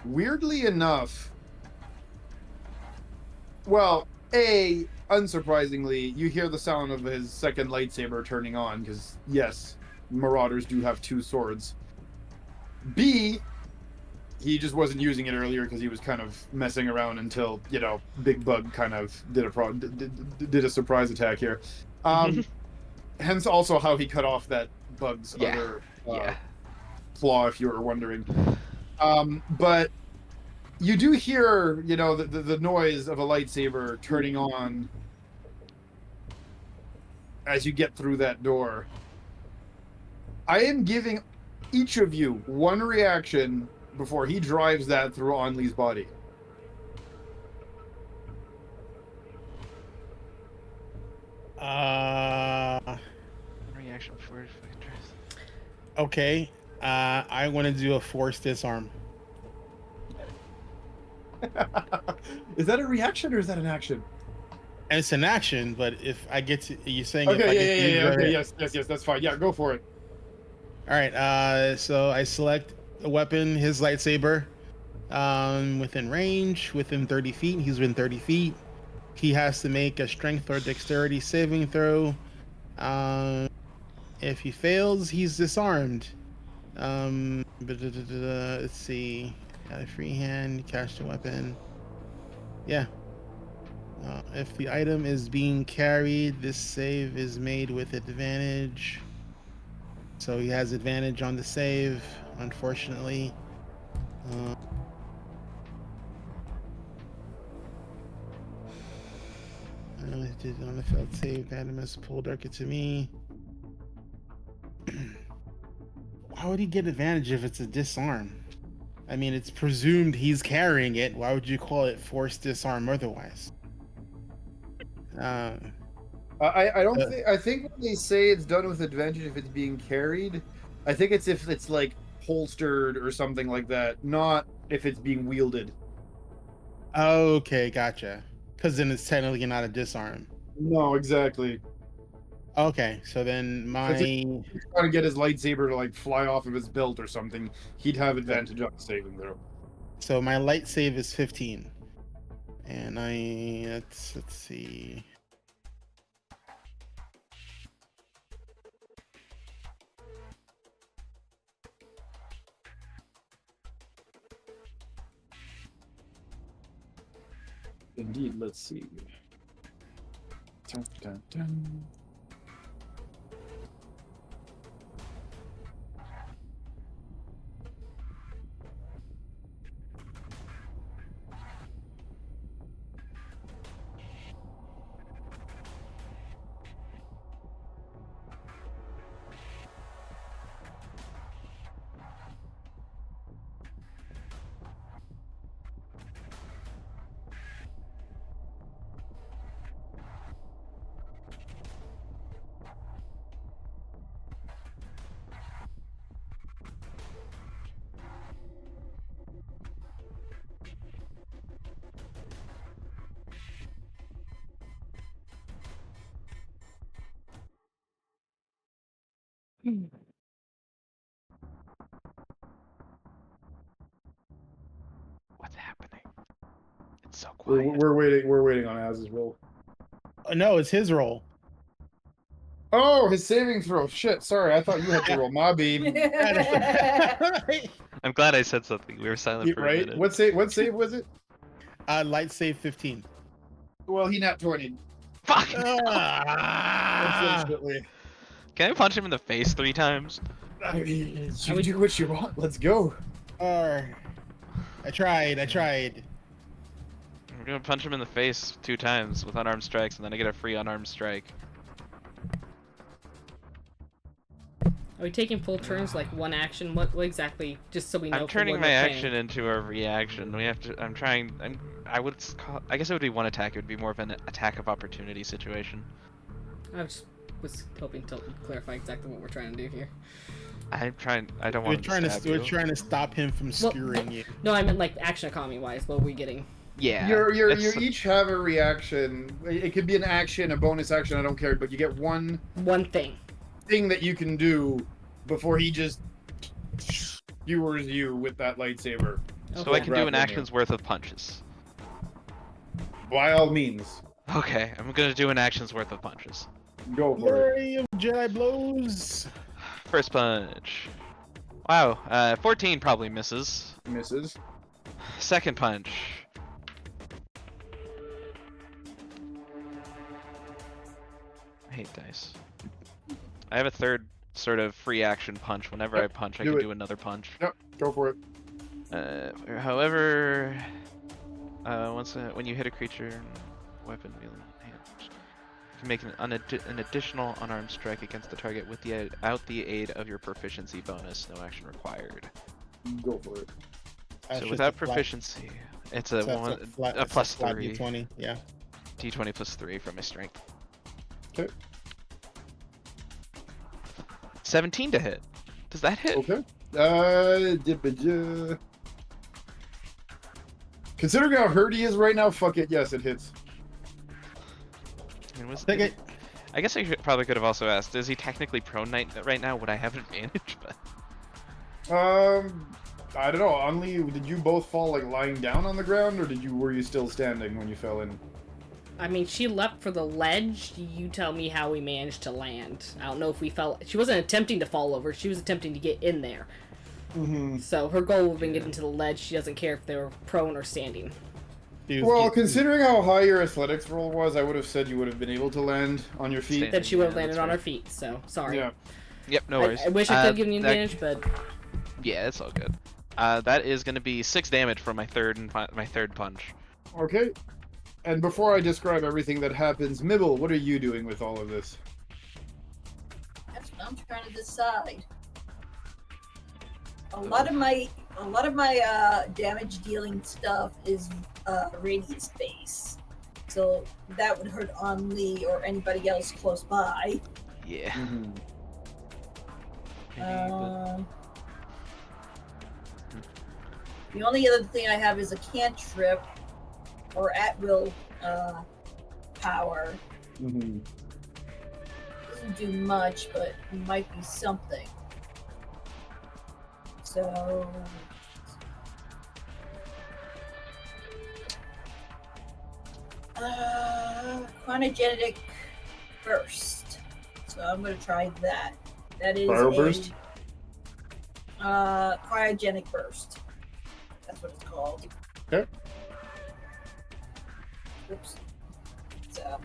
weirdly enough, well, unsurprisingly, you hear the sound of his second lightsaber turning on, because, yes, Marauders do have 2 swords. B, he just wasn't using it earlier because he was kind of messing around until, Big Bug kind of did a surprise attack here. Hence also how he cut off that Bug's other claw, if you were wondering. But you do hear, the noise of a lightsaber turning on as you get through that door. I am giving each of you 1 reaction before he drives that through Onley's body. Reaction for fucking dress. Okay. I want to do a force disarm. Is that a reaction or is that an action? And it's an action, but if I get to, you saying if I Okay, get to use okay, it- yes, that's fine. Yeah, go for it. All right. So I select a weapon, his lightsaber, within range, within 30 feet. He's within 30 feet. He has to make a strength or dexterity saving throw. If he fails, he's disarmed. Let's see. Got a free hand, cast a weapon. Yeah. If the item is being carried, this save is made with advantage. So he has advantage on the save, unfortunately. It did on the failed save. Item is pulled darker to me. Why would he get advantage if it's a disarm? I mean, it's presumed he's carrying it. Why would you call it forced disarm otherwise? I don't think. I think when they say it's done with advantage if it's being carried, I think it's if it's like holstered or something like that, not if it's being wielded. Okay, gotcha. Because then it's technically not a disarm. No, exactly. Okay, so then If he's trying to get his lightsaber to like fly off of his belt or something, he'd have advantage on the saving throw. So my light save is 15. And let's see. Indeed, let's see. Dun, dun, dun. What's happening? It's so We're, quiet. we're waiting. We're waiting on Az's roll. No, it's his roll. Oh, his saving throw. Shit. Sorry, I thought you had to roll. My baby. I'm glad I said something. We were silent for a Right? minute. What save was it? Light save 15. Well, he nat 20. Fuck! Unfortunately. Can I punch him in the face 3 times? I mean, you do what you want. Let's go. I tried. I'm gonna punch him in the face 2 times with unarmed strikes, and then I get a free unarmed strike. Are we taking full turns, like one action? What exactly? Just so we know. I'm turning my action into a reaction. We have to. I guess it would be one attack. It would be more of an attack of opportunity situation. I just was hoping to clarify exactly what we're trying to do here. I'm trying. I don't We're want to stab you. we're trying to stop him from skewering you. No, I meant like action economy wise. What are we getting? Yeah. You it's- each have a reaction. It could be an action, a bonus action. I don't care, but you get one thing that you can do before he just skewers you with that lightsaber. So I can do an Grappling action's worth of punches. By all means, Okay, I'm gonna do an action's worth of punches. go for it. Flurry of Jedi blows. First punch. Wow, 14 probably misses. Misses. Second punch. I hate dice. I have a third sort of free action punch. Whenever I punch, I do can it. do another punch. Yep, go for it. However, when you hit a creature, weapon wielding hand, you can make an additional unarmed strike against the target without the aid of your proficiency bonus. No action required. Go for it. That's So just without a flat- proficiency, it's so a that's one, flat- a that's plus flat 3. D20, yeah. D20 plus 3 from my strength. Okay. 17 to hit. Does that hit? Okay. Considering how hurt he is right now, fuck it. Yes, it hits. I mean, Take it. I guess I probably could have also asked, is he technically prone right now? Would I have advantage? But I don't know. Only did you both fall like lying down on the ground, or were you still standing when you fell in? I mean, she leapt for the ledge. You tell me how we managed to land. I don't know if we fell. She wasn't attempting to fall over. She was attempting to get in there. Mm-hmm. So her goal would have been getting to the ledge. She doesn't care if they were prone or standing. Well, considering how high your athletics roll was, I would have said you would have been able to land on your feet. Then she would have Yeah, landed that's on right. her feet. So sorry. Yeah. Yep, no worries. I wish I could have given you an advantage, but Yeah, it's all good. That is going to be 6 damage from my third punch. Okay. And before I describe everything that happens, Mibble, what are you doing with all of this? That's what I'm trying to decide. A lot of my damage dealing stuff is radius base, so that would hurt on Lee or anybody else close by. Yeah. Mm-hmm. The only other thing I have is a cantrip or at will power. Mm-hmm. Doesn't do much, but it might be something. So chronogenic burst. So I'm gonna try that. That is Cryoburst? cryogenic burst. That's what it's called. Okay. Oops. So.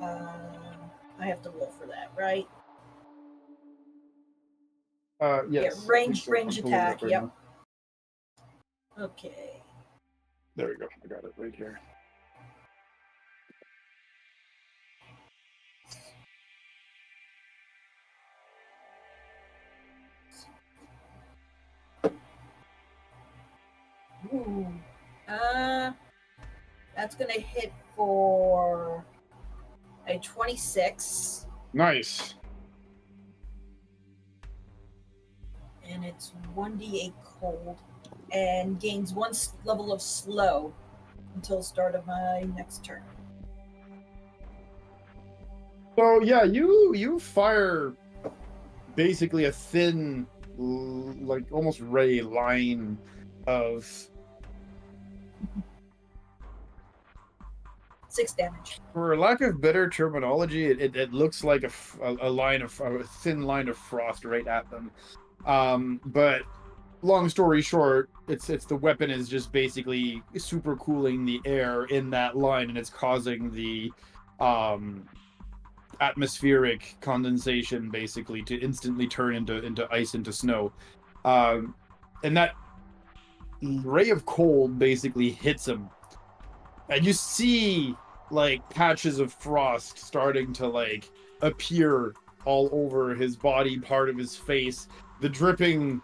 I have to roll for that, right? Yes. Yeah, range I'm pulling it attack. up right Yep. now. Okay. There we go. I got it right here. Ooh. That's gonna hit for a 26, Nice. and it's 1d8 cold, and gains one level of slow until start of my next turn. So yeah, you fire basically a thin, like almost ray line of 6 damage. for lack of better terminology, it looks like a line of a thin line of frost right at them. But long story short, it's the weapon is just basically super cooling the air in that line, and it's causing the atmospheric condensation basically to instantly turn into ice, into snow. And that ray of cold basically hits him, and you see like patches of frost starting to like appear all over his body, part of his face. The dripping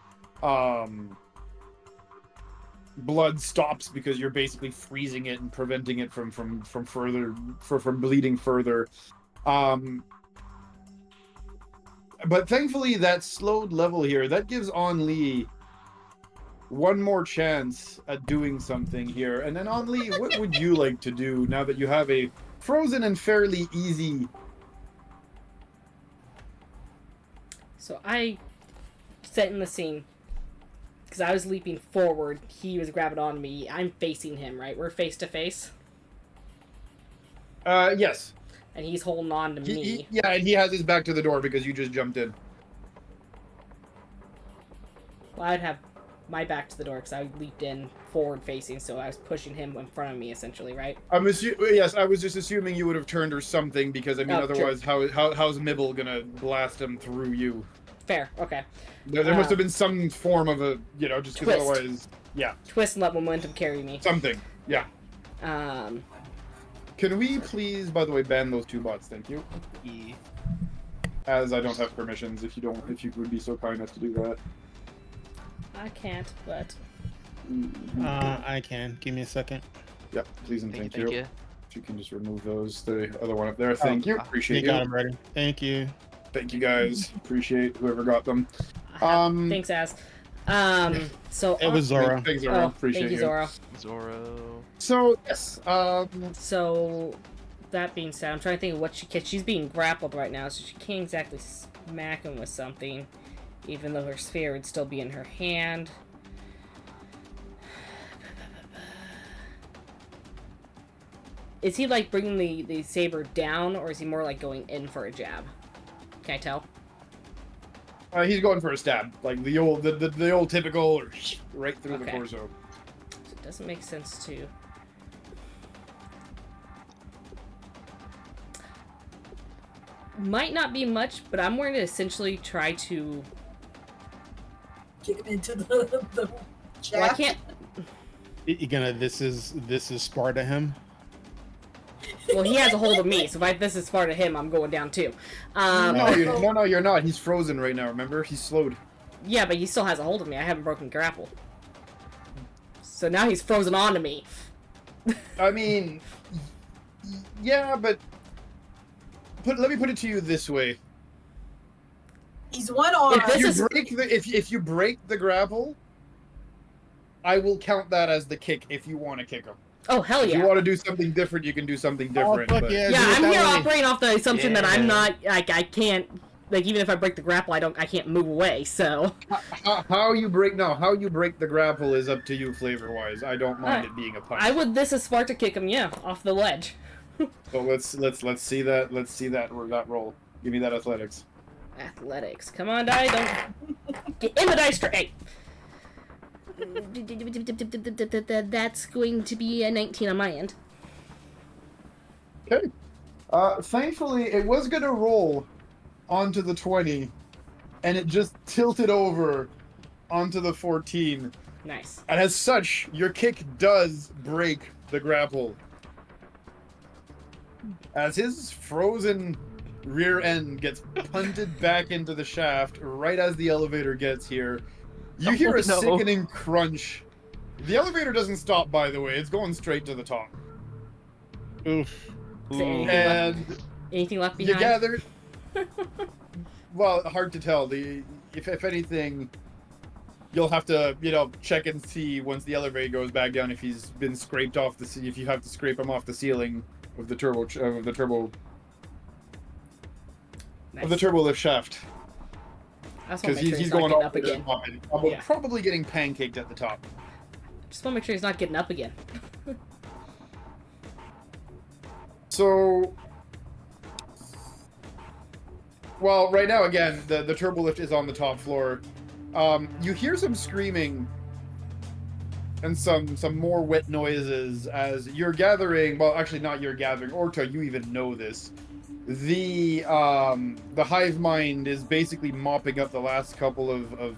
blood stops because you're basically freezing it and preventing it from bleeding further. But thankfully that slowed level here, that gives On Lee one more chance at doing something here. And then On Lee, what would you like to do now that you have a frozen and fairly easy? So I set in the scene because I was leaping forward. He was grabbing on me. I'm facing him, right? We're face to face. Yes. And he's holding on to me. Yeah, and he has his back to the door because you just jumped in. Well, I'd have my back to the door because I leaped in forward facing, so I was pushing him in front of me, essentially, right? Yes, I was just assuming you would have turned or something, because I mean, otherwise, true. how's Mibble gonna blast him through you? Fair, okay. There must have been some form of a, just because twist. otherwise, yeah. Twist and let momentum carry me. Something, yeah. Um, Can we please, by the way, ban those 2 bots? Thank you. As I don't have permissions, if you would be so kind as to do that. I can't, but I can. Give me a second. Yeah, please and thank you. Thank you. If you can just remove those, the other one up there. Thank you. Appreciate You got them ready. Thank you. Thank you guys. Appreciate whoever got them. thanks, Az. So It was Zora. Thanks, Zora. Appreciate thank you, Zora. Zoro. So yes. So that being said, I'm trying to think of what she's being grappled right now, so she can't exactly smack him with something, even though her sphere would still be in her hand. Is he like bringing the saber down, or is he more like going in for a jab? Can I tell? He's going for a stab, like the old typical, right through the torso. So it doesn't make sense to. Might not be much, but I'm going to essentially try to. Kick him into the shaft. Well, I can't. You gonna? This is Sparta him. Well, he has a hold of me, so if this is far to him, I'm going down too. No, you're not. He's frozen right now. Remember, he's slowed. Yeah, but he still has a hold of me. I haven't broken grapple. So now he's frozen onto me. I mean, yeah, but let me put it to you this way: He's one arm. if you break the grapple, I will count that as the kick if you want to kick him. Oh, hell yeah. If you want to do something different, you can do something different. fuck but... yeah. Yeah, do it I'm that here way. operating off the assumption that I'm not, like, I can't, like, even if I break the grapple, I can't move away, so. How you break the grapple is up to you flavor-wise. I don't mind it being a punch. I would, this is Sparta kick him, yeah, off the ledge. So let's see that roll. Give me that athletics. Athletics. Come on, die, don't. Get in the dice tray! That's going to be a 19 on my end. Okay. Thankfully, it was going to roll onto the 20, and it just tilted over onto the 14. Nice. And as such, your kick does break the grapple. As his frozen rear end gets punted back into the shaft right as the elevator gets here, you hear a sickening crunch. The elevator doesn't stop, by the way. It's going straight to the top. Oof. Is there anything left behind? You gather. Well, hard to tell. If anything, you'll have to check and see once the elevator goes back down if he's been scraped off the if you have to scrape him off the ceiling of the turbo lift shaft. Because he's going up again. Probably getting pancaked at the top. Just want to make sure he's not getting up again. So, well, right now, again, the turbo lift is on the top floor. You hear some screaming and some more wet noises as you're gathering. Well, actually, not you're gathering. Orta, you even know this. The hive mind is basically mopping up the last couple of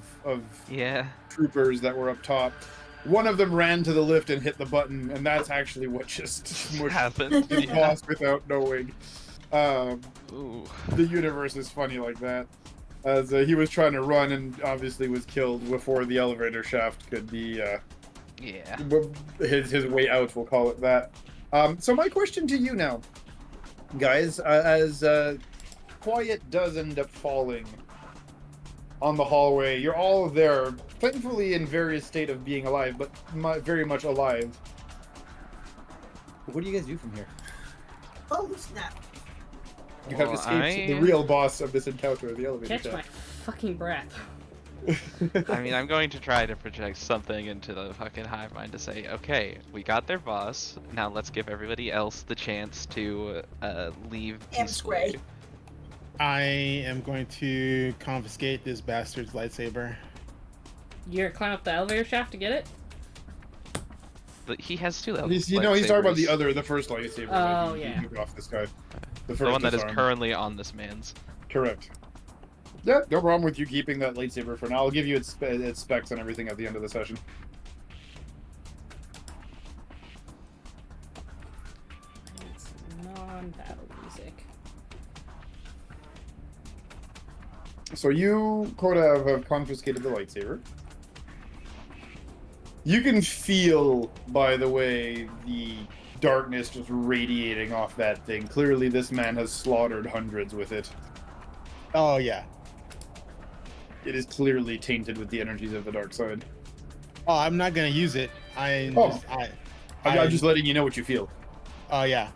troopers that were up top. One of them ran to the lift and hit the button, and that's actually what just happened. His boss without knowing. The universe is funny like that. As he was trying to run and obviously was killed before the elevator shaft could be his way out, we'll call it that. So my question to you now, guys, as Quiet does end up falling on the hallway, you're all there, thankfully in various state of being alive, but very much alive. What do you guys do from here? Oh snap! You have escaped the real boss of this encounter, the elevator shaft. Catch my fucking breath. I mean, I'm going to try to project something into the fucking hive mind to say, okay, we got their boss, now let's give everybody else the chance to leave peacefully. I am going to confiscate this bastard's lightsaber. You're gonna climb up the elevator shaft to get it? But he has two lightsabers. He's talking about the first lightsaber. Oh, yeah. Off this guy. The one that is currently on this man's. Correct. Yeah, no problem with you keeping that lightsaber for now. I'll give you its specs and everything at the end of the session. It's non-battle music. So you, Kodav, have confiscated the lightsaber. You can feel, by the way, the darkness just radiating off that thing. Clearly this man has slaughtered hundreds with it. Oh, yeah. It is clearly tainted with the energies of the dark side. Oh, I'm not gonna use it. I'm just letting you know what you feel. Oh, yeah.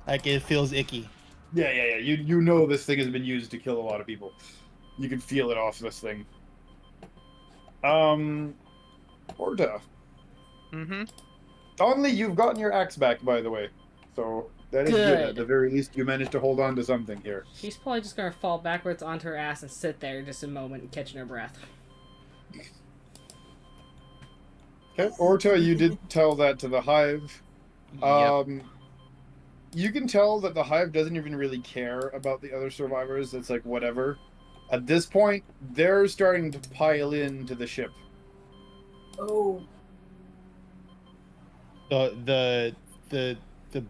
Like, it feels icky. Yeah. You know this thing has been used to kill a lot of people. You can feel it off this thing. Orta. Mm-hmm. Only you've gotten your axe back, by the way. So that is good. At the very least, you managed to hold on to something here. She's probably just gonna fall backwards onto her ass and sit there just a moment, catching her breath. Okay, Orta, you did tell that to the hive. Yep. You can tell that the hive doesn't even really care about the other survivors. It's like, whatever. At this point, they're starting to pile into the ship. Oh. The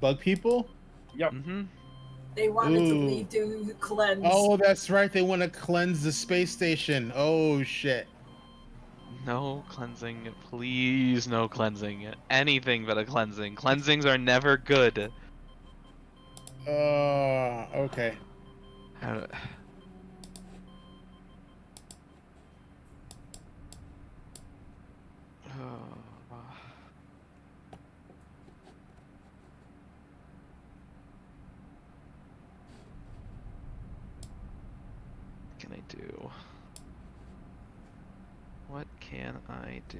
bug people? Yep. Mm-hmm. They wanted to leave to cleanse. Oh, that's right. They want to cleanse the space station. Oh, shit. No cleansing, please, no cleansing. Anything but a cleansing. Cleansings are never good. Okay. What can I do? What can I do?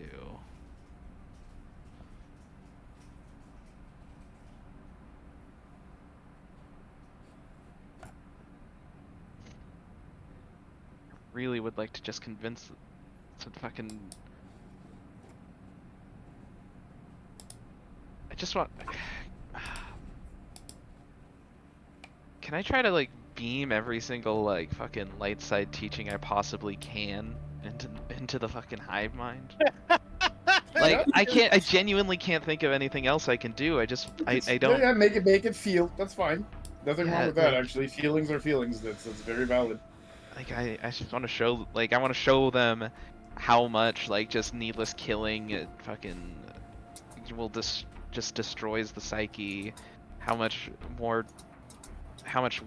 Really would like to just convince to fucking just want. Can I try to like beam every single like fucking light side teaching I possibly can into the fucking hive mind? Like I genuinely can't think of anything else I can do. I don't. Yeah, make it feel. That's fine. Nothing wrong Yeah, with that. like, Actually, feelings are feelings. That's very valid. like I just want to show like I want to show them how much like just needless killing fucking will just destroys the psyche. How much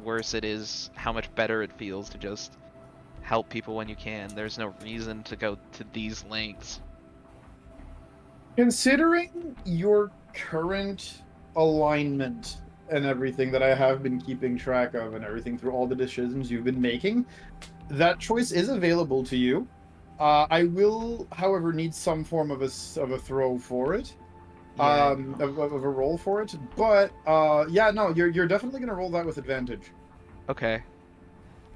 worse it is. How much better it feels to just help people when you can. There's no reason to go to these lengths. Considering your current alignment and everything that I have been keeping track of and everything through all the decisions you've been making, that choice is available to you. I will, however, need some form of a throw for it. Yeah. Of a roll for it. But yeah, no, you're definitely gonna roll that with advantage. Okay.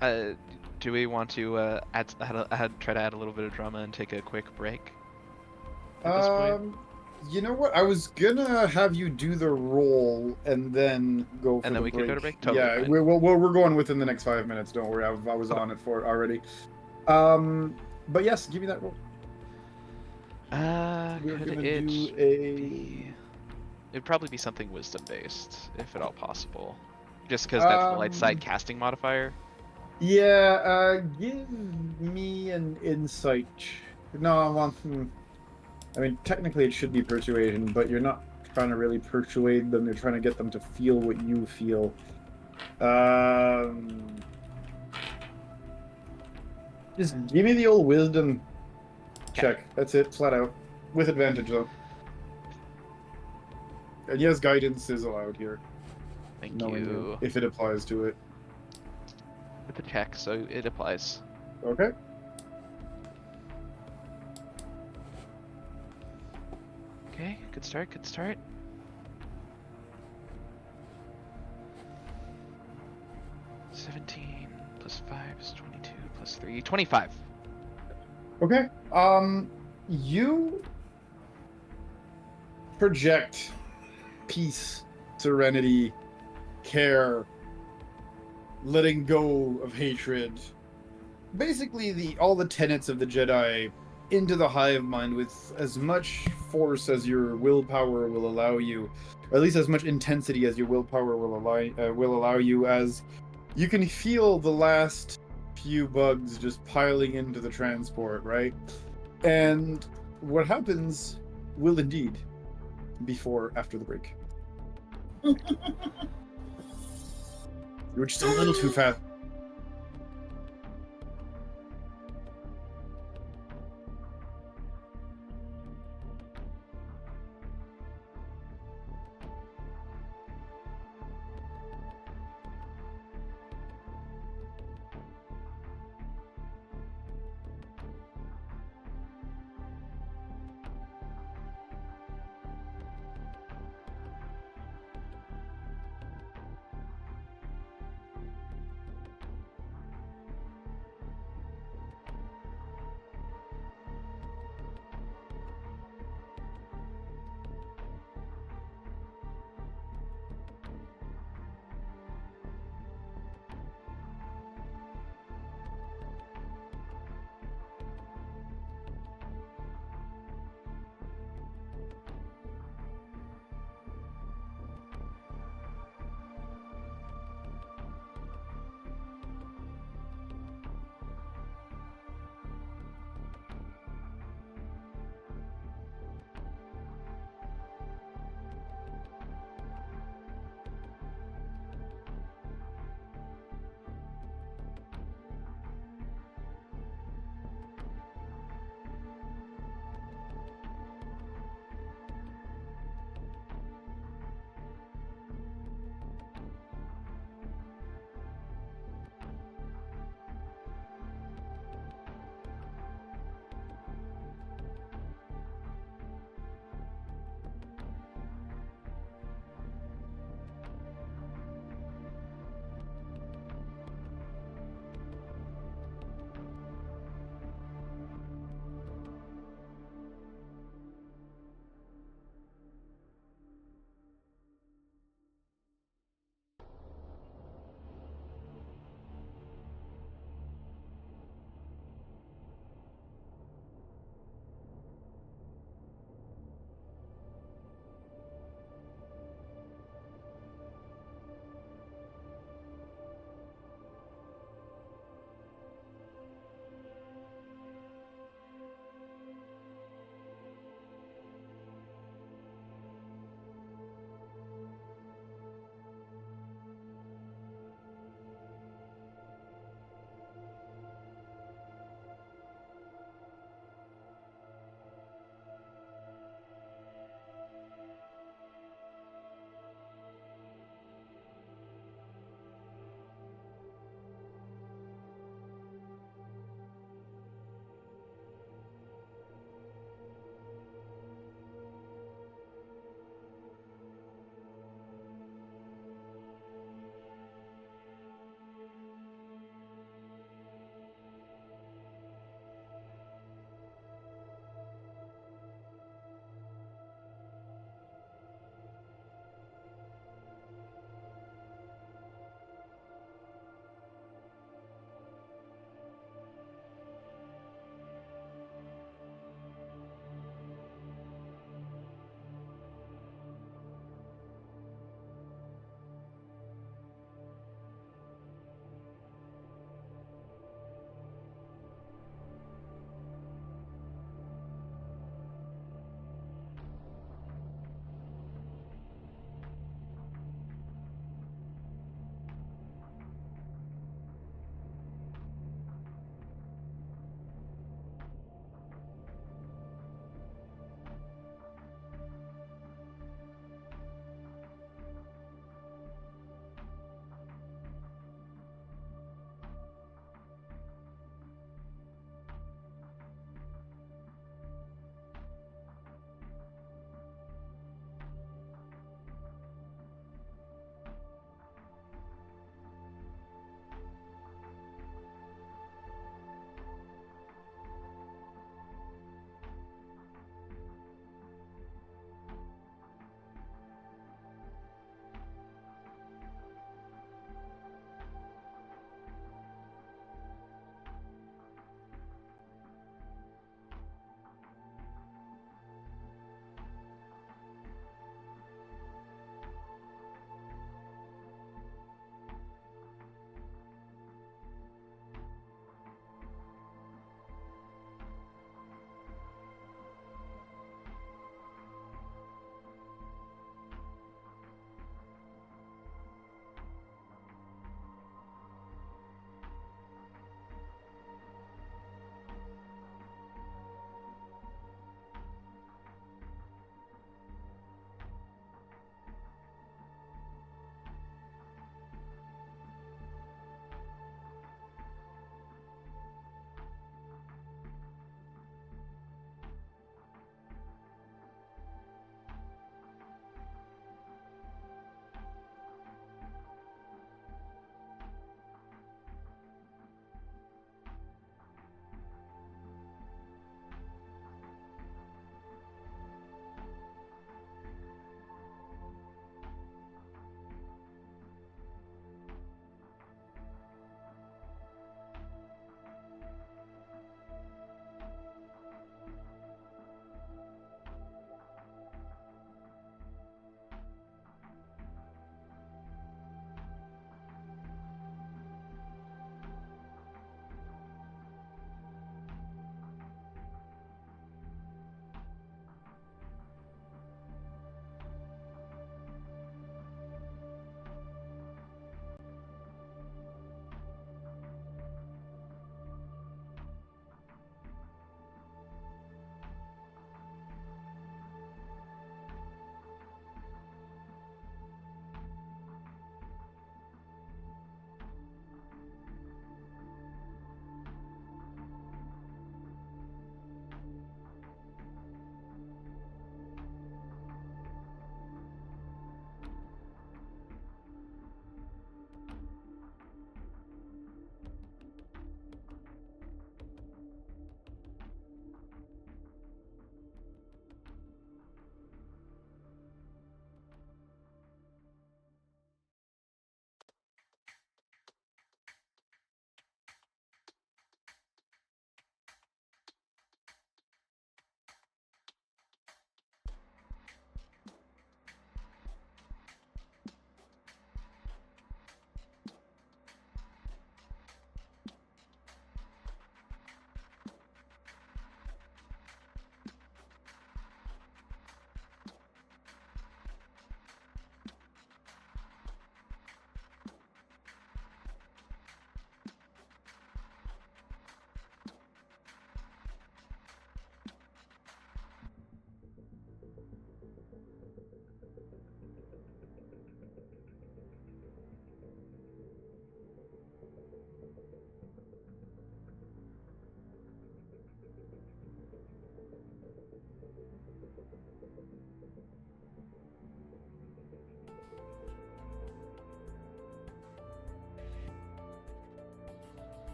Do we want to try to add a little bit of drama and take a quick break at this point? You know what? I was gonna have you do the roll and then go for And then the we break. can go to break? Totally Yeah, fine. we're going within the next 5 minutes. Don't worry, I was on it for it already. But yes, give me that roll. We're Could gonna it do be... It'd probably be something wisdom based, if at all possible. Just because that's the light side casting modifier. Yeah, give me an insight. No, I want. I mean, technically it should be persuasion, but you're not trying to really persuade them. You're trying to get them to feel what you feel. Just give me the old wisdom check. That's it, flat out. With advantage, though. And yes, guidance is allowed here. Thank Knowing you. if it applies to it. With the check, so it applies. Okay. Okay, good start, good start. $17 plus 5 is 22 plus 3, 25. Okay. You project peace, serenity, care, letting go of hatred. Basically all the tenets of the Jedi into the hive mind with as much force as your willpower will allow you, or at least as much intensity as your willpower will allow you, as you can feel the last few bugs just piling into the transport, right? And what happens will indeed after the break. You were just a little too fast.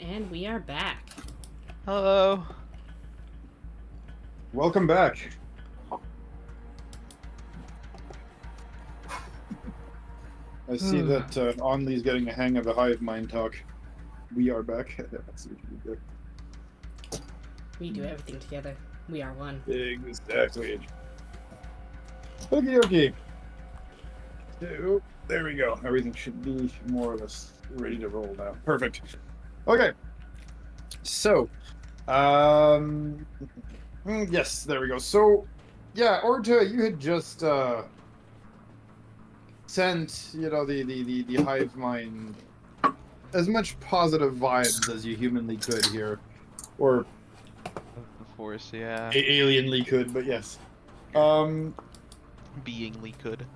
And we are back. Hello. Welcome back. I see that Onley's getting a hang of the hive mind talk. We are back. That's what you do. We do everything together. We are one. Exactly. Okay. So, there we go. Everything should be more or less ready to roll now. Perfect. Okay. So, yes, there we go. So, yeah, Orta, you had just sent, the hive mind as much positive vibes as you humanly could here, or Of course, yeah. alienly could, but yes. Beingly could.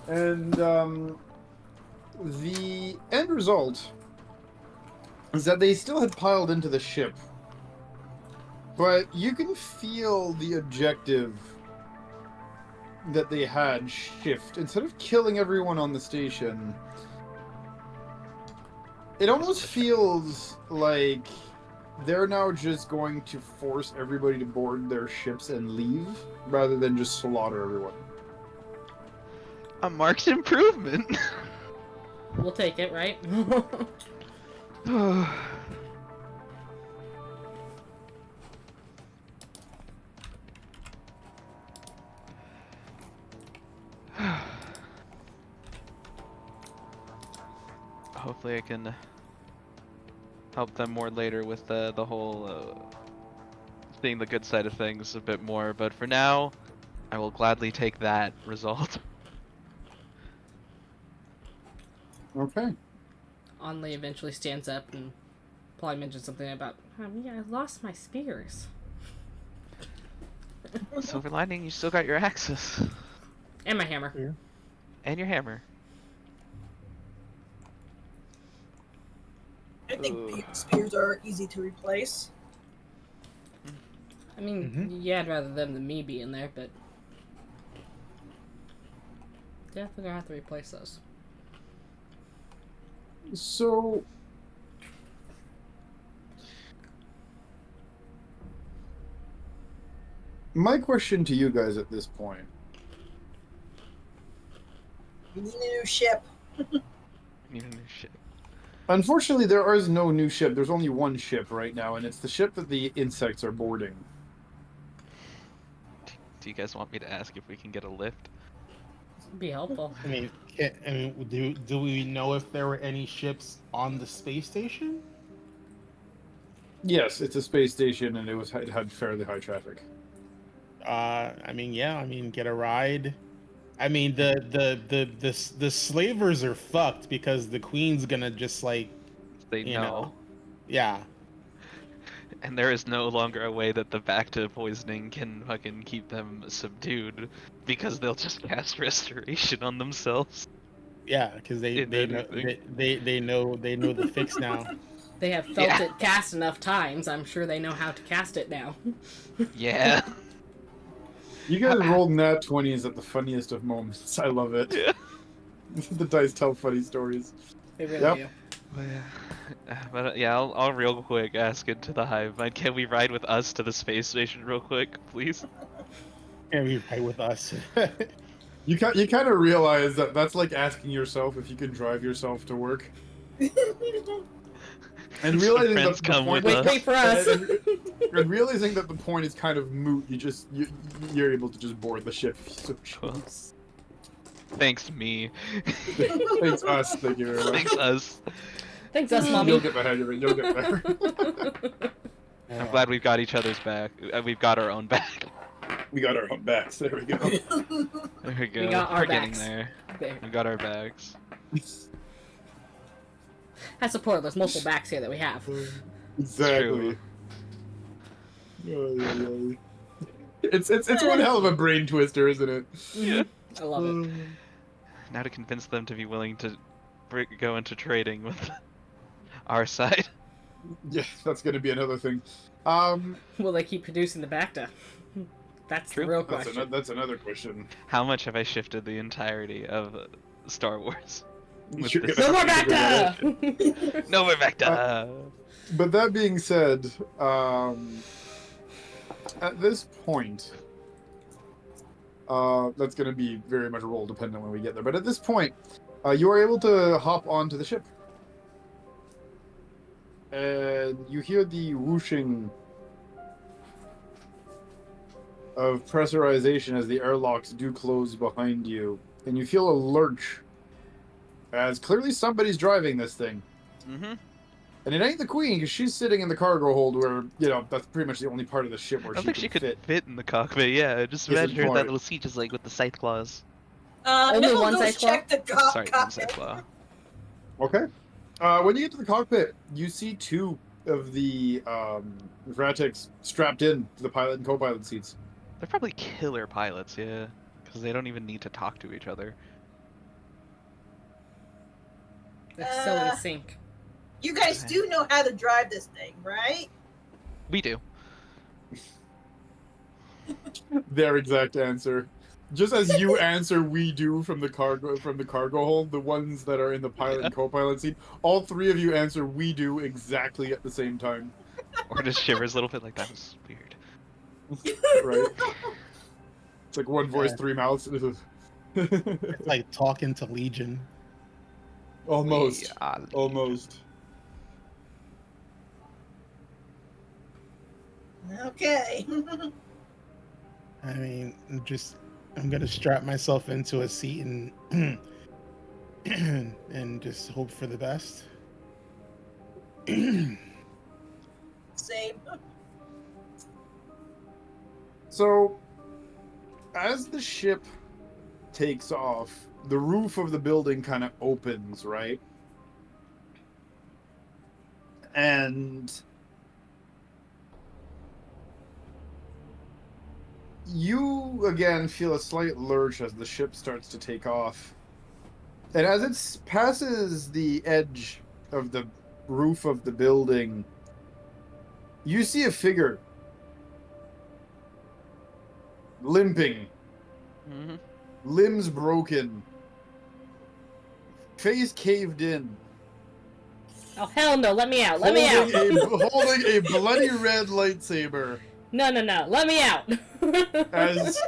And the end result is that they still had piled into the ship, but you can feel the objective that they had shift. Instead of killing everyone on the station, it almost feels like they're now just going to force everybody to board their ships and leave, rather than just slaughter everyone. A marked improvement. We'll take it, right? Hopefully I can help them more later with the whole seeing the good side of things a bit more, but for now I will gladly take that result. Okay. Onley eventually stands up and probably mentions something about, yeah, I lost my spears. Silver lining, you still got your axes. And my hammer. Yeah. And your hammer. I think spears are easy to replace. I mean, yeah, I'd rather them than me be in there, but definitely gonna have to replace those. So, my question to you guys at this point. We need a new ship. Need a new ship. Unfortunately, there is no new ship. There's only one ship right now, and it's the ship that the insects are boarding. Do you guys want me to ask if we can get a lift? It'd be helpful. I mean, do we know if there were any ships on the space station? Yes, it's a space station, and it had fairly high traffic. I mean, yeah. I mean, get a ride. I mean, the slavers are fucked because the queen's gonna just like, They you know. yeah. And there is no longer a way that the Bacta poisoning can fucking keep them subdued, because they'll just cast restoration on themselves. Yeah, because they know the fix now. They have felt it cast enough times. I'm sure they know how to cast it now. Yeah. You guys rolled nat 20s at the funniest of moments. I love it. Yeah. The dice tell funny stories. They really Yep. do. But yeah, I'll real quick ask into the hive mind. Can we ride with us to the space station real quick, please? And we ride with us. You kind of realize that that's like asking yourself if you can drive yourself to work. And realizing that friends the come point with Wait, us. wait for us. and realizing that the point is kind of moot, you're able to just board the ship. if you so Cool. choose. Thanks me. Thanks us. Thank you very much. Thanks us. Thanks, us, mommy. You'll get the hang of it. You'll get there. I'm glad we've got each other's back. We've got our own back. We got our own backs. There we go. There we go. We got our We're getting backs. there. There. We got our bags. That's the point. There's multiple backs here that we have. Exactly. It's one hell of a brain twister, isn't it? Yeah. I love it. Now to convince them to be willing to go into trading with our side. Yeah, that's gonna be another thing. Will they keep producing the Bacta? That's True. the real question. That's another question. How much have I shifted the entirety of Star Wars? With You're this- gonna No more have to figure that out. Bacta! No more Vecta! But that being said, at this point, that's going to be very much role dependent when we get there. But at this point, you are able to hop onto the ship, and you hear the whooshing of pressurization as the airlocks do close behind you, and you feel a lurch as clearly somebody's driving this thing. Mm-hmm. And it ain't the queen, because she's sitting in the cargo hold where, that's pretty much the only part of the ship where I don't she think can she could fit. fit in the cockpit, yeah. Just Yes, imagine her it's in that fine. little seat just like with the scythe claws. Only Nibble one goes side claw? check the Sorry, one cockpit. side claw. Okay. When you get to the cockpit, you see two of the Vratics strapped in to the pilot and co-pilot seats. They're probably killer pilots, yeah. Because they don't even need to talk to each other. They're so in sync. You guys do know how to drive this thing, right? We do. Their exact answer. Just as you answer "we do" from the cargo hold, the ones that are in the pilot and co-pilot seat, all three of you answer "we do" exactly at the same time. Or just shivers a little bit like that was weird. Right? It's like one voice, three mouths. It's like talking to Legion. Almost. We are Almost. Okay. I mean, I'm gonna strap myself into a seat and and just hope for the best. Same. So, as the ship takes off, the roof of the building kind of opens, right? And you again feel a slight lurch as the ship starts to take off. And as it passes the edge of the roof of the building, you see a figure limping, Mm-hmm. limbs broken, face caved in, Oh, hell no, let me out, let me out! holding a bloody red lightsaber No, let me out! as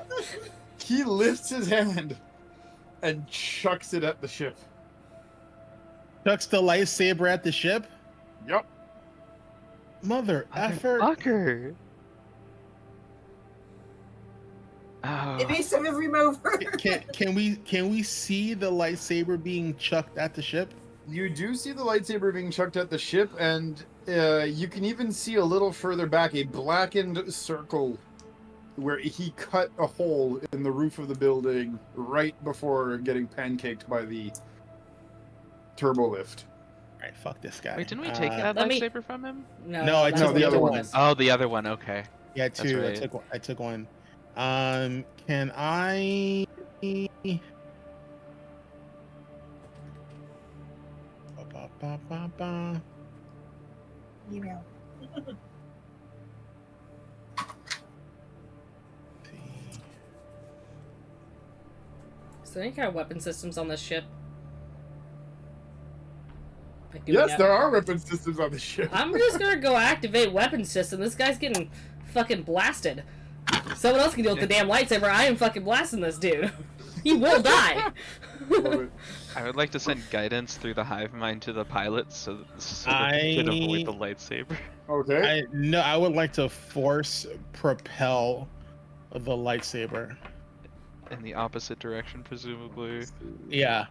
he lifts his hand and chucks it at the ship. Chucks the lightsaber at the ship. Yup. Mother effer. Fucker. Oh. Evasive remover. Can we see the lightsaber being chucked at the ship? You do see the lightsaber being chucked at the ship, and you can even see a little further back a blackened circle where he cut a hole in the roof of the building right before getting pancaked by the turbo lift. All right, fuck this guy. Wait, didn't we take that let me- lightsaber from him? No, I that's took what the it other one. was. Oh, the other one, okay. Yeah, That's two. right. I took one. Can I? Ba-ba-ba-ba-ba. Email. Is there any kind of weapon systems on this ship? Like, do we Yes, have- there are weapon systems on the ship. I'm just gonna go activate weapon system. This guy's getting fucking blasted. Someone else can deal with the damn lightsaber. I am fucking blasting this dude. He will die. Love it. I would like to send guidance through the hive mind to the pilots so that they can avoid the lightsaber. Okay. I would like to force propel the lightsaber. In the opposite direction, presumably. Yeah.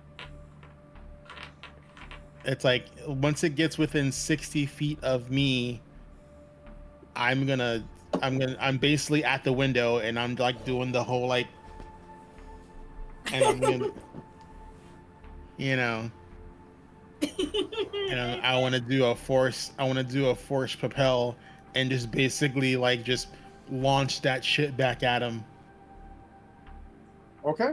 It's like once it gets within 60 feet of me, I'm basically at the window and I'm like doing the whole like, and I'm gonna, I want to do a force propel and just basically like just launch that shit back at him. Okay.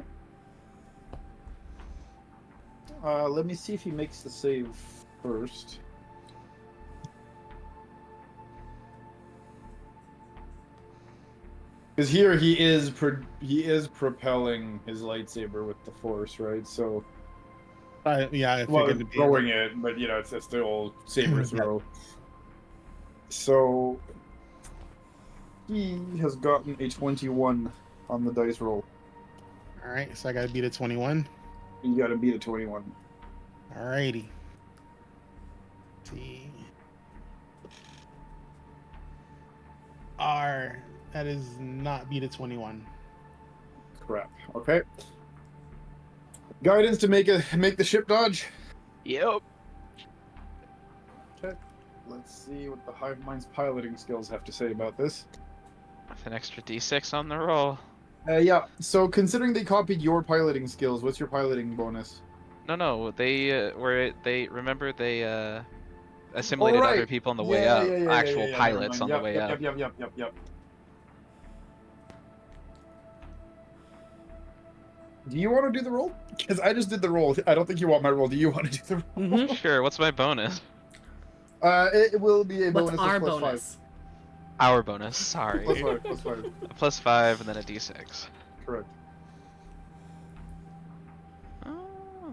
Let me see if he makes the save first. Because here he is propelling his lightsaber with the force, right? So, Yeah, I Well, figured it'd be throwing it, but you know, it's still saber throw. So he has gotten a 21 on the dice roll. All right, so I gotta beat a 21. You got to beat a 21. Alrighty. See. That is not beat a 21. Crap. Okay. Guidance to make the ship dodge. Yep. Okay. Let's see what the Hive Mind's piloting skills have to say about this. With an extra d6 on the roll. Yeah. So considering they copied your piloting skills, what's your piloting bonus? No, they remember they assimilated other people on the way up. Actual pilots on the way up. Yep. Do you want to do the roll? Because I just did the roll. I don't think you want my roll. Do you want to do the roll? Mm-hmm. Sure. What's my bonus? It will be a bonus What's our of plus bonus? Our bonus. Sorry. 5. Plus 5. A plus 5 and then a d6. Correct. Oh,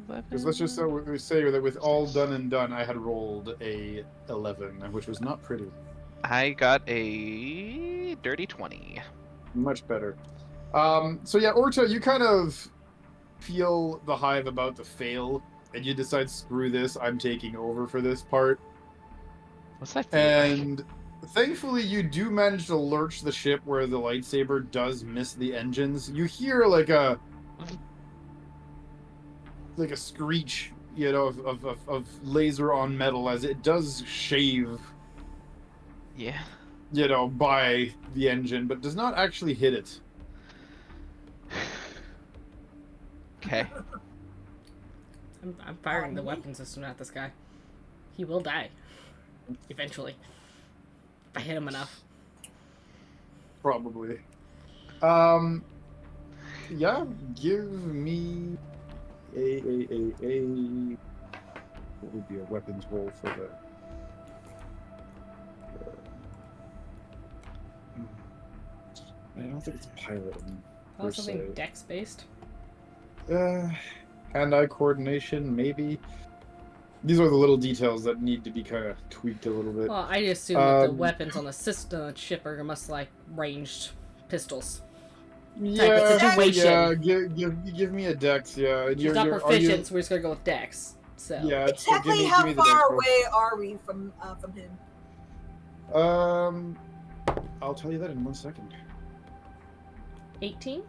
Because let's just say that with all done and done, I had rolled a 11, which was not pretty. I got a dirty 20. Much better. So yeah, Orta, you kind of feel the hive about to fail, and you decide, screw this, I'm taking over for this part. What's that feel like? And thankfully, you do manage to lurch the ship where the lightsaber does miss the engines. You hear like a screech, you know, of laser on metal as it does shave, Yeah. you know, by the engine, but does not actually hit it. Okay. I'm firing the weapon system at this guy. He will die. Eventually. If I hit him enough. Probably. Yeah, give me a what would be a weapons roll for the I don't think it's piloting. Oh, something dex based. Hand-eye coordination, maybe. These are the little details that need to be kind of tweaked a little bit. Well, I assume that the weapons on the ship are must like ranged pistols. Yeah, situation. yeah. Give me a dex. Yeah, He's not proficient, so we're just gonna go with dex. So yeah. Exactly how far away are we from him? I'll tell you that in 1 second. 18.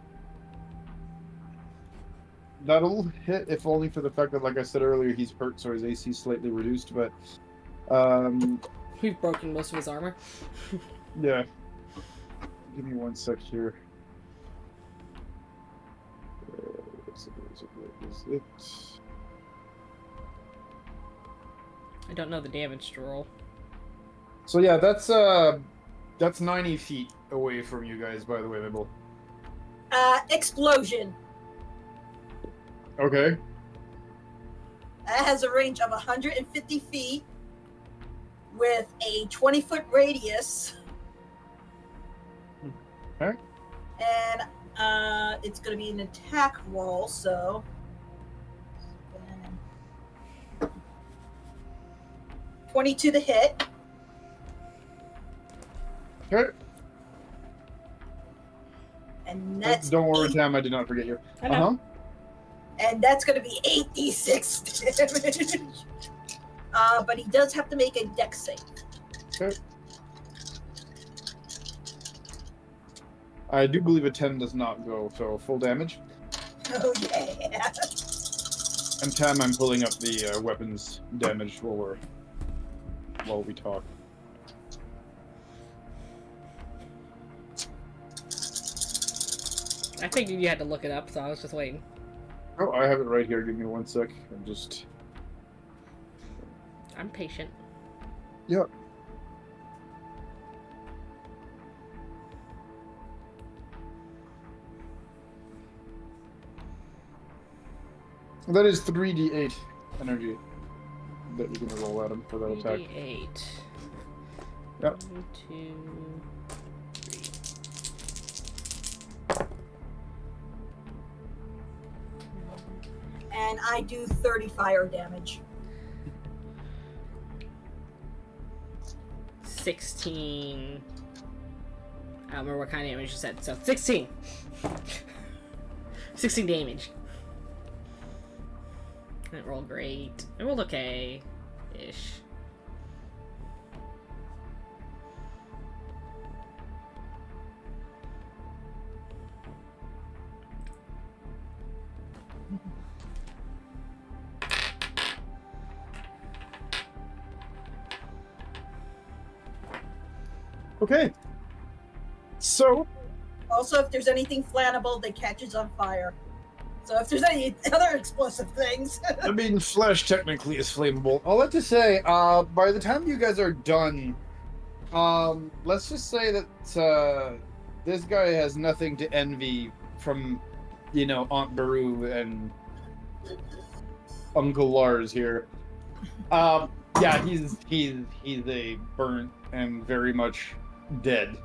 That'll hit, if only for the fact that, like I said earlier, he's hurt, so his AC is slightly reduced. But We've broken most of his armor. yeah. Give me 1 sec here. Is it? I don't know the damage to roll. So yeah, that's 90 feet away from you guys. By the way, Mibble. Explosion. Okay. It has a range of 150 feet with a 20-foot radius. Okay. And it's going to be an attack roll, so 22 to hit. Okay. And that's Don't worry, Tam. I did not forget you. I know. And that's going to be 8d6 damage. But he does have to make a dex save. Okay. I do believe a 10 does not go, so full damage. Oh yeah. And Tam, I'm pulling up the weapons damage while we talk. I figured you had to look it up, so I was just waiting. Oh, I have it right here. Give me 1 sec. I'm patient. Yep. That is 3d8 energy that you're gonna roll at him for that attack. 3d8. Yep. 1, 2, 3. and I do 30 fire damage. 16. I don't remember what kind of damage you said, so 16. 16 damage. I didn't roll great. I rolled okay-ish. Okay. So, Also, if there's anything flammable that catches on fire. So if there's any other explosive things. I mean, flesh technically is flammable. All that to say, by the time you guys are done, let's just say that this guy has nothing to envy from, you know, Aunt Beru and Uncle Lars here. Yeah, he's a burnt and very much dead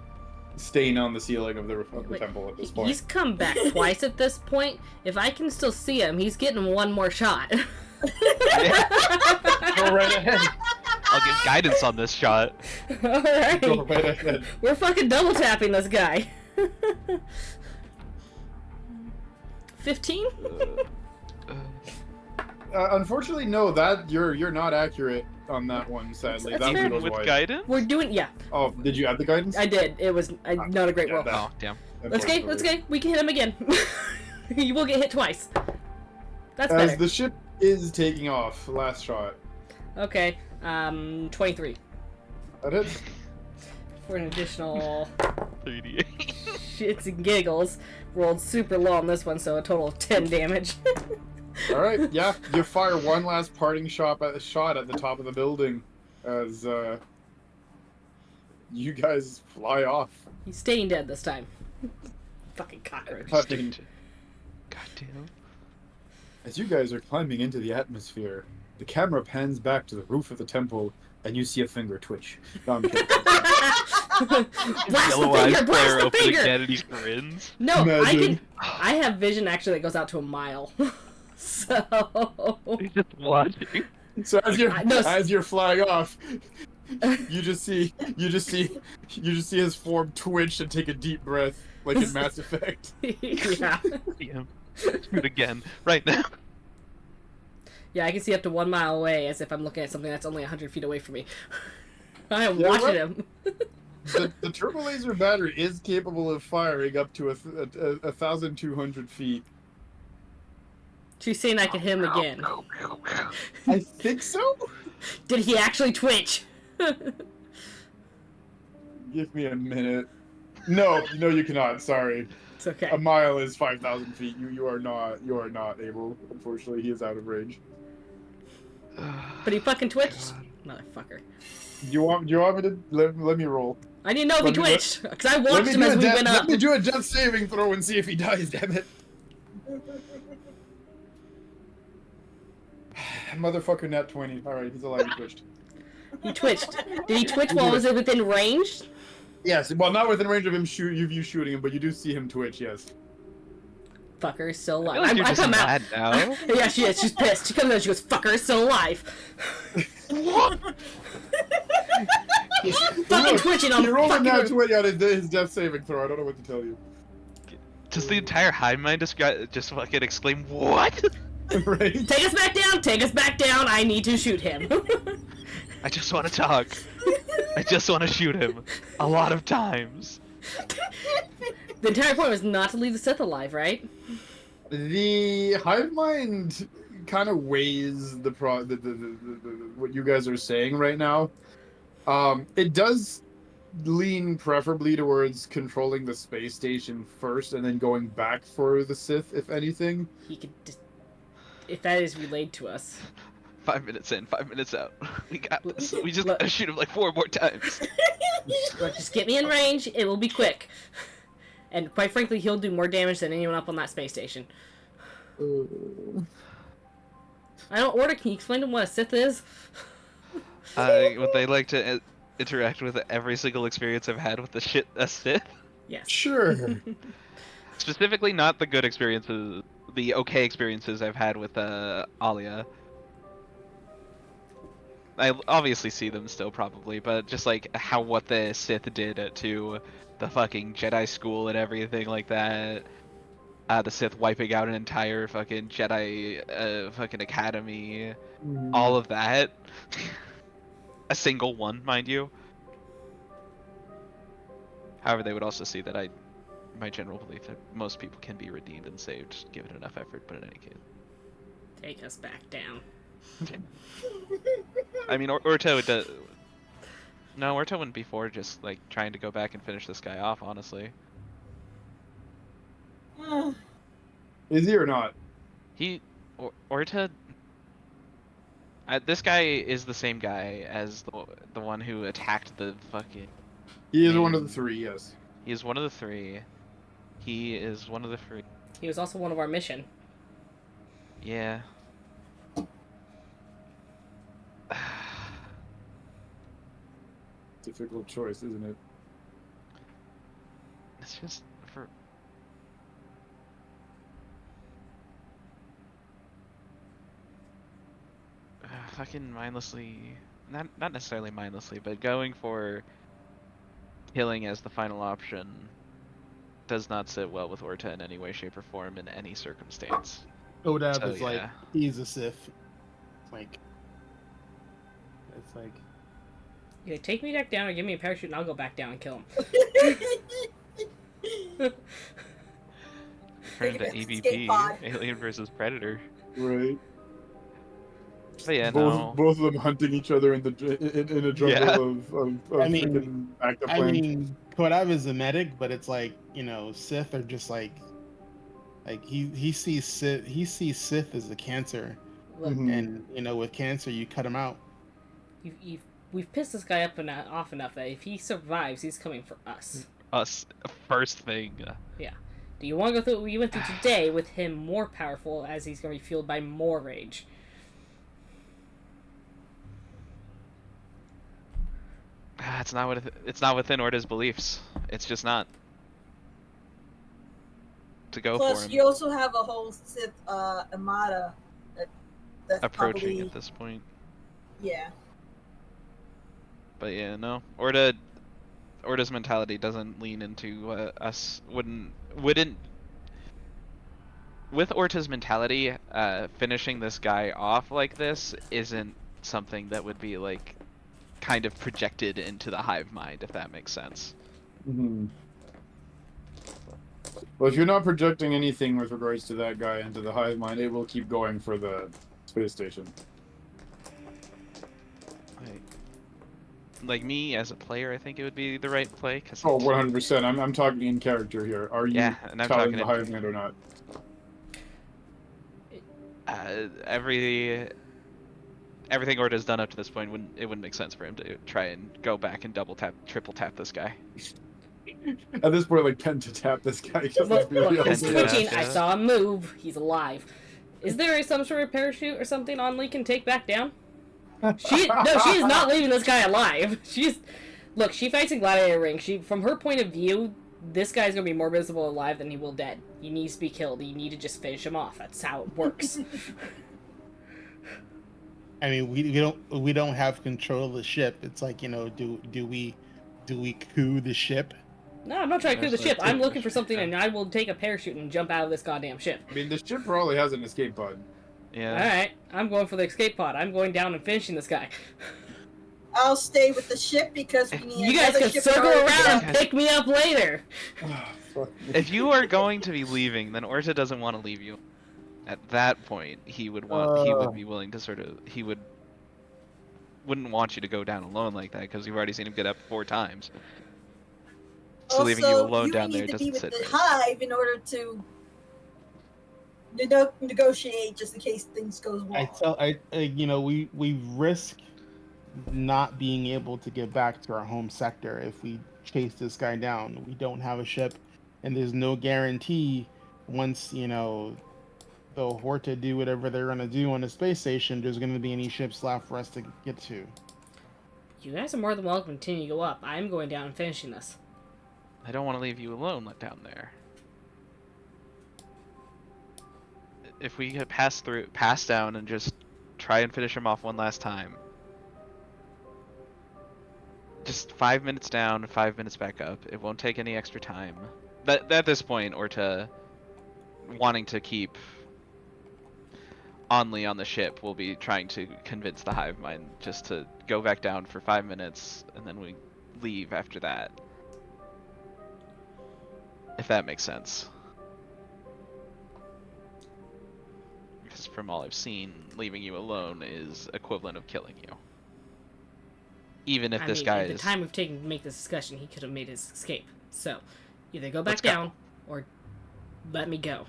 stain on the ceiling of the temple at this point. He's come back twice at this point. If I can still see him, he's getting one more shot. Go right ahead. I'll give guidance on this shot. Alright. Go right ahead. We're fucking double tapping this guy. 15? Unfortunately, no. That you're not accurate on that one. Sadly, That's that fair. one goes With wide. guidance? We're doing, yeah. Oh, did you add the guidance? I did. It was not a great yeah, roll. that- Oh, damn. Let's go. Let's go. We can hit him again. You will get hit twice. That's As better. the ship is taking off, last shot. Okay. 23 That it? for an additional 38. shits and giggles. Rolled super low on this one, so a total of 10 damage. All right, yeah. You fire one last parting shot at the top of the building, as you guys fly off. He's staying dead this time. Fucking cockroach. Fucking- Goddamn. As you guys are climbing into the atmosphere, the camera pans back to the roof of the temple, and you see a finger twitch. No, I'm kidding. Blast Yellow the eyes finger! flare Blast the open finger! again and he grins. No, I Imagine. can. I have vision actually that goes out to a mile. So. He's just watching. So No, as you're flying off, you just see his form twitch and take a deep breath, like in Mass Effect. Yeah. Damn. Shoot again. Right now. Yeah, I can see up to 1 mile away as if I'm looking at something that's only 100 feet away from me. I am Yeah, watching what? him. The turbo laser battery is capable of firing up to 1,200 feet. She's saying I can hit him again. I think so. Did he actually twitch? Give me a minute. No, you cannot. Sorry. It's okay. A mile is 5,000 feet. You are not able. Unfortunately, he is out of range. But he fucking twitched? Motherfucker. Do you want me to let me roll? I didn't know if he Let me- twitched, because I watched him as we went Let up. me do a death saving throw and see if he dies. Damn it! Motherfucker, nat 20. All right, he's alive. He twitched. He twitched. Did he twitch while was it within range? Yes. Well, not within range of him you shooting him, but you do see him twitch. Yes. Fucker is still I alive. feel like you're I just come out. mad now. Yeah, she is. She's pissed. She comes out. She goes, "Fucker is still alive." He's fucking Look, twitching on He rolled a fucking. nat 20 on his death saving throw. I don't know what to tell you. Does the entire hive mind just fucking exclaim, what? Right? Take us back down. Take us back down. I need to shoot him. I just want to talk. I just want to shoot him. A lot of times. The entire point was not to leave the Sith alive, right? The hive mind kind of weighs the what you guys are saying right now. It does lean preferably towards controlling the space station first and then going back for the Sith, if anything. He could just. If that is relayed to us. 5 minutes in, 5 minutes out. We got this. We just Look. gotta shoot him like 4 more times. Look, just get me in range. It will be quick. And quite frankly, he'll do more damage than anyone up on that space station. I don't order. Can you explain to him what a Sith is? Would they like to interact with every single experience I've had with a Sith? Yes. Sure. Specifically, not the good experiences the okay experiences I've had with Alia. I obviously see them still probably, but just like what the Sith did to the fucking Jedi school and everything like that. The Sith wiping out an entire fucking Jedi fucking academy. All of that. A single one, mind you. However, they would also see that my general belief that most people can be redeemed and saved given enough effort, but in any case. Take us back down. I mean, Orto would no, Orto wouldn't be for just like trying to go back and finish this guy off, honestly. Is he or not? Orta. This guy is the same guy as the one who attacked the fucking. He is one of the three, yes. He is one of the three. He is one of the three. He was also one of our mission. Yeah. Difficult choice, isn't it? It's just for. Fucking mindlessly, not necessarily mindlessly, but going for killing as the final option does not sit well with Orta in any way, shape, or form in any circumstance. Odab So, is like, yeah. he's a Sith. Like, it's like, Yeah, take me back down or give me a parachute and I'll go back down and kill him. Turn to AVP, Alien versus Predator. Right. But yeah, both of them hunting each other in a jungle of I mean, freaking active I plans. mean, Kodab is a medic, but it's like, you know, Sith are just like he sees Sith as a cancer, Look, and you know, with cancer you cut him out. we've pissed this guy off enough that if he survives, he's coming for us. Us first thing. Yeah. Do you want to go through what we went through today with him more powerful, as he's going to be fueled by more rage? It's not within Orta's beliefs. It's just not. To go Plus, for him. you also have a whole Sith Armada that's Approaching probably, at this point. yeah. But yeah, no. Orta's mentality doesn't lean into us. Wouldn't. With Orta's mentality, finishing this guy off like this isn't something that would be like kind of projected into the hive mind, if that makes sense. Mm-hmm. Well, if you're not projecting anything with regards to that guy into the hive mind, it will keep going for the space station. Like me as a player, I think it would be the right play. Cause Oh, 100%. I'm talking in character here. Are you and I'm telling talking the hive mind or not? Everything Orta's done up to this point wouldn't make sense for him to try and go back and triple tap this guy. At this point, like, pen to tap this guy. Look, he's Pen to twitching. tap, I yeah. saw him move. He's alive. Is there some sort of parachute or something on Lee can take back down? She is not leaving this guy alive. Look, she fights in Gladiator Ring. From her point of view, this guy's gonna be more visible alive than he will dead. He needs to be killed. You need to just finish him off. That's how it works. I mean, we don't have control of the ship. It's like, you know, do we coup the ship? No, I'm not trying to coup the That's ship. like I'm looking taking for the something, ship. and I will take a parachute and jump out of this goddamn ship. I mean, the ship probably has an escape pod. Yeah. Alright, I'm going for the escape pod. I'm going down and finishing this guy. I'll stay with the ship because we need You guys another can ship circle in order to around get and pick me up later. Fuck. If you are going to be leaving, then Orta doesn't want to leave you. At that point, he would be willing to wouldn't want you to go down alone like that because you've already seen him get up 4 times. So leaving you alone down there doesn't sit You need to be with the right. hive in order to negotiate just in case things goes wrong. You know, we risk not being able to get back to our home sector if we chase this guy down. We don't have a ship, and there's no guarantee once, you know, the Horta do whatever they're gonna do on the space station, there's gonna be any ships left for us to get to. You guys are more than welcome to continue to go up. I'm going down and finishing this. I don't want to leave you alone down there. if we could pass down and just try and finish him off one last time. Just 5 minutes down, 5 minutes back up. It won't take any extra time. But at this point, or to wanting to keep Only on the ship, we'll be trying to convince the hive mind just to go back down for 5 minutes, and then we leave after that. If that makes sense. Because from all I've seen, leaving you alone is equivalent of killing you. Even if this guy at is... the time we've taken to make this discussion, he could have made his escape. So, either go back Let's go. down, or let me go.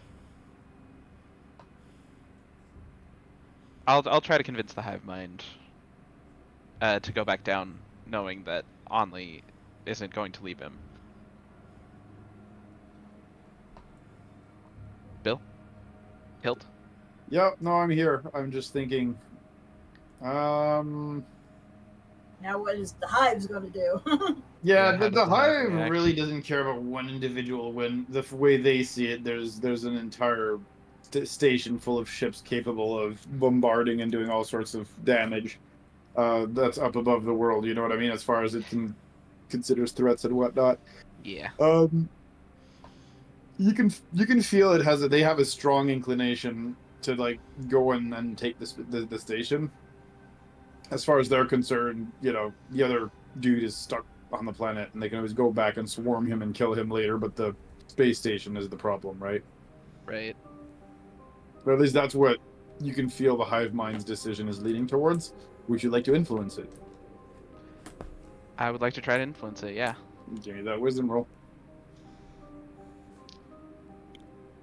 I'll try to convince the hive mind to go back down, knowing that Only isn't going to leave him. Bill? Hilt? Yep, no, I'm here. I'm just thinking. Now what is the hive's going to do? Yeah, Yeah, how the does the hive hive react? really doesn't care about one individual. When the way they see it, there's an entire station full of ships capable of bombarding and doing all sorts of damage. That's up above the world. You know what I mean? As far as it considers threats and whatnot. Yeah. You can feel it has they have a strong inclination to like go in and take the station. As far as they're concerned, you know, the other dude is stuck on the planet, and they can always go back and swarm him and kill him later. But the space station is the problem, right? Right. But at least that's what you can feel the hive mind's decision is leaning towards. Would you like to influence it? I would like to try to influence it, yeah. Give me that wisdom roll.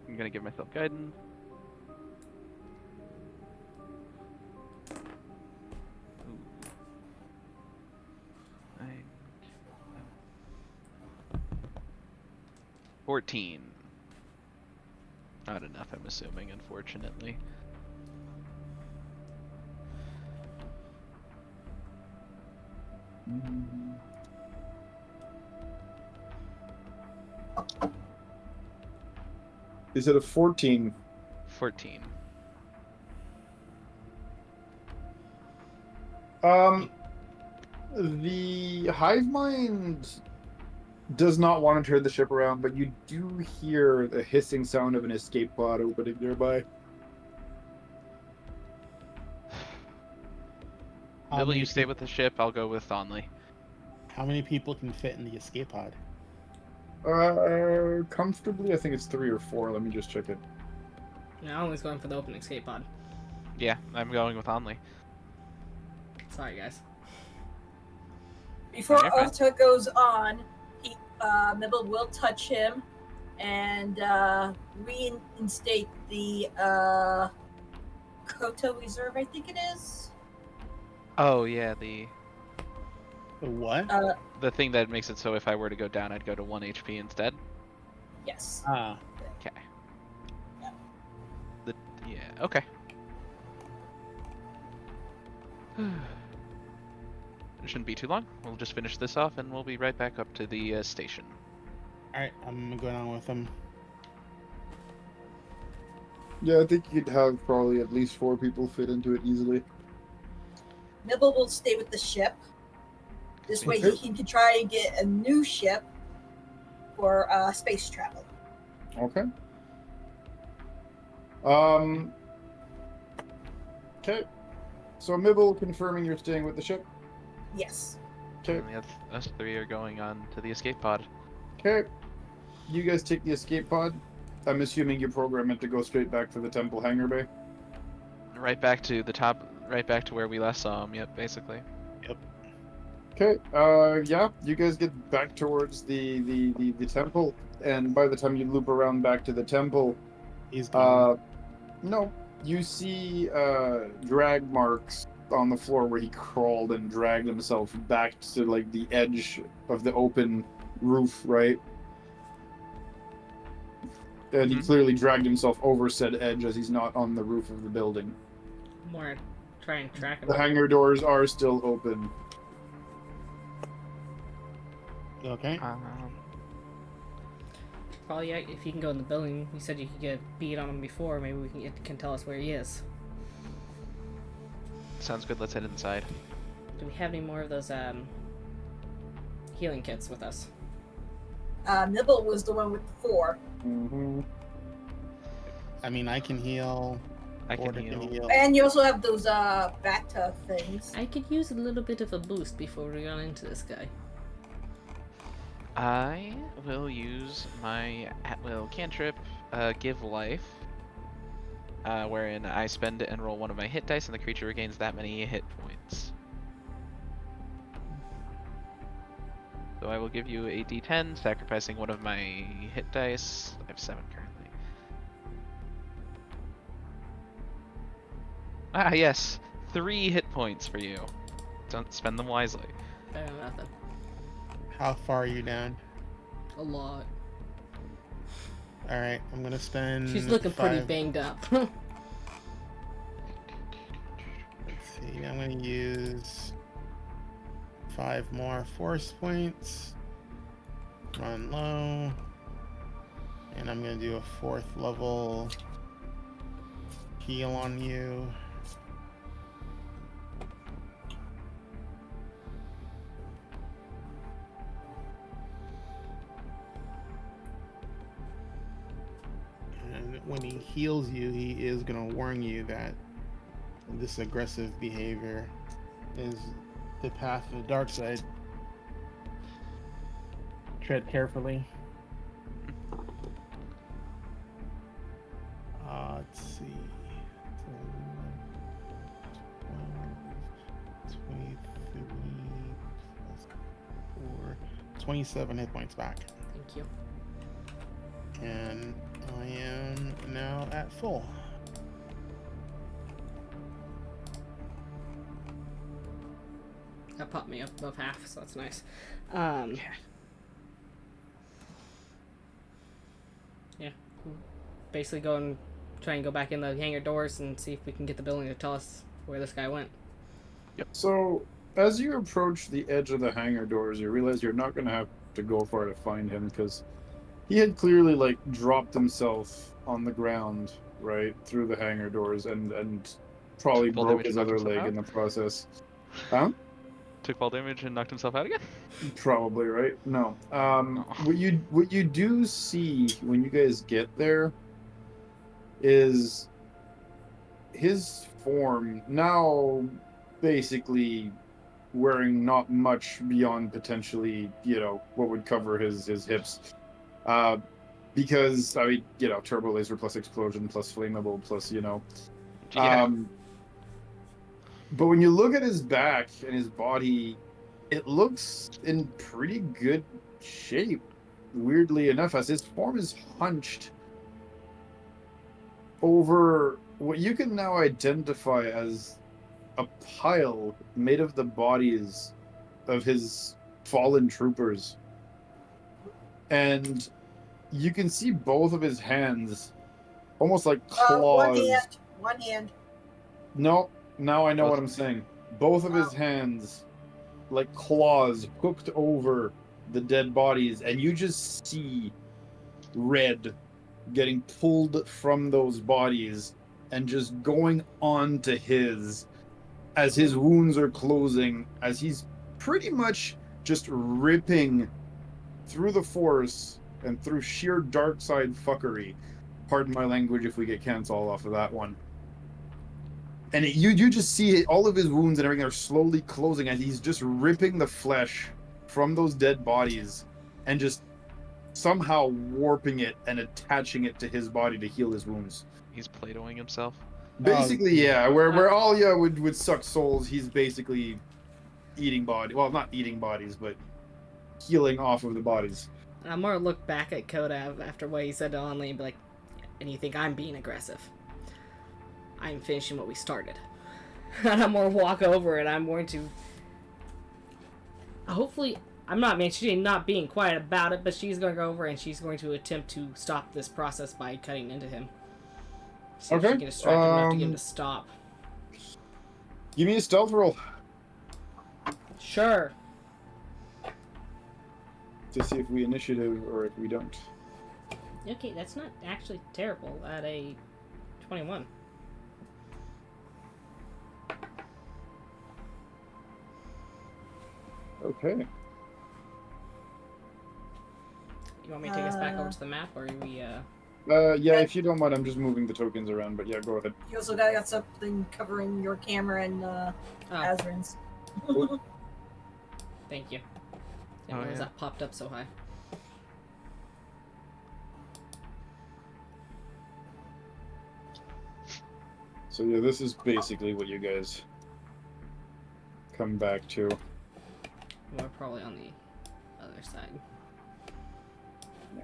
I'm gonna give myself guidance. Ooh. 9, 14. Not enough, I'm assuming, unfortunately. Is it a 14? 14. The hive mind does not want to turn the ship around, but you do hear the hissing sound of an escape pod opening nearby. Will you stay with the ship? I'll go with Thonley. How many people can fit in the escape pod? Comfortably, I think it's 3 or 4. Let me just check it. Yeah, I'm always going for the open escape pod. Yeah, I'm going with Only. Sorry, guys. Before Okay. Ota goes on, Mibble will touch him and reinstate the Kota Reserve, I think it is. Oh yeah, the What? the thing that makes it so if I were to go down, I'd go to 1 HP instead. Yes. Ah, Okay. Yeah. Okay. It shouldn't be too long. We'll just finish this off, and we'll be right back up to the station. all right. I'm going on with them. Yeah, I think you could have probably at least 4 people fit into it easily. Mibble will stay with the ship. This way Okay. he can try and get a new ship for space travel. Okay. Okay. So Mibble confirming you're staying with the ship. Yes. Okay. And us 3 are going on to the escape pod. Okay. You guys take the escape pod. I'm assuming you program it to go straight back to the temple hangar bay. Right back to the top. Right back to where we last saw him. Yep, basically. Okay. Yeah. You guys get back towards the temple, and by the time you loop around back to the temple, He's gone. no, you see drag marks on the floor where he crawled and dragged himself back to like the edge of the open roof, right? And he Mhm. clearly dragged himself over said edge as he's not on the roof of the building. More try and track him. The hangar doors are still open. Okay. probably, if you can go in the building, you said you could get a beat on him before, maybe we can tell us where he is. Sounds good, let's head inside. Do we have any more of those, healing kits with us? Nibble was the one with the 4. Mm-hmm. I mean, I can heal. I can Porter heal. And you also have those back things. I could use a little bit of a boost before we run into this guy. I will use my at-will cantrip, Give Life, wherein I spend it and roll one of my hit dice and the creature regains that many hit points. So I will give you a d10, sacrificing one of my hit dice. I have 7 currently. Ah, yes! 3 hit points for you. Don't spend them wisely. Better than nothing. How far are you down? A lot. Alright, I'm gonna spend. She's looking pretty 5. banged up. Let's see, I'm gonna use 5 more force points. Run low. And I'm gonna do a 4th level heal on you. And when he heals you, he is gonna warn you that this aggressive behavior is the path of the dark side. Tread carefully. Let's see. 12, 23 plus 4, 27 hit points back. Thank you. And I am now at full. That popped me up above half, so that's nice. Yeah. Basically go and try and go back in the hangar doors and see if we can get the building to tell us where this guy went. So, as you approach the edge of the hangar doors, you realize you're not going to have to go far to find him, because he had clearly, like, dropped himself on the ground, right, through the hangar doors, and probably Fall broke damage his and knocked other himself leg out? in the process. Huh? Took fall damage and knocked himself out again? Probably, right? No. What you do see when you guys get there is his form now basically wearing not much beyond potentially, what would cover his hips. Because, I mean, turbo laser plus explosion plus flammable plus, Yeah. But when you look at his back and his body, it looks in pretty good shape, weirdly enough, as his form is hunched over what you can now identify as a pile made of the bodies of his fallen troopers. And you can see both of his hands almost like claws. One hand. No, now I know Both. what I'm saying. Both of his hands, like claws, hooked over the dead bodies, and you just see red getting pulled from those bodies and just going on to his, as his wounds are closing, as he's pretty much just ripping through the Force and through sheer dark side fuckery. Pardon my language if we get cancelled off of that one. And you just see all of his wounds and everything are slowly closing as he's just ripping the flesh from those dead bodies and just somehow warping it and attaching it to his body to heal his wounds. He's Play-Dohing himself. Basically, yeah. Where all would suck souls, he's basically eating body. Well, not eating bodies, but healing off of the bodies. I'm gonna look back at Kodav after what he said to Only and be like, and you think I'm being aggressive? I'm finishing what we started. And I'm gonna walk over and I'm going to... Hopefully, she's not being quiet about it, but she's gonna go over and she's going to attempt to stop this process by cutting into him. See if she can distract him enough to get him to stop. Give me a stealth roll Sure. to see if we initiative or if we don't. Okay, that's not actually terrible at a 21. Okay. You want me to take us back over to the map, or are we, Yeah, if you don't mind, I'm just moving the tokens around, but yeah, go ahead. You also got something covering your camera and Azrin's. Thank you. Didn't Oh, realize yeah. that popped up so high. So yeah, this is basically what you guys come back to. We're probably on the other side. Yeah.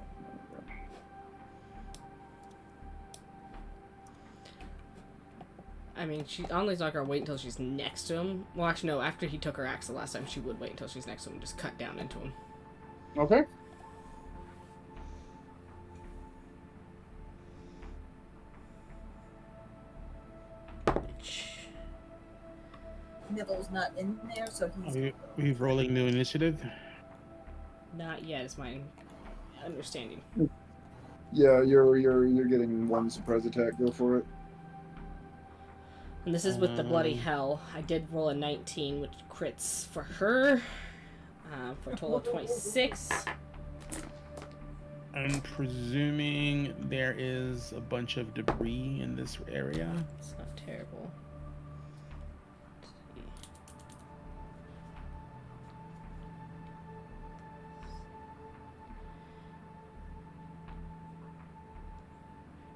I mean, Anli's not gonna wait until she's next to him. Well, actually, no. After he took her axe the last time, she would wait until she's next to him and just cut down into him. Okay. Neville's not in there, so he's. We've rolling new initiative. Not yet, is my understanding. Yeah, you're getting one surprise attack. Go for it. And this is with the bloody hell. I did roll a 19, which crits for her. For a total of 26. I'm presuming there is a bunch of debris in this area. It's not terrible. Let's see.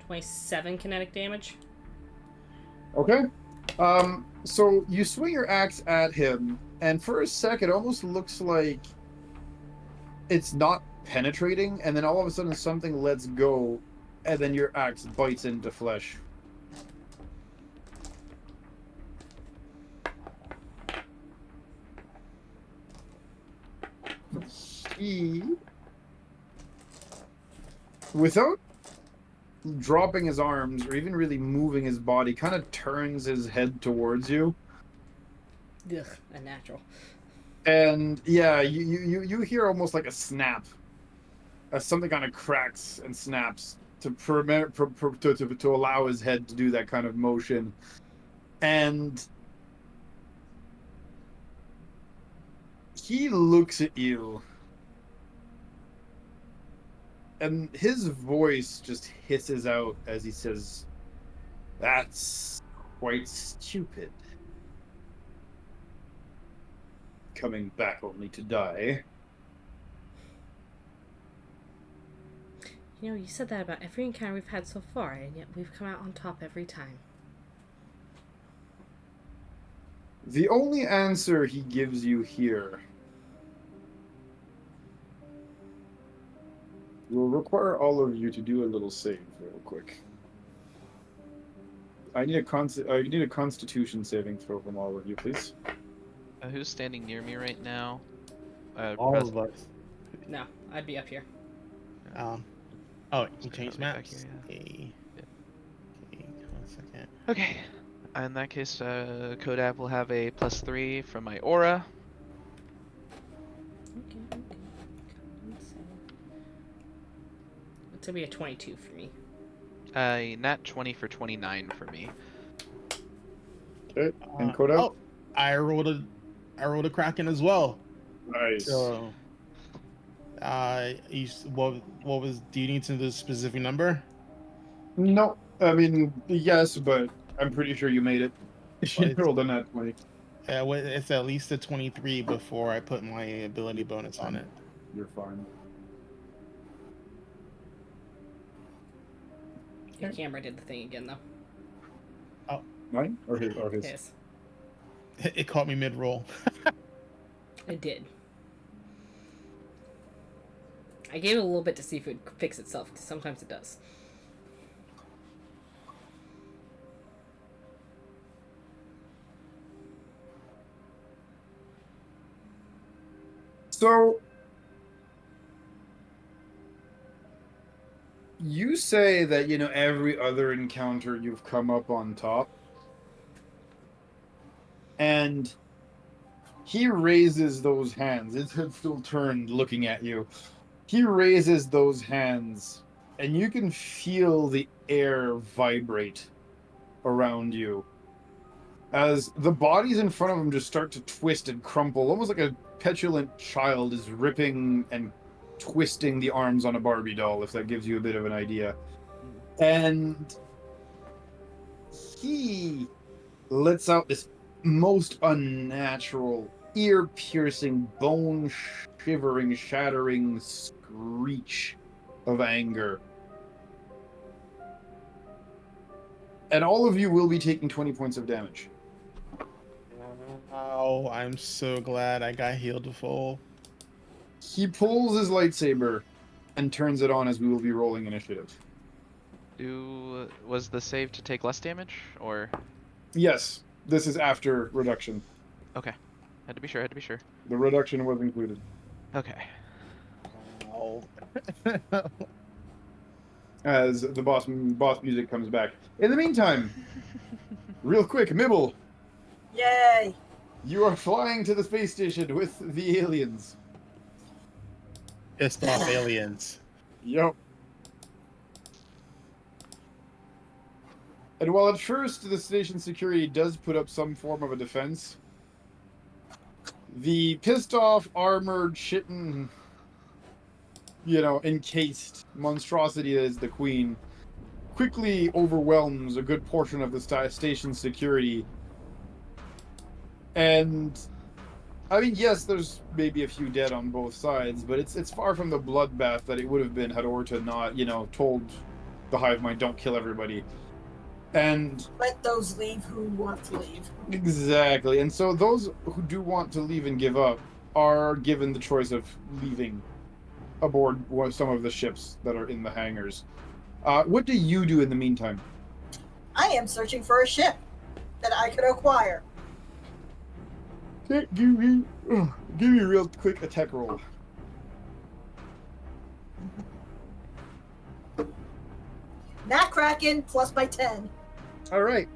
27 kinetic damage. Okay. So you swing your axe at him, and for a sec, it almost looks like it's not penetrating, and then all of a sudden something lets go, and then your axe bites into flesh. He, without dropping his arms or even really moving his body, kind of turns his head towards you. Ugh, unnatural. And yeah, you hear almost like a snap, as something kind of cracks and snaps to allow his head to do that kind of motion, and he looks at you, and his voice just hisses out as he says, "That's quite stupid. Coming back only to die." You know, you said that about every encounter we've had so far, and yet we've come out on top every time. The only answer he gives you here will require all of you to do a little save real quick. I need a Constitution saving throw from all of you, please. Who's standing near me right now? All of us. No, I'd be up here. Oh, you Just changed gonna be back maps. here, Okay. Yeah. Okay, 1 second. Okay. In that case, Kodab will have a +3 from my aura. Okay. It's gonna be a 22 for me. Nat 20 for 29 for me. Okay, and Koda? Oh, I rolled a Kraken as well. Nice. So, what was? Do you need to the specific number? No, I mean, yes, but I'm pretty sure you made it. You rolled a nat 20. Yeah, it's at least a 23 before I put my ability bonus on it. You're fine. Your camera did the thing again, though. Mine? Or his? Yes, It caught me mid-roll. it did. I gave it a little bit to see if it would fix itself, because sometimes it does. So, you say that, every other encounter you've come up on top. And he raises those hands. His head still turned looking at you. He raises those hands and you can feel the air vibrate around you as the bodies in front of them just start to twist and crumple, almost like a petulant child is ripping and twisting the arms on a Barbie doll, if that gives you a bit of an idea. And he lets out this most unnatural, ear-piercing, bone-shivering, shattering screech of anger. And all of you will be taking 20 points of damage. Oh, I'm so glad I got healed to full. He pulls his lightsaber and turns it on as we will be rolling initiative. Was the save to take less damage, or? Yes, this is after reduction. Okay. Had to be sure, The reduction was included. Okay. Oh. As the boss music comes back. In the meantime, real quick, Mibble, Yay! you are flying to the space station with the aliens. Pissed off aliens. Yep. And while at first the station security does put up some form of a defense, the pissed off, armored, shitting, encased monstrosity that is the Queen quickly overwhelms a good portion of the station security. And I mean, yes, there's maybe a few dead on both sides, but it's far from the bloodbath that it would have been had Orta not, told the hive mind, don't kill everybody. And let those leave who want to leave. Exactly. And so those who do want to leave and give up are given the choice of leaving aboard some of the ships that are in the hangars. What do you do in the meantime? I am searching for a ship that I could acquire. Okay, give me a real quick attack roll. Nat Kraken plus my 10. All right.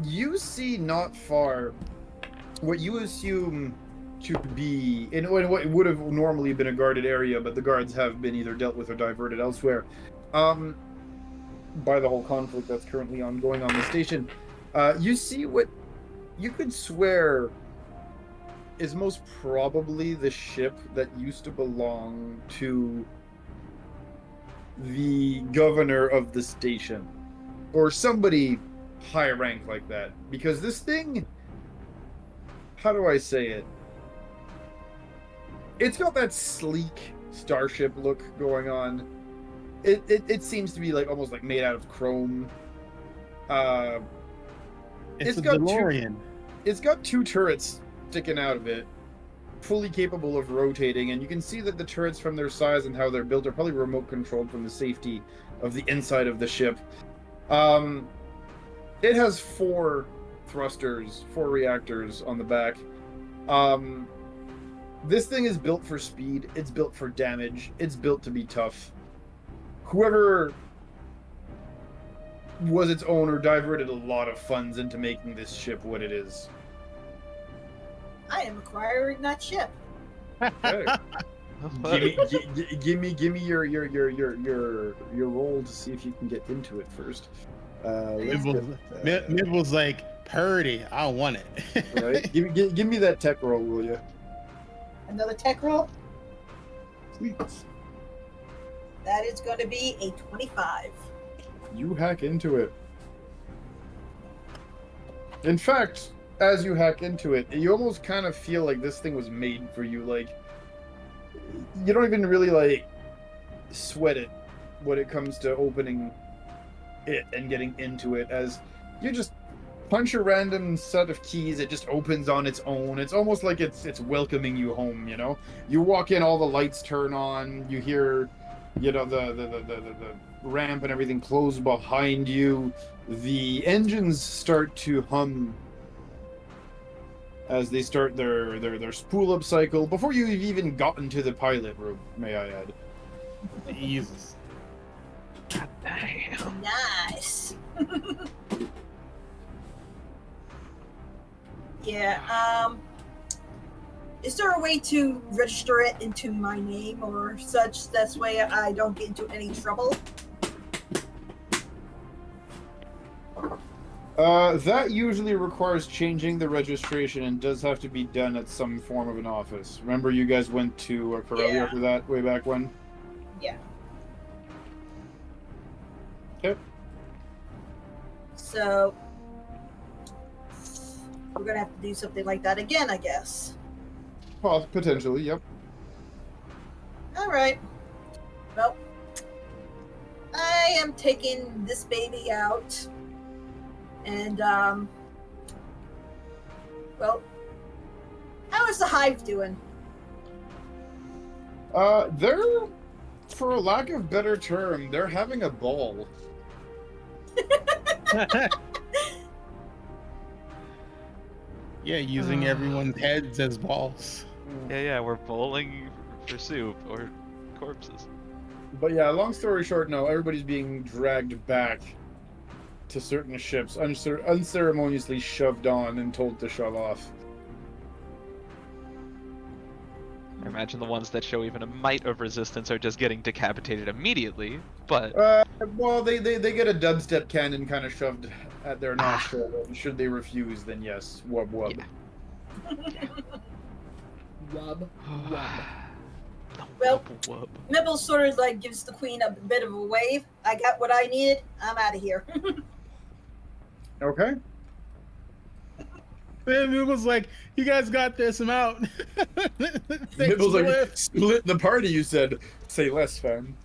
You see not far what you assume to be in what would have normally been a guarded area, but the guards have been either dealt with or diverted elsewhere by the whole conflict that's currently ongoing on the station. You see what you could swear is most probably the ship that used to belong to the governor of the station, or somebody high rank like that, because this thing, how do I say it, it's got that sleek starship look going on. It seems to be like almost like made out of chrome. It's a DeLorean. It's got two turrets sticking out of it, fully capable of rotating, and you can see that the turrets, from their size and how they're built, are probably remote controlled from the safety of the inside of the ship. It has 4 thrusters, 4 reactors on the back. This thing is built for speed, it's built for damage, it's built to be tough. Whoever was its owner diverted a lot of funds into making this ship what it is. I am acquiring that ship. Okay. give me your roll to see if you can get into it first. Nibble's like, Purdy, I want it. Right? Give me that tech roll, will you? Another tech roll? Please. That is going to be a 25. You hack into it. In fact, as you hack into it, you almost kind of feel like this thing was made for you. Like, you don't even really, like, sweat it when it comes to opening it and getting into it, as you just punch a random set of keys, it just opens on its own. It's almost like it's welcoming you home, you know? You walk in, all the lights turn on, you hear, the ramp and everything close behind you. The engines start to hum as they start their spool up cycle before you've even gotten to the pilot room, may I add. Jesus. God damn. Nice. Yeah, Is there a way to register it into my name or such? That's way I don't get into any trouble. That usually requires changing the registration and does have to be done at some form of an office. Remember, you guys went to Corellia for that way back when? Yeah. Okay. So we're gonna have to do something like that again, I guess. Well, potentially, yep. All right. Well, I am taking this baby out, and well, how is the hive doing? They're, for a lack of better term, they're having a ball. Yeah, using everyone's heads as balls. Yeah, we're bowling for soup or corpses. But yeah, long story short, no, everybody's being dragged back to certain ships, unceremoniously shoved on and told to shove off. I imagine the ones that show even a mite of resistance are just getting decapitated immediately, but... Well, they get a dubstep cannon kind of shoved at their nostril, and should they refuse, then yes, wub wub. Yeah. Wub. Well, Whoop. Nibble sort of like gives the queen a bit of a wave. I got what I needed. I'm out of here. Okay. And it was like, you guys got this, I'm out. Nibble's like, split the party, you said. Say less, fam.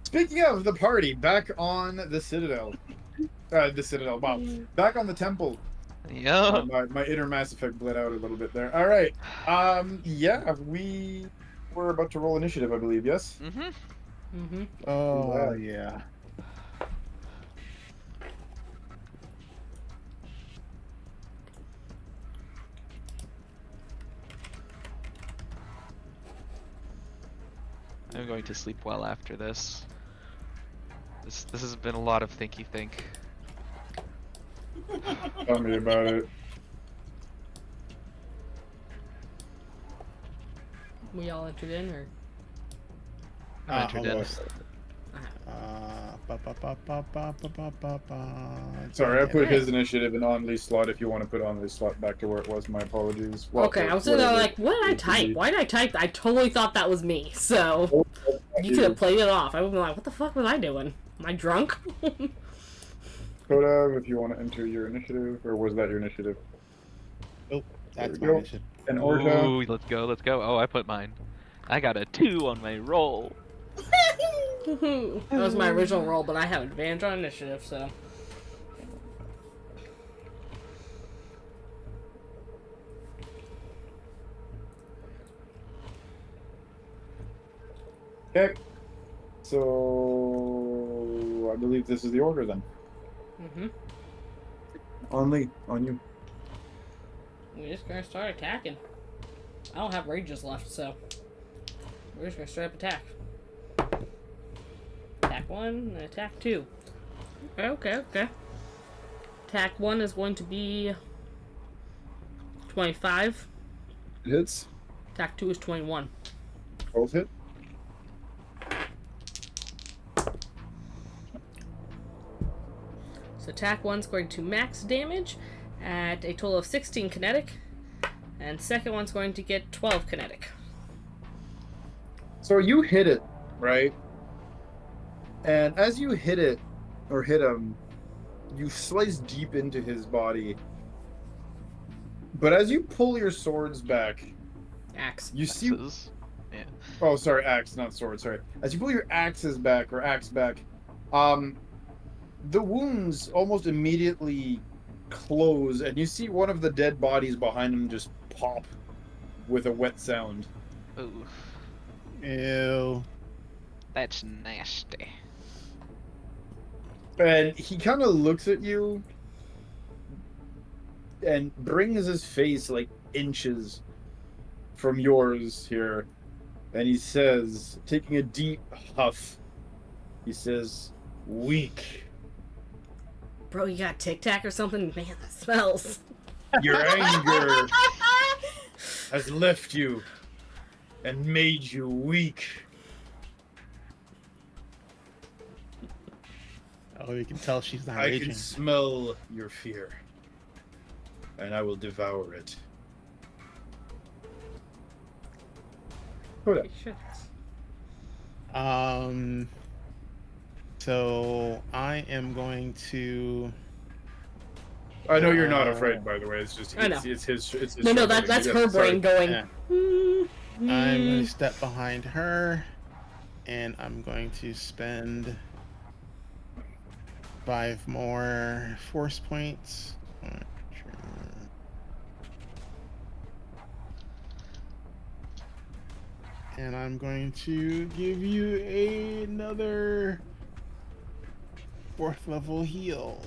Speaking of the party, back on the Citadel. Wow. Back on the Temple. Yeah. My inner Mass Effect bled out a little bit there. All right. Yeah, we were about to roll initiative, I believe, yes? Mm-hmm. Oh, yeah. I'm going to sleep well after this. This has been a lot of thinky think. Tell me about it. We all entered in, or? I'm entered in. Almost. Sorry, I put Right. his initiative in Onley's slot. If you want to put Onley's slot back to where it was, my apologies. Well, Okay, I was sitting there like, what did I type? Why did I type? I totally thought that was me, so you could have played it off. I would have been like, what the fuck was I doing? Am I drunk? Coda, if you want to enter your initiative, or was that your initiative? Oh, that's There my we go. mission. And Orta. Ooh, let's go. Oh, I put mine. I got a 2 on my roll. That was my original roll, but I have advantage on initiative, so. Okay. So I believe this is the order then. Only on you. We're just gonna start attacking. I don't have rages left, so we're just gonna straight up attack. Attack 1 and attack 2. Okay. Attack 1 is going to be 25. It hits. Attack 2 is 21. Both hit. So attack 1 is going to max damage at a total of 16 kinetic, and second one's going to get 12 kinetic. So you hit it, right? And as you hit it, or hit him, you slice deep into his body. But as you pull your swords back, Axe. you see... Axes. Yeah. Oh, sorry, axe, not sword, sorry. As you pull your axes back, or axe back, the wounds almost immediately close, and you see one of the dead bodies behind him just pop with a wet sound. Ooh, Ew. that's nasty. And he kind of looks at you and brings his face like inches from yours here. And he says, taking a deep huff, he says, "Weak. Bro, you got Tic Tac or something? Man, that smells. Your anger has left you and made you weak. Oh, you can tell she's not I raging. can smell your fear, and I will devour it. Hold on. So I am going to. I know you're not afraid, by the way. It's just I know. it's his. No, struggling. that's Yeah, her sorry. brain going. Yeah. I'm going to step behind her, and I'm going to spend 5 more force points. And I'm going to give you another 4th level heal.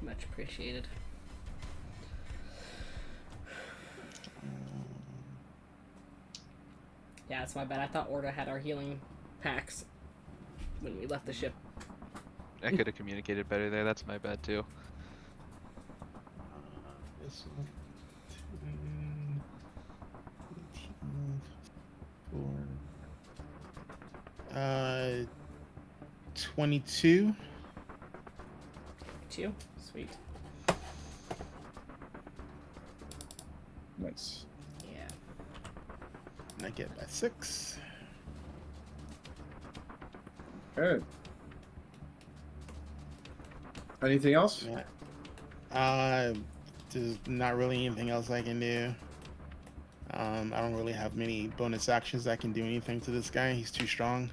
Much appreciated. Yeah, that's my bad. I thought Orda had our healing packs when we left the ship. I could have communicated better there. That's my bad too. This one, 10, 22. 2? Sweet. Nice. Yeah. And I get by 6. Okay. Anything else? Yeah. There's not really anything else I can do. I don't really have many bonus actions that can do anything to this guy. He's too strong.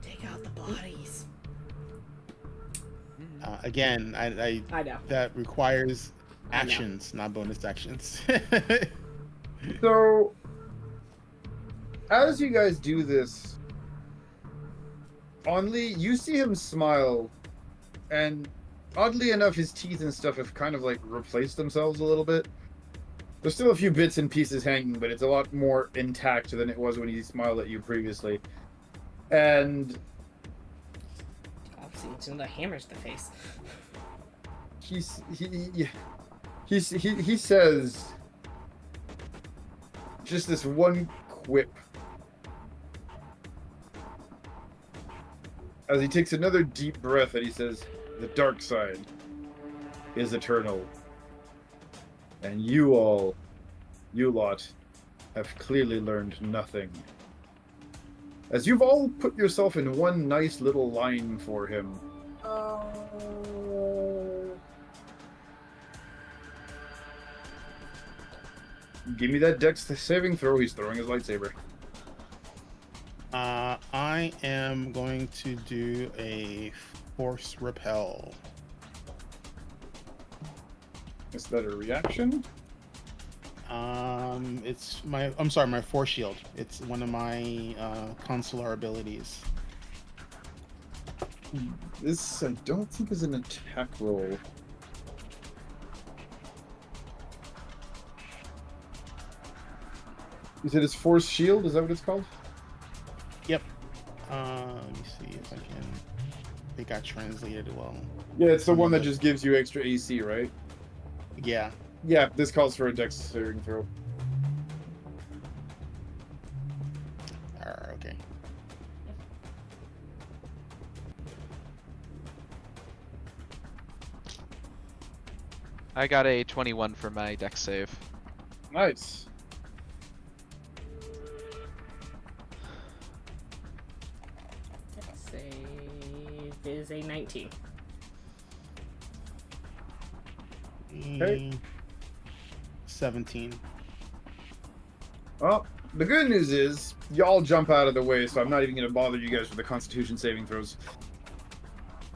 Take out the bodies. Again, I know. that requires I know. actions, not bonus actions. So, as you guys do this, Only, you see him smile, and oddly enough, his teeth and stuff have kind of like replaced themselves a little bit. There's still a few bits and pieces hanging, but it's a lot more intact than it was when he smiled at you previously. And Obviously, it's another hammers to the face. he says just this one quip as he takes another deep breath, and he says, "The dark side is eternal, and you lot have clearly learned nothing. As you've all put yourself in one nice little line for him." Give me that dex saving throw. He's throwing his lightsaber. I am going to do a force repel. Is that a reaction? It's my my force shield. It's one of my consular abilities. This I don't think is an attack roll. You said it's force shield? Is that what it's called? Yep. Let me see if I can. I think I translated it well. Yeah, it's the one that just gives you extra AC, right? Yeah. Yeah, this calls for a dex saving throw. Okay. I got a 21 for my dex save. Nice. Save is a 19. Okay. 17. Well, the good news is y'all jump out of the way, so I'm not even going to bother you guys with the Constitution saving throws.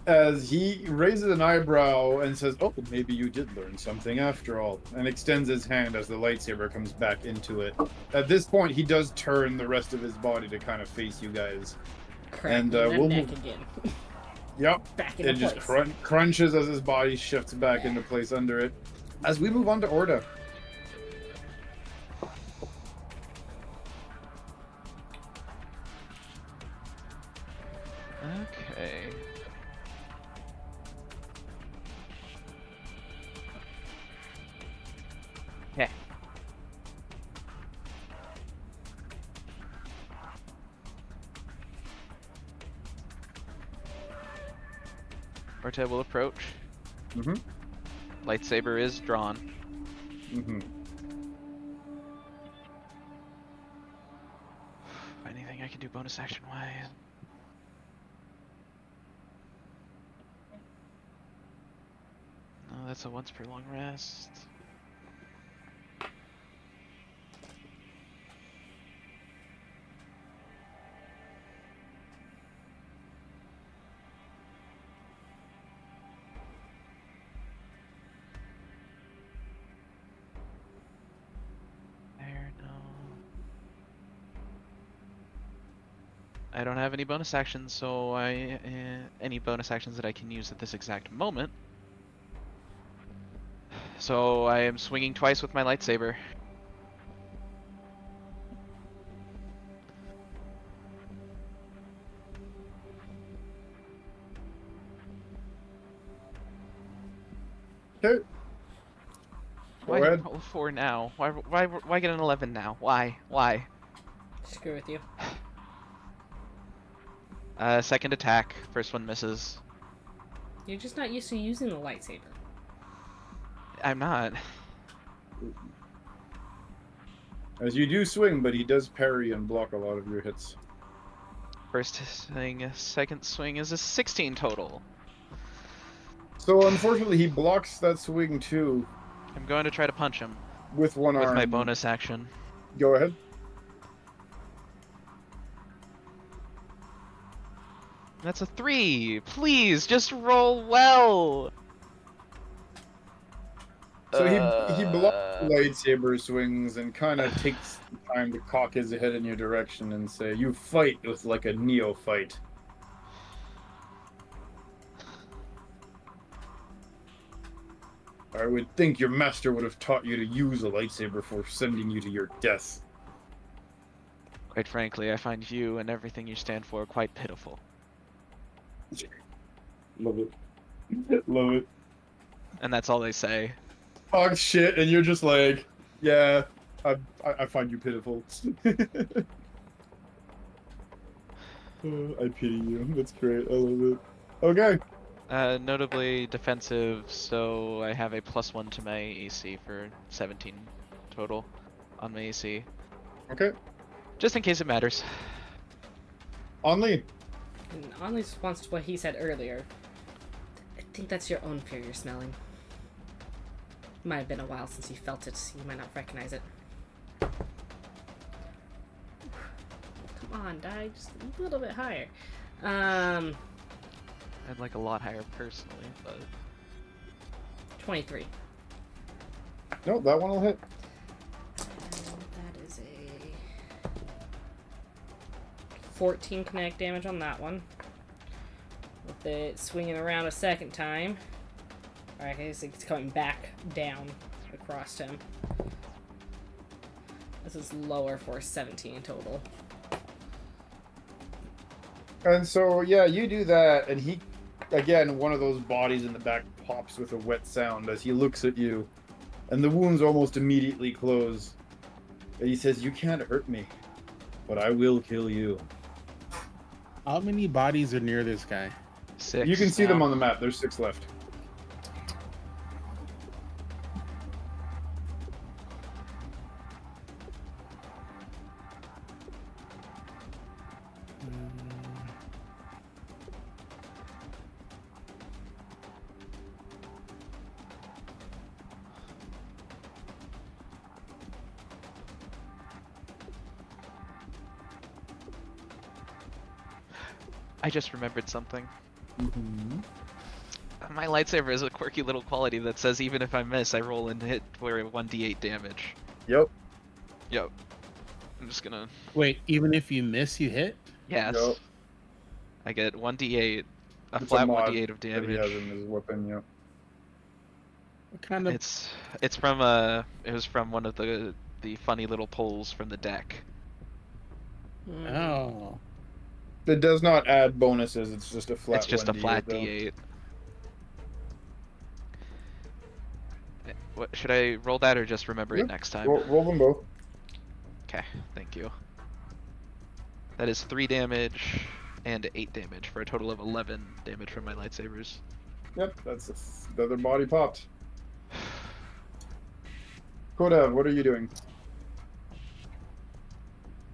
As he raises an eyebrow and says, "Oh, maybe you did learn something after all," and extends his hand as the lightsaber comes back into it. At this point, he does turn the rest of his body to kind of face you guys. Cracking And, that we'll neck move- again. Yep. Back into It just place. crunches as his body shifts back into place under it. As we move on to Orda. Okay. Okay. Orte will approach. Mm-hmm. Lightsaber is drawn. Mm-hmm. Anything I can do bonus action wise? No, that's a once per long rest. There, no. I don't have any bonus actions, so any bonus actions that I can use at this exact moment. So I am swinging twice with my lightsaber. Okay. Why Go ahead. roll 4 now? Why get an 11 now? Why? Screw with you. Second attack. First one misses. You're just not used to using the lightsaber. I'm not. As you do swing, but he does parry and block a lot of your hits. First swing, second swing is a 16 total. So unfortunately, he blocks that swing too I'm going to try to punch him with one with arm. my bonus action. Go ahead. That's a 3. Please, just roll well. So he blocks the lightsaber swings and kind of takes the time to cock his head in your direction and say, "You fight with like a neophyte." I would think your master would have taught you to use a lightsaber before sending you to your death. Quite frankly, I find you and everything you stand for quite pitiful. Love it. Love it. And that's all they say. Talk shit, and you're just like, yeah, I find you pitiful. I pity you. That's great. I love it. Okay. Notably defensive, so I have a +1 to my AC for 17 total on my AC. Okay. Just in case it matters. Only. In Only's response to what he said earlier, I think that's your own fear you're smelling. Might have been a while since you felt it, so you might not recognize it. Come on, die just a little bit higher. I'd like a lot higher personally, but 23. No, that one will hit. That is a 14 kinetic damage on that one. With it swinging around a second time. Alright, I guess it's coming back down across him. This is lower for 17 total. And so, yeah, you do that, and he, again, one of those bodies in the back pops with a wet sound as he looks at you, and the wounds almost immediately close. And he says, "You can't hurt me, but I will kill you." How many bodies are near this guy? 6. You can see them now. on the map. There's 6 left. I just remembered something. Mm-hmm. My lightsaber has a quirky little quality that says even if I miss, I roll and hit for 1d8 damage. Yep. Yep. I'm just gonna... Wait, even if you miss, you hit? Yes. Yep. I get 1d8, a It's flat mod 1d8 of that he damage. has in his weapon, yeah. What kind of... It's from it was from one of the funny little pulls from the deck. Oh. It does not add bonuses, it's just a flat It's just a 1d8 flat though. d8. What should I roll that or just remember Yeah, it next time? Roll them both. Okay, thank you. That is 3 damage and 8 damage for a total of 11 damage from my lightsabers. Yep, that's the other body popped. Kodev, what are you doing?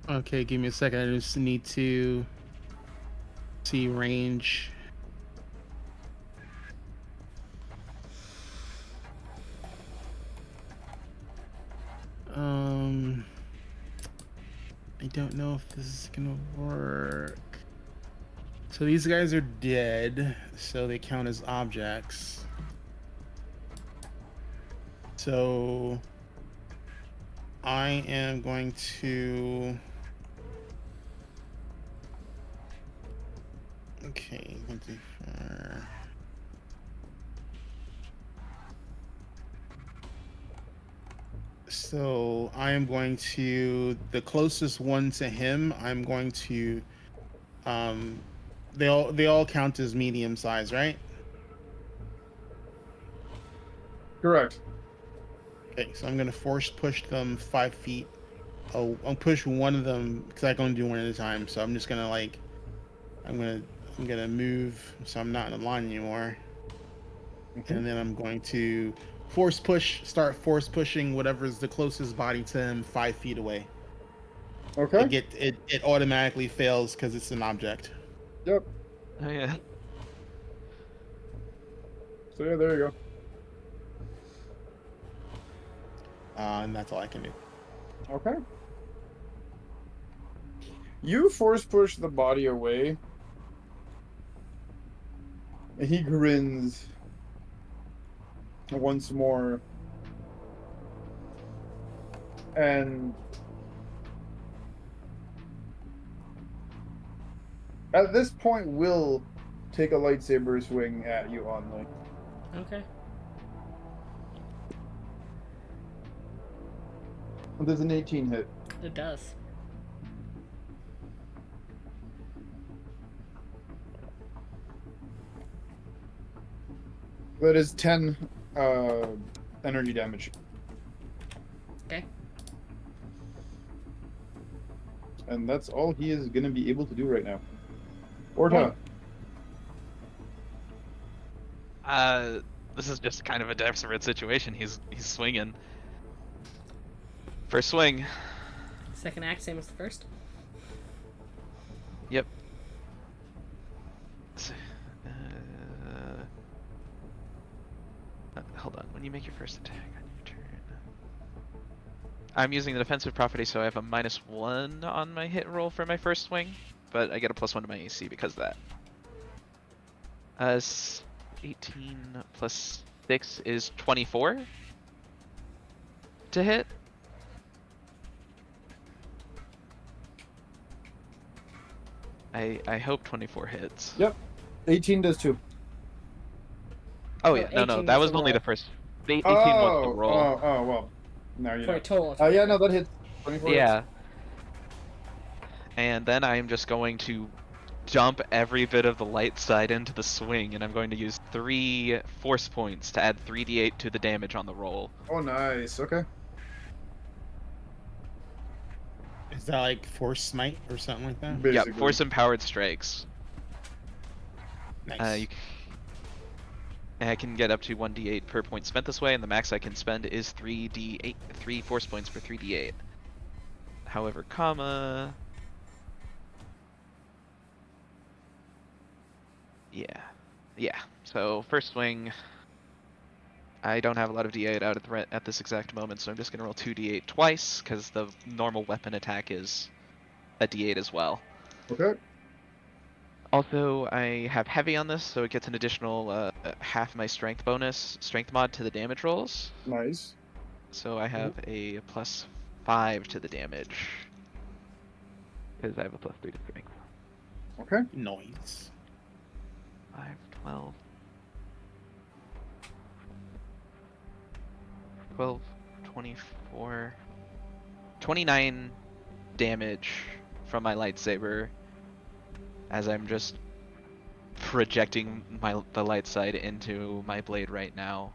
Okay, give me a second. I just need to see range. I don't know if this is gonna work. So these guys are dead, so they count as objects. So I am going to... Okay, so I am going to, the closest one to him, I'm going to, they all count as medium size, right? Correct. Okay, so I'm gonna force push them 5 feet. Oh, I'll push one of them because I can only do one at a time. So I'm just gonna like, I'm gonna move so I'm not in the line anymore, and then I'm going to start force pushing whatever's the closest body to him 5 feet away. Okay. It automatically fails because it's an object. Yep. Oh yeah. So yeah, there you go. And that's all I can do. Okay. You force push the body away. And he grins once more. And at this point, will take a lightsaber swing at you, Only. Okay. There's an 18 hit. It does. That is 10 energy damage. Okay. And that's all he is going to be able to do right now. Orta. This is just kind of a desperate situation. He's swinging. First swing. Second act, same as the first. Yep. Hold on. When you make your first attack on your turn, I'm using the defensive property, so I have a -1 on my hit roll for my first swing, but I get a +1 to my AC because of that. 18 plus 6 is 24 to hit. I hope 24 hits. Yep. 18 does too. Oh yeah, no, 18 that was was the only roll. the first. 18 was the roll. Oh, well. Now you For know. a total of Yeah, no, that hits. 24 hits. Yeah. And then I am just going to dump every bit of the light side into the swing, and I'm going to use 3 force points to add 3d8 to the damage on the roll. Oh, nice. Okay. Is that like force smite or something like that? Basically. Yeah, force empowered strikes. Nice. I can get up to 1d8 per point spent this way, and the max I can spend is 3 force points for 3d8. However, comma... Yeah. So, first swing... I don't have a lot of d8 out at this exact moment, so I'm just going to roll 2d8 twice, because the normal weapon attack is a d8 as well. Okay. Also, I have heavy on this, so it gets an additional half my strength bonus, strength mod to the damage rolls. Nice. So I have a +5 to the damage, because I have a +3 to strength. Okay. Noise. 5, 12. 12, 24, 29 damage from my lightsaber as I'm just projecting the light side into my blade right now.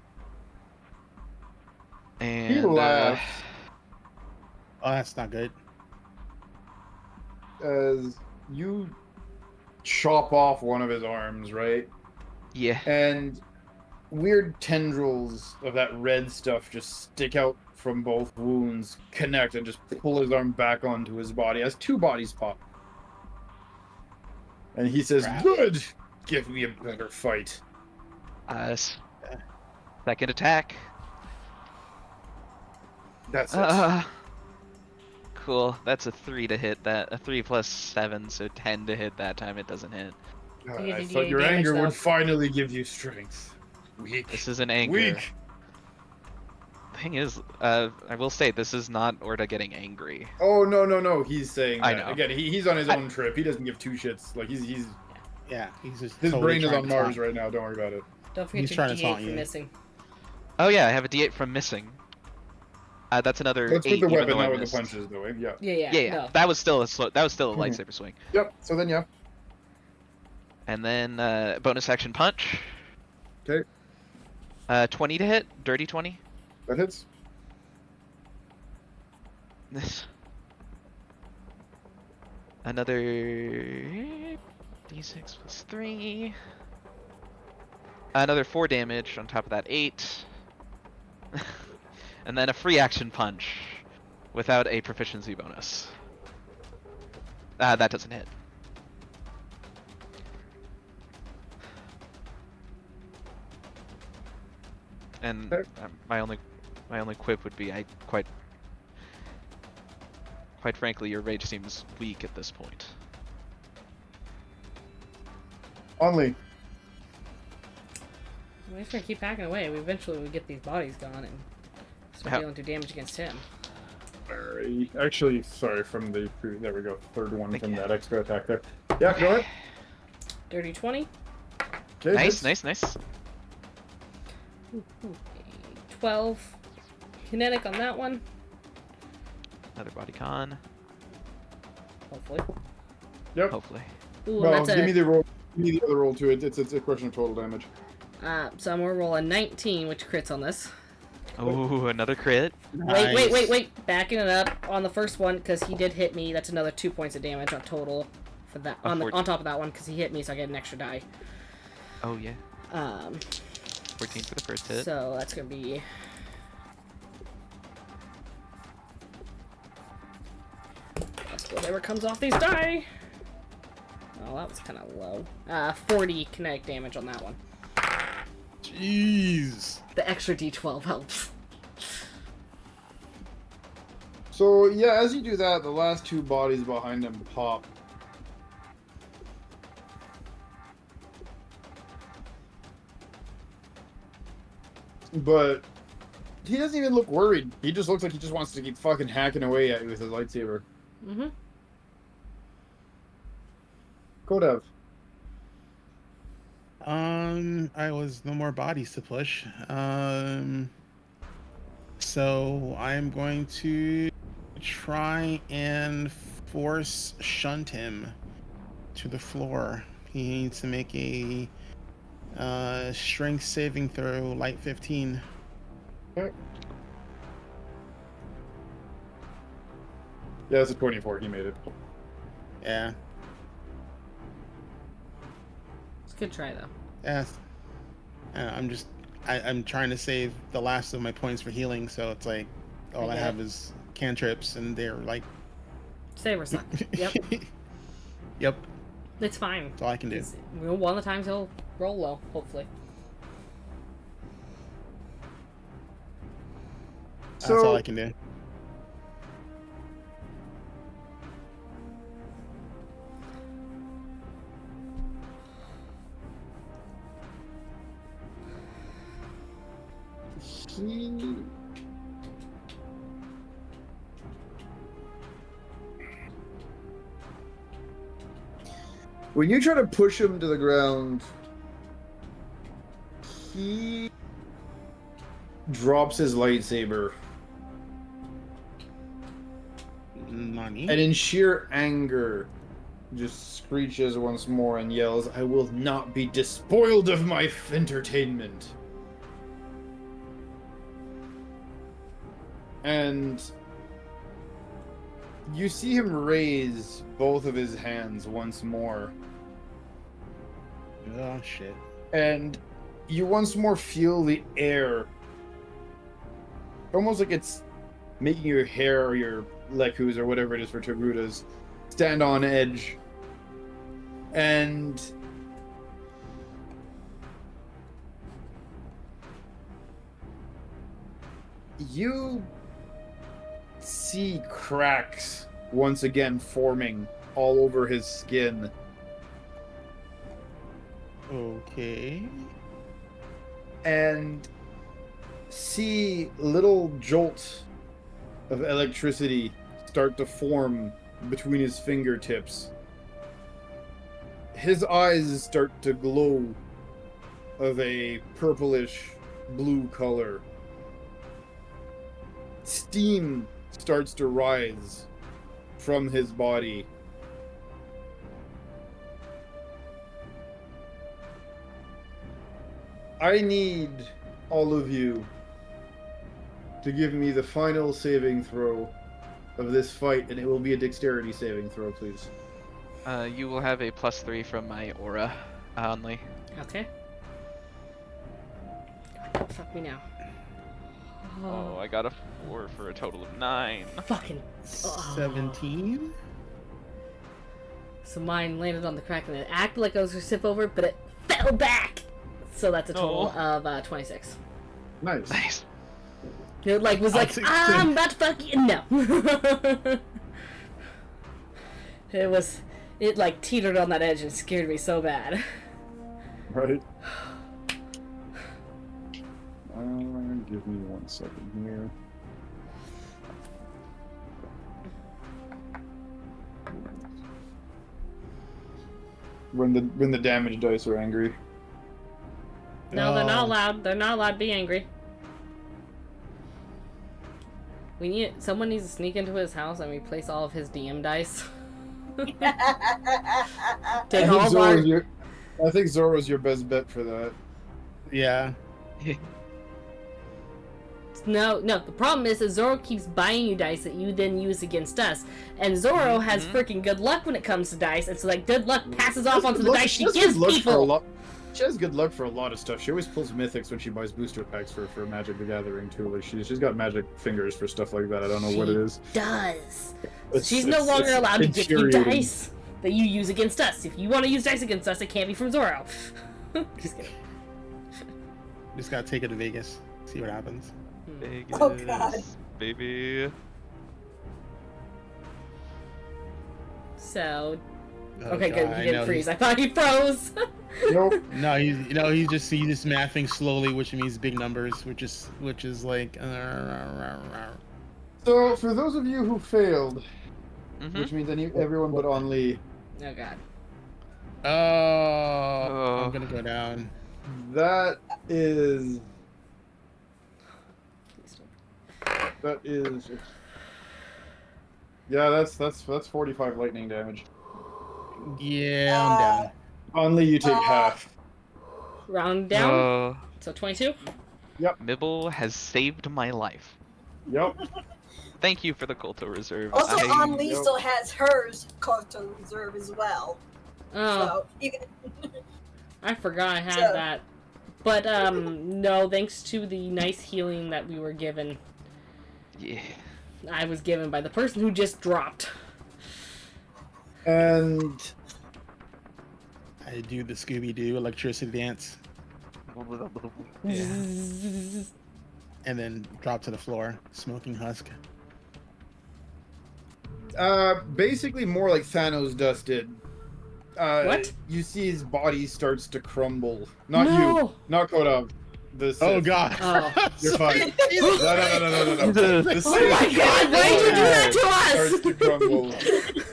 And He laughs Oh, that's not good. as you chop off one of his arms, right? yeah. And weird tendrils of that red stuff just stick out from both wounds, connect, and just pull his arm back onto his body as two bodies pop. And he says, Crap. "Good! Give me a better fight." Second attack. That's it. Cool. That's a 3 to hit that. A 3 plus 7, so 10 to hit that time. It doesn't hit. I thought your anger would finally give you strength. Weak. This is an anger. Weak. Thing is, I will say this is not Orta getting angry. Oh no! He's saying that. I know. Again. He's on his own trip. He doesn't give two shits. Like he's Yeah, he's just his totally brain is trying on to Mars taunt. right now. Don't worry about it. Don't forget He's your trying to D8 taunt for you. missing. Oh yeah, I have a D8 from missing. That's another Let's 8, put the even weapon, though I not with missed. the punches, though. Eh? Yeah. Yeah. No. That was still a Mhm. lightsaber swing. Yep. So then, yeah. And then bonus action punch. Okay. 20 to hit, dirty 20. That hits. This. Another D6 plus 3. Another 4 damage on top of that 8. And then a free action punch without a proficiency bonus. That doesn't hit. And my only quip would be quite frankly, your rage seems weak at this point. Only. We're just gonna keep hacking away. We eventually will get these bodies gone and start dealing 2 damage against him. Sorry. Actually, sorry, from the there we go. Third one Thank from you. that extra attack there. Yeah, go ahead. Dirty 20. Okay, Nice, hits. nice. 12. Kinetic on that one. Another body con, Hopefully. Yep. hopefully. Ooh, Well, that's give me a... the roll. Give me the other roll to it. It's a question of total damage. So I'm gonna roll a 19, which crits on this. Oh, another crit. Wait. Backing it up on the first one, because he did hit me. That's another 2 points of damage on total for that. On top of that one, because he hit me, so I get an extra die. Oh yeah. 14 for the first hit. So that's gonna be... That's whatever comes off these die. Oh, that was kind of low. 40 kinetic damage on that one. Jeez. The extra D12 helps. So yeah, as you do that, the last two bodies behind him pop. But he doesn't even look worried. He just looks like he just wants to keep fucking hacking away at you with his lightsaber. Mm-hmm. Kodev. I was no more bodies to push. So I'm going to try and force shunt him to the floor. He needs to make a strength saving throw, light 15. Okay. Yeah, it's a 24. He made it. Yeah. It's a good try, though. Yeah. I'm trying to save the last of my points for healing, so it's like all I have is cantrips, and they're like. Saber suck. Yep. Yep. It's fine. That's all I can do. One of the times he'll roll low, hopefully. That's all I can do. When you try to push him to the ground, he drops his lightsaber. Nani? And in sheer anger, just screeches once more and yells, "I will not be despoiled of my entertainment." And you see him raise both of his hands once more. Oh shit. And you once more feel the air, almost like it's making your hair or your lekus or whatever it is for Togrutas stand on edge. And you see cracks once again forming all over his skin. Okay. And see little jolts of electricity start to form between his fingertips. His eyes start to glow of a purplish blue color. Steam starts to rise from his body. I need all of you to give me the final saving throw of this fight, and it will be a dexterity saving throw, please. You will have a +3 from my aura only. Okay. Fuck me now. Oh, I got a 4 for a total of 9. Fucking 17. So mine landed on the crack and it acted like I was gonna sip over, but it fell back. So that's a total of 26. Nice. Nice. It like was like, I'm about to fuck you. No. It like teetered on that edge and scared me so bad. Right. Give me 1 second here. When the damage dice are angry. No, they're not allowed. They're not allowed to be angry. Someone needs to sneak into his house and replace all of his DM dice. Take all of our... I think Zoro's your best bet for that. Yeah. No, the problem is that Zoro keeps buying you dice that you then use against us. And Zoro has freaking good luck when it comes to dice, and so like good luck passes off onto the dice she gives people. She has good luck for a lot of stuff. She always pulls mythics when she buys booster packs for Magic the Gathering too. Like she's got magic fingers for stuff like that. I don't know what it is. Does. She's no longer allowed to give you dice that you use against us. If you want to use dice against us, it can't be from Zoro. Just kidding. Just gotta take it to Vegas. See what happens. Vegas, Oh, God. baby. So, Oh, okay, God, good. He didn't freeze. I thought he froze. Nope. No, he's just mathing slowly, which means big numbers, which is like. So for those of you who failed, Mm-hmm. which means everyone but on Lee, Oh God. Oh, I'm gonna go down. that is yeah, that's 45 lightning damage. Yeah, I'm down. On Lee, you take half. Round down. So 22. Mibble has saved my life. Yep. Thank you for the Kolto Reserve. Also, Anli still has hers Koto Reserve as well. Oh, So, even I forgot I had that. But no, thanks to the nice healing that we were given. Yeah. I was given by the person who just dropped. And I do the Scooby-Doo electricity dance, Yeah. and then drop to the floor, smoking husk. basically more like Thanos dusted. What? You see his body starts to crumble. Not No. you. Not Kodab. The Sith. Oh God! Oh. You're fine. No. The Oh my God! Why did you do that to us? starts to crumble.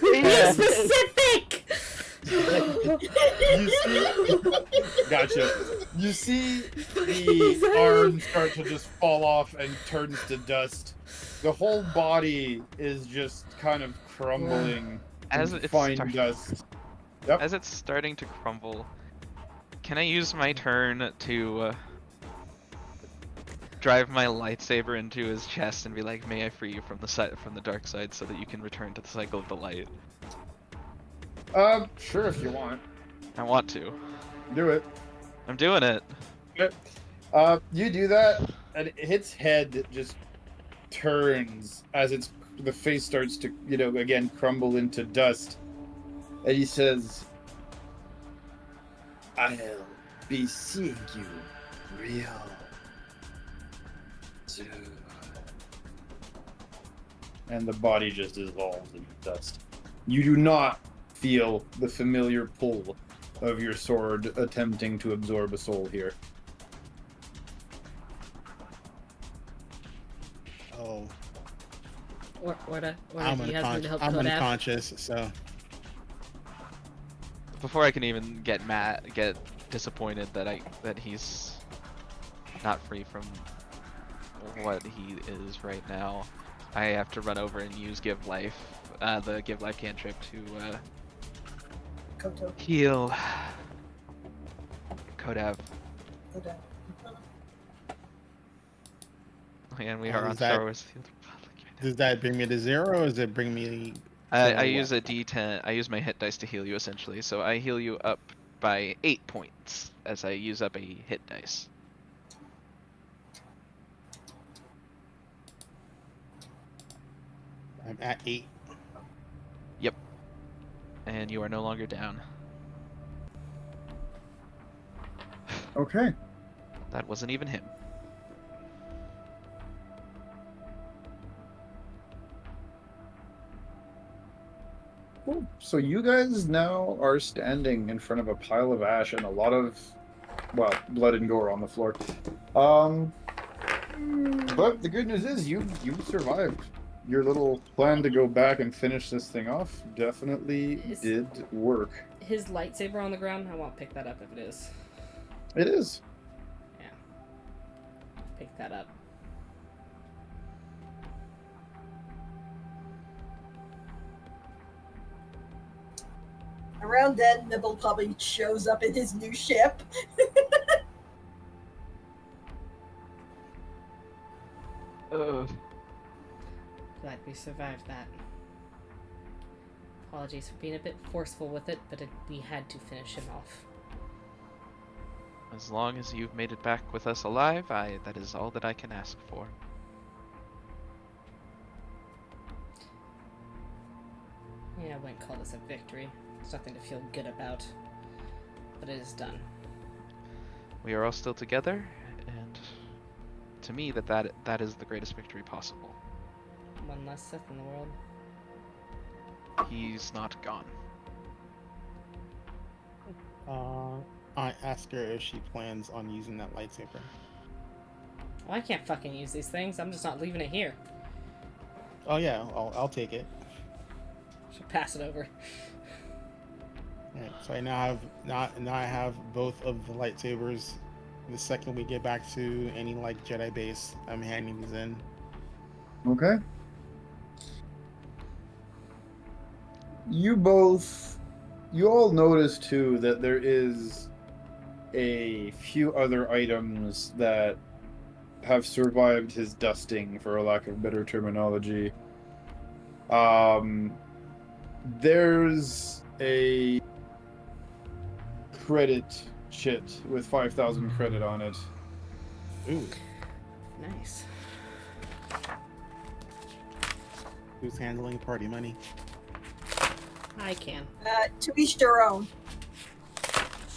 Be specific. You see, gotcha. You see the arm start to just fall off and turns to dust. The whole body is just kind of crumbling As in it's fine start- dust. Yep. As it's starting to crumble, can I use my turn to drive my lightsaber into his chest and be like, "May I free you from the dark side, so that you can return to the cycle of the light"? Sure, if you want. I want to. Do it. I'm doing it. You do that, and its head just turns as the face starts to, again crumble into dust. And he says, "I'll be seeing you real soon." And the body just dissolves into dust. You do not feel the familiar pull of your sword attempting to absorb a soul here. Oh, What I'm do you have to help I'm Kodak? unconscious, so Before I can even get disappointed that he's not free from what he is right now, I have to run over and use Give Life, the Give Life cantrip to Koto. heal Kodav. Koto. And we Oh, are on is Star that- Wars The Old Republic right now. does that bring me to 0, or does it bring me? I to use what? a D10. I use my hit dice to heal you essentially. So I heal you up by 8 points as I use up a hit dice. I'm at 8. And you are no longer down. Okay. That wasn't even him. Cool. So you guys now are standing in front of a pile of ash and a lot of, well, blood and gore on the floor. But the good news is you survived. Your little plan to go back and finish this thing off definitely did work. His lightsaber on the ground? I won't pick that up if it is. It is. Yeah. Pick that up. Around then, Nibble probably shows up in his new ship. Glad we survived that. Apologies for being a bit forceful with it, but we had to finish him off. As long as you've made it back with us alive, that is all that I can ask for. Yeah, I wouldn't call this a victory. It's nothing to feel good about. But it is done. We are all still together, and to me, that is the greatest victory possible. One less Sith in the world. He's not gone. I asked her if she plans on using that lightsaber. Well, I can't fucking use these things. I'm just not leaving it here. Oh yeah, I'll take it. Should pass it over. Alright, so I now have both of the lightsabers. The second we get back to any like Jedi base, I'm handing these in. Okay. You all notice too that there is a few other items that have survived his dusting, for a lack of better terminology. There's a credit chit with 5,000 credit on it. Ooh, Nice. who's handling party money? I can. To each their own.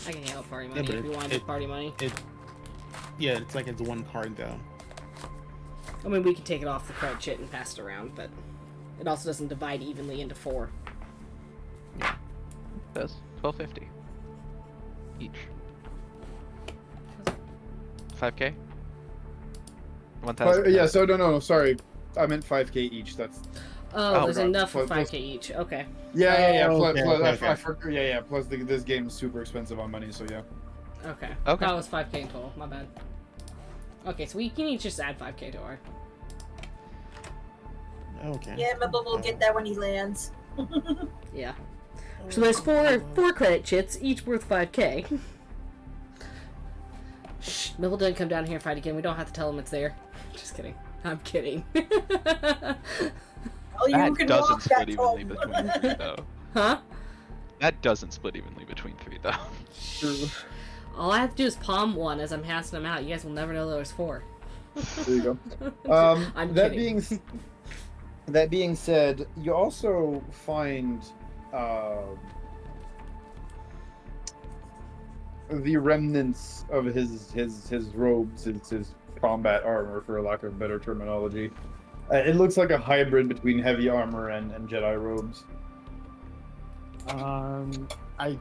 I can handle party money but if you want party money. Yeah, it's like it's one card though. I mean, we can take it off the credit chit and pass it around, but it also doesn't divide evenly into 4. It does. 1250 each. 5K. 1,000. Yeah. So no. Sorry, I meant 5K each. That's. Oh, there's right. enough for Plus- 5k each. Okay. Yeah. Oh, Plus, okay. I forgot. Yeah. Plus, this game is super expensive on money, so yeah. Okay. Okay. That was 5k in total. My bad. Okay, so we can each just add 5k to our. Okay. Yeah, Nibble will get that when he lands. Yeah. So there's four credit chits, each worth 5k. Shh, Nibble doesn't come down here and fight again. We don't have to tell him it's there. Just kidding. I'm kidding. Oh, you That can doesn't walk that split evenly home. between 3, though. Huh? That doesn't split evenly between 3, though. True. All I have to do is palm one as I'm passing them out. You guys will never know there was 4. There you go. I'm that kidding. that being said, you also find the remnants of his robes, his combat armor, for lack of better terminology. It looks like a hybrid between heavy armor and Jedi robes. I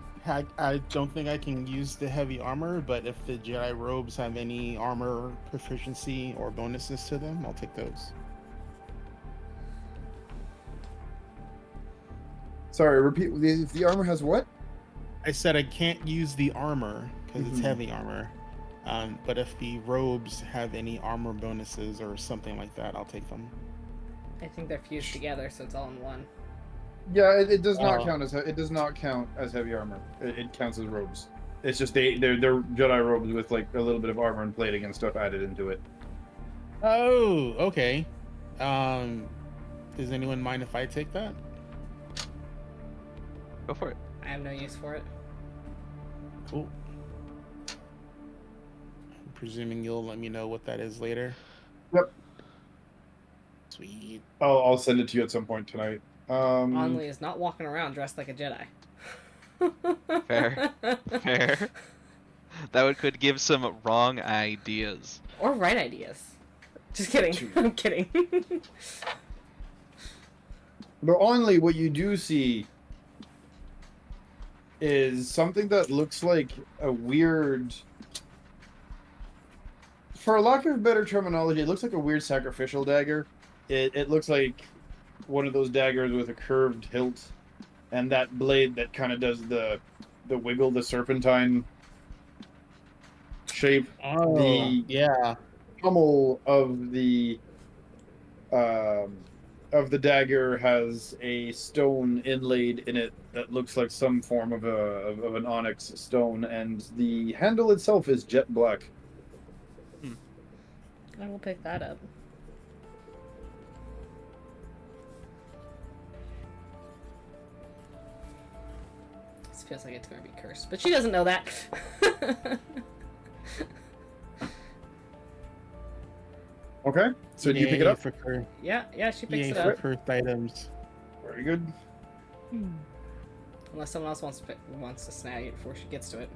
don't think I can use the heavy armor, but if the Jedi robes have any armor proficiency or bonuses to them, I'll take those. Sorry, repeat. If the armor has what? I said I can't use the armor because it's heavy armor. But if the robes have any armor bonuses or something like that, I'll take them. I think they're fused together, so it's all in one. Yeah, it does not count as heavy armor. It counts as robes. It's just they're Jedi robes with like a little bit of armor and plating and stuff added into it. Oh, okay. Does anyone mind if I take that? Go for it. I have no use for it. Cool. I'm presuming you'll let me know what that is later. Yep. Sweet. I'll send it to you at some point tonight. Only is not walking around dressed like a Jedi. Fair. Fair. That could give some wrong ideas. Or right ideas. Just kidding. I'm kidding. But only what you do see is something that looks like a weird, for lack of better terminology, it looks like a weird sacrificial dagger. It looks like one of those daggers with a curved hilt, and that blade that kind of does the wiggle, the serpentine shape. Oh, yeah. Pommel of the dagger has a stone inlaid in it that looks like some form of an onyx stone, and the handle itself is jet black. I will pick that up. This feels like it's going to be cursed, but she doesn't know that. Okay, so do you pick it up? Yeah, she picks Yay it for up. cursed items. Very good. Unless someone else wants to snag it before she gets to it.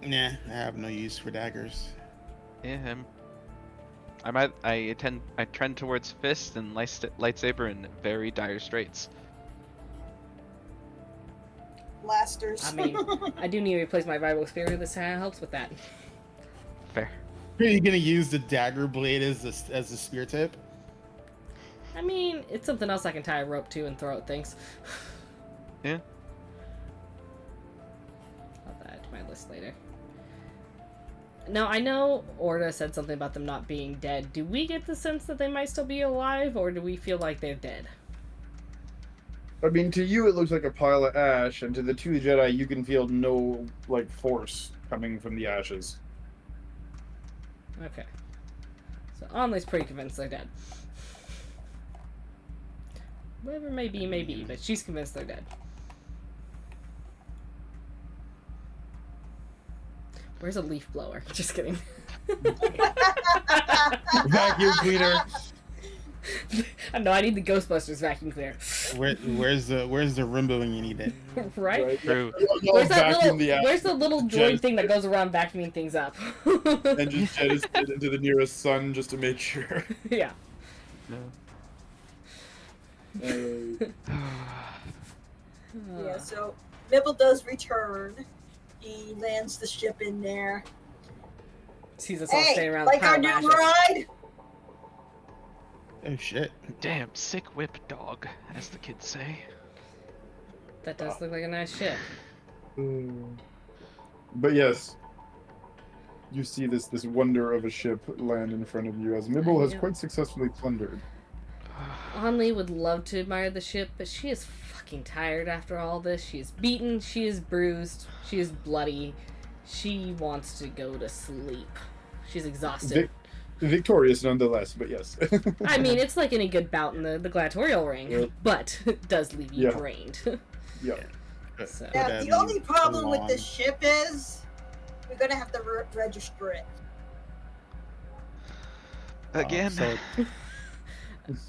Nah, I have no use for daggers. Yeah, I trend towards fist and lightsaber in very dire straits. Blasters. I mean, I do need to replace my Bible spear. This helps with that. Fair. Are you gonna use the dagger blade as a spear tip? I mean, it's something else I can tie a rope to and throw at things. Yeah. I'll add that to my list later. Now, I know Orda said something about them not being dead. Do we get the sense that they might still be alive, or do we feel like they're dead? I mean, to you it looks like a pile of ash, and to the two Jedi you can feel no, like, force coming from the ashes. Okay. So Onley's pretty convinced they're dead. Whatever may be, but she's convinced they're dead. Where's a leaf blower? Just kidding. Vacuum cleaner. No, I need the Ghostbusters vacuum cleaner. Where's the Roomba when you need it? Right? True. Where's the little droid thing that goes around vacuuming things up? And just jettison it into the nearest sun just to make sure. Yeah. No. Yeah, so Mibble does return. He lands the ship in there. Sees us all staying around like the our pile new of ashes. ride? Oh shit. Damn, sick whip dog, as the kids say. That does look like a nice ship. But yes, you see this wonder of a ship land in front of you as Mibble has quite successfully plundered. Onley would love to admire the ship, but she is fucking tired after all this. She is beaten, she is bruised, she is bloody. She wants to go to sleep. She's exhausted. Victorious nonetheless, but yes. I mean, it's like any good bout in the gladiatorial ring, but it does leave you drained. Yeah. So. Yeah, the only problem with this ship is We're gonna have to register it. Again. So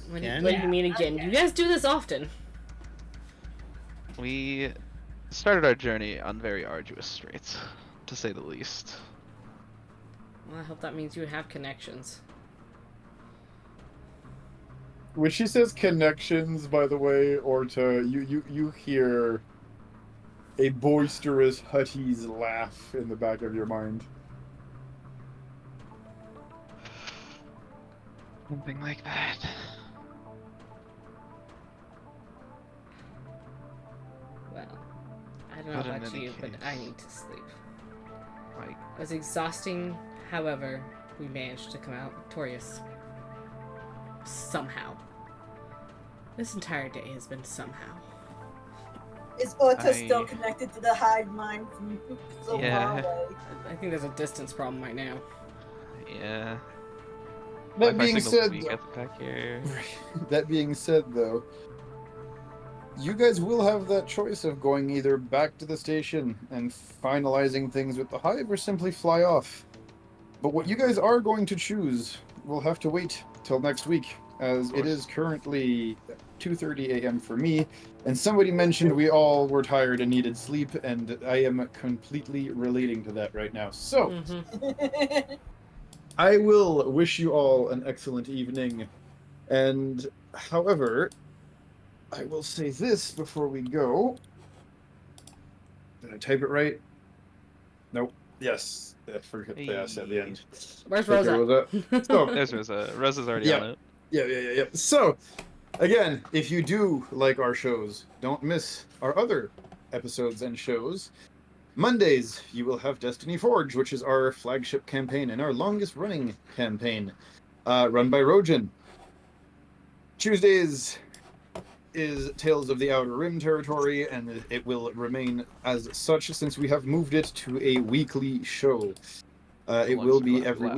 What do Again? you mean again? You guys do this often. We started our journey on very arduous straits, to say the least. Well, I hope that means you have connections. When she says connections, by the way, or to you hear a boisterous Huttese laugh in the back of your mind. Something like that. Well, I don't know But in about any you, but I case- need to sleep. Like, It was exhausting, however, we managed to come out victorious. Somehow. This entire day has been somehow. Is Orta still I- connected to the hive mind from so Yeah. far away? I think there's a distance problem right now. yeah. That Wi-Fi being signal's said, weak at the back here. that being said, though, you guys will have that choice of going either back to the station and finalizing things with the hive, or simply fly off. But what you guys are going to choose will have to wait till next week, as it is currently 2:30 a.m. for me, and somebody mentioned we all were tired and needed sleep, and I am completely relating to that right now. So, Mm-hmm. I will wish you all an excellent evening, and however, I will say this before we go. Did I type it right? Nope. Yes. I forgot the S at the end. Where's Take care, Rosa? Rosa. So, There's Rosa. Rosa's already Yeah. on it. yeah. So, again, if you do like our shows, don't miss our other episodes and shows. Mondays, you will have Destiny Forge, which is our flagship campaign and our longest running campaign, run by Rojan. Tuesdays is Tales of the Outer Rim territory, and it will remain as such since we have moved it to a weekly show. It Once will be life every allows.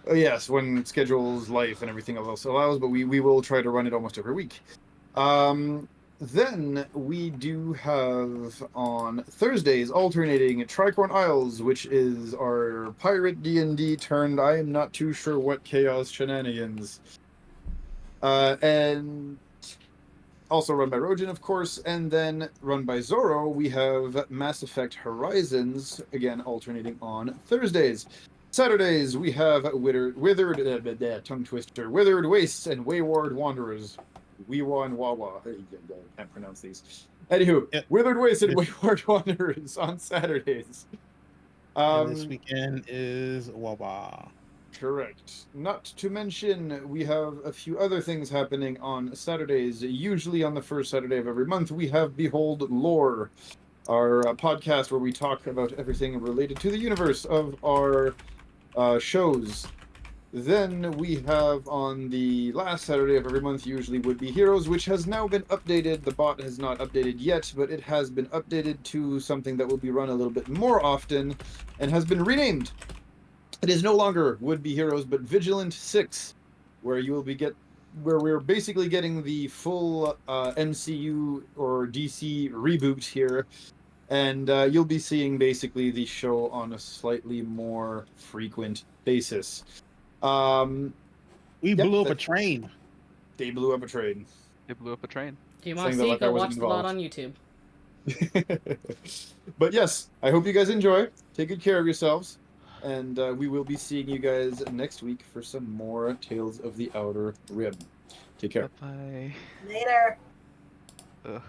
week. Yes, when schedules, life, and everything else allows, but we will try to run it almost every week. Then we do have on Thursdays alternating Tricorn Isles, which is our pirate D&D turned I am not too sure what chaos shenanigans. And also run by Rojan, of course, and then run by Zorro, we have Mass Effect Horizons, again alternating on Thursdays. Saturdays, we have tongue twister, Withered Wastes and Wayward Wanderers. Weewa and Wawa. I can't pronounce these. Anywho, Yeah. Withered Wastes and Wayward Wanderers on Saturdays. And this weekend is Wawa. Correct. Not to mention, we have a few other things happening on Saturdays. Usually on the first Saturday of every month, we have Behold Lore, our podcast where we talk about everything related to the universe of our shows. Then we have on the last Saturday of every month, usually Would Be Heroes, which has now been updated. The bot has not updated yet, but it has been updated to something that will be run a little bit more often and has been renamed. It is no longer Would Be Heroes, but Vigilant 6, where you will be where we're basically getting the full MCU or DC reboot here, and you'll be seeing basically the show on a slightly more frequent basis. We blew up a train. They blew up a train. They blew up a train. Do you want to Saying that see? like I Go wasn't watch the lot involved. on YouTube. But yes, I hope you guys enjoy. Take good care of yourselves. And we will be seeing you guys next week for some more Tales of the Outer Rim. Take care. Bye-bye. Later. Ugh.